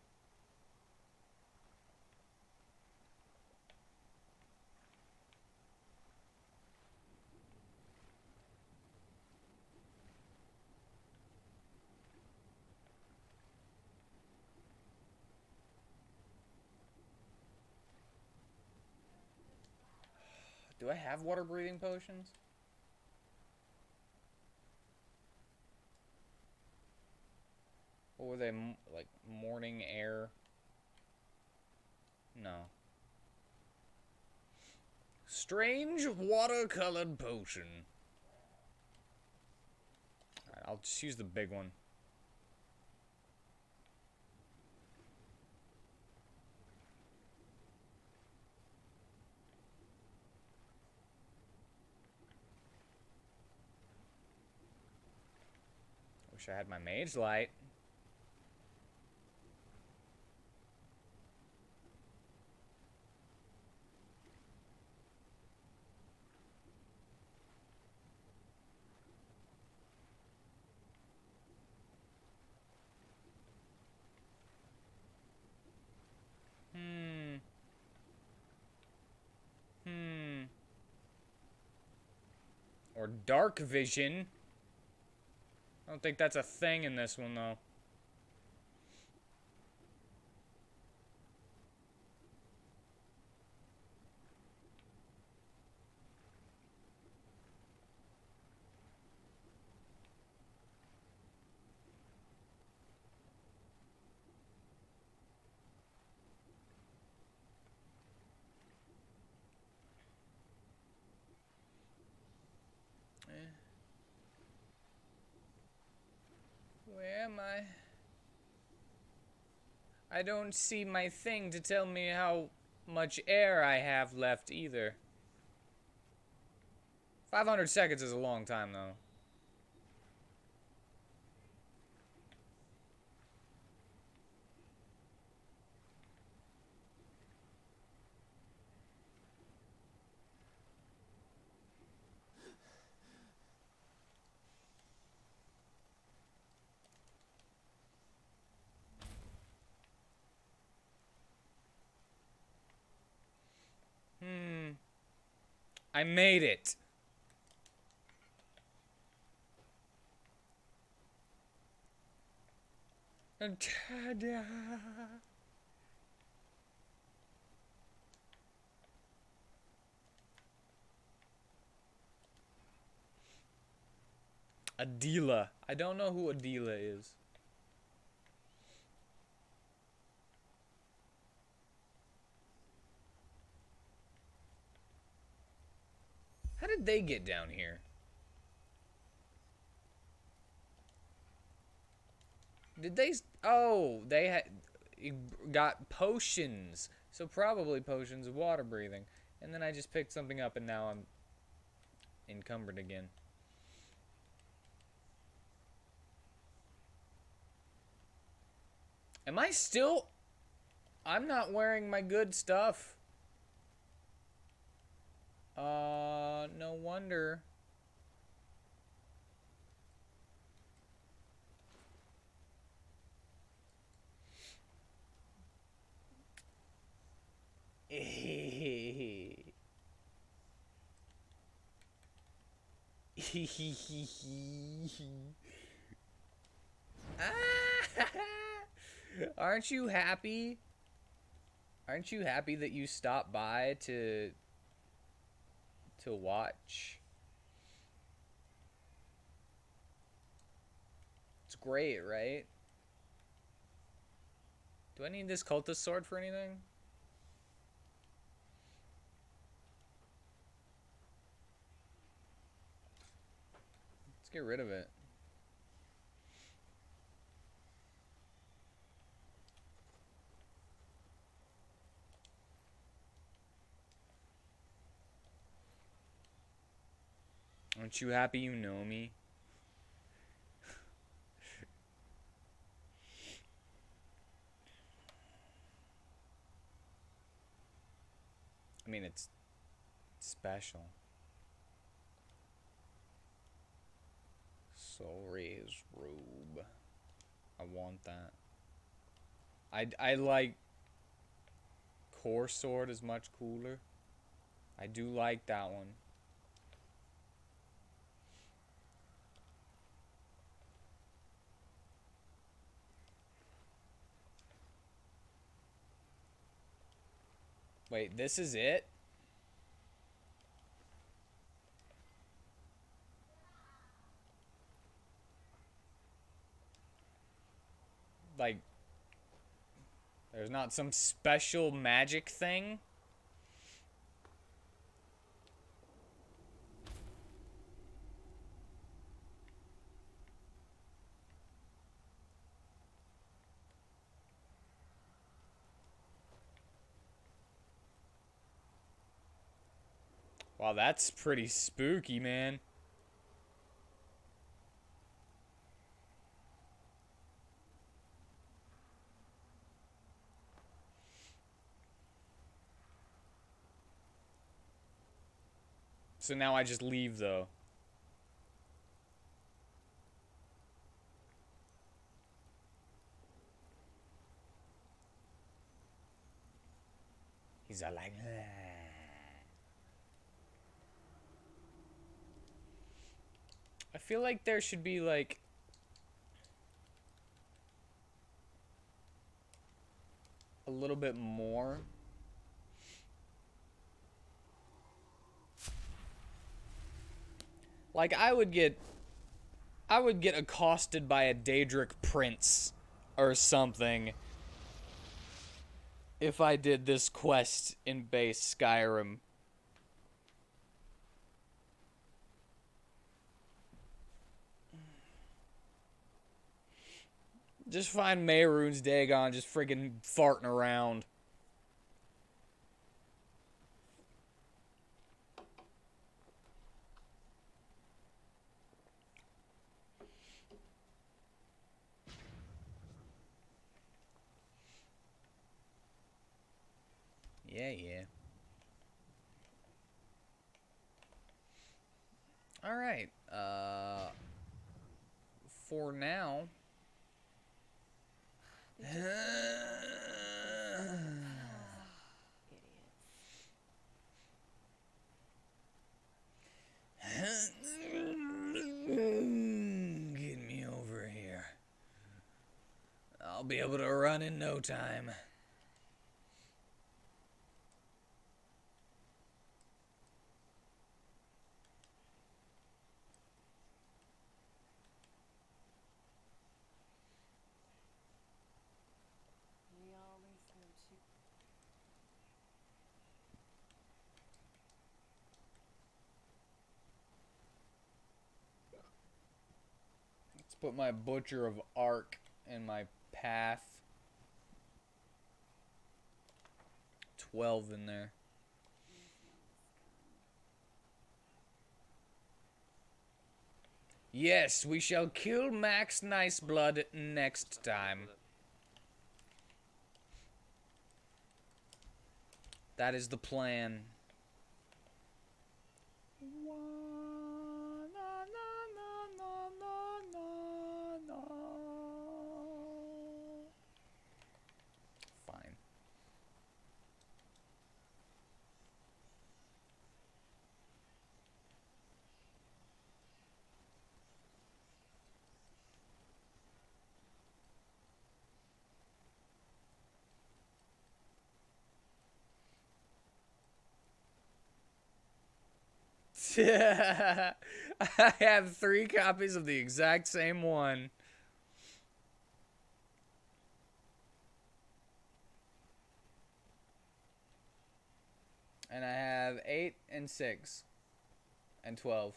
Do I have water breathing potions? Or were they like morning air? No. Strange watercolored potion. Alright, I'll just use the big one. Wish I had my mage light. Or dark vision. I don't think that's a thing in this one, though. Where am I? I don't see my thing to tell me how much air I have left either. 500 seconds is a long time, though. I made it. Ta-da. Adela. I don't know who Adela is. How did they get down here? Did they... Oh, they had got potions. So probably potions of water breathing. And then I just picked something up and now I'm encumbered again. Am I still... I'm not wearing my good stuff. No wonder. Aren't you happy? Aren't you happy that you stopped by to watch? It's great, right? Do I need this cultist sword for anything? Let's get rid of it. Aren't you happy you know me? I mean, it's special. Soul Rays robe. I want that. I like Core Sword is much cooler. I do like that one. Wait, this is it? like, there's not some special magic thing? Wow, that's pretty spooky, man. So now I just leave, though. He's all like, "Ah." I feel like there should be, like, a little bit more. Like, I would get accosted by a Daedric prince or something if I did this quest in base Skyrim. Just find Mehrunes Dagon just friggin' farting around. Yeah, yeah. Alright, for now... Get me over here. I'll be able to run in no time. We always go to... Let's put my Butcher of Arc in my path. 12 in there. Yes, we shall kill Max Niceblood next time. That is the plan. Fine. I have 3 copies of the exact same one. And I have 8 and 6 and 12.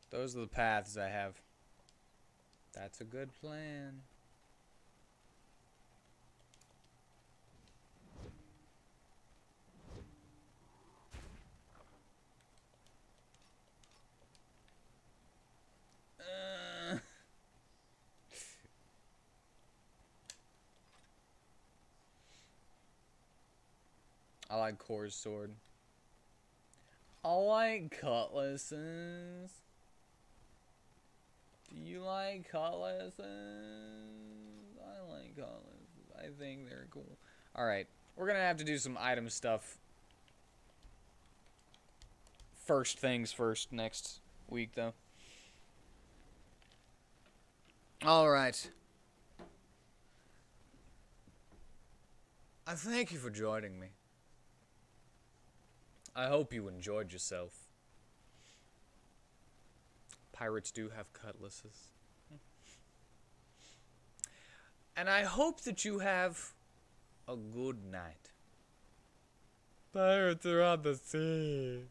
Those are the paths I have. That's a good plan. I like Kor's sword. I like cutlasses. Do you like cutlasses? I like cutlasses. I think they're cool. Alright, we're gonna have to do some item stuff. First things first next week, though. Alright. I thank you for joining me. I hope you enjoyed yourself. Pirates do have cutlasses. And I hope that you have a good night. Pirates are on the sea.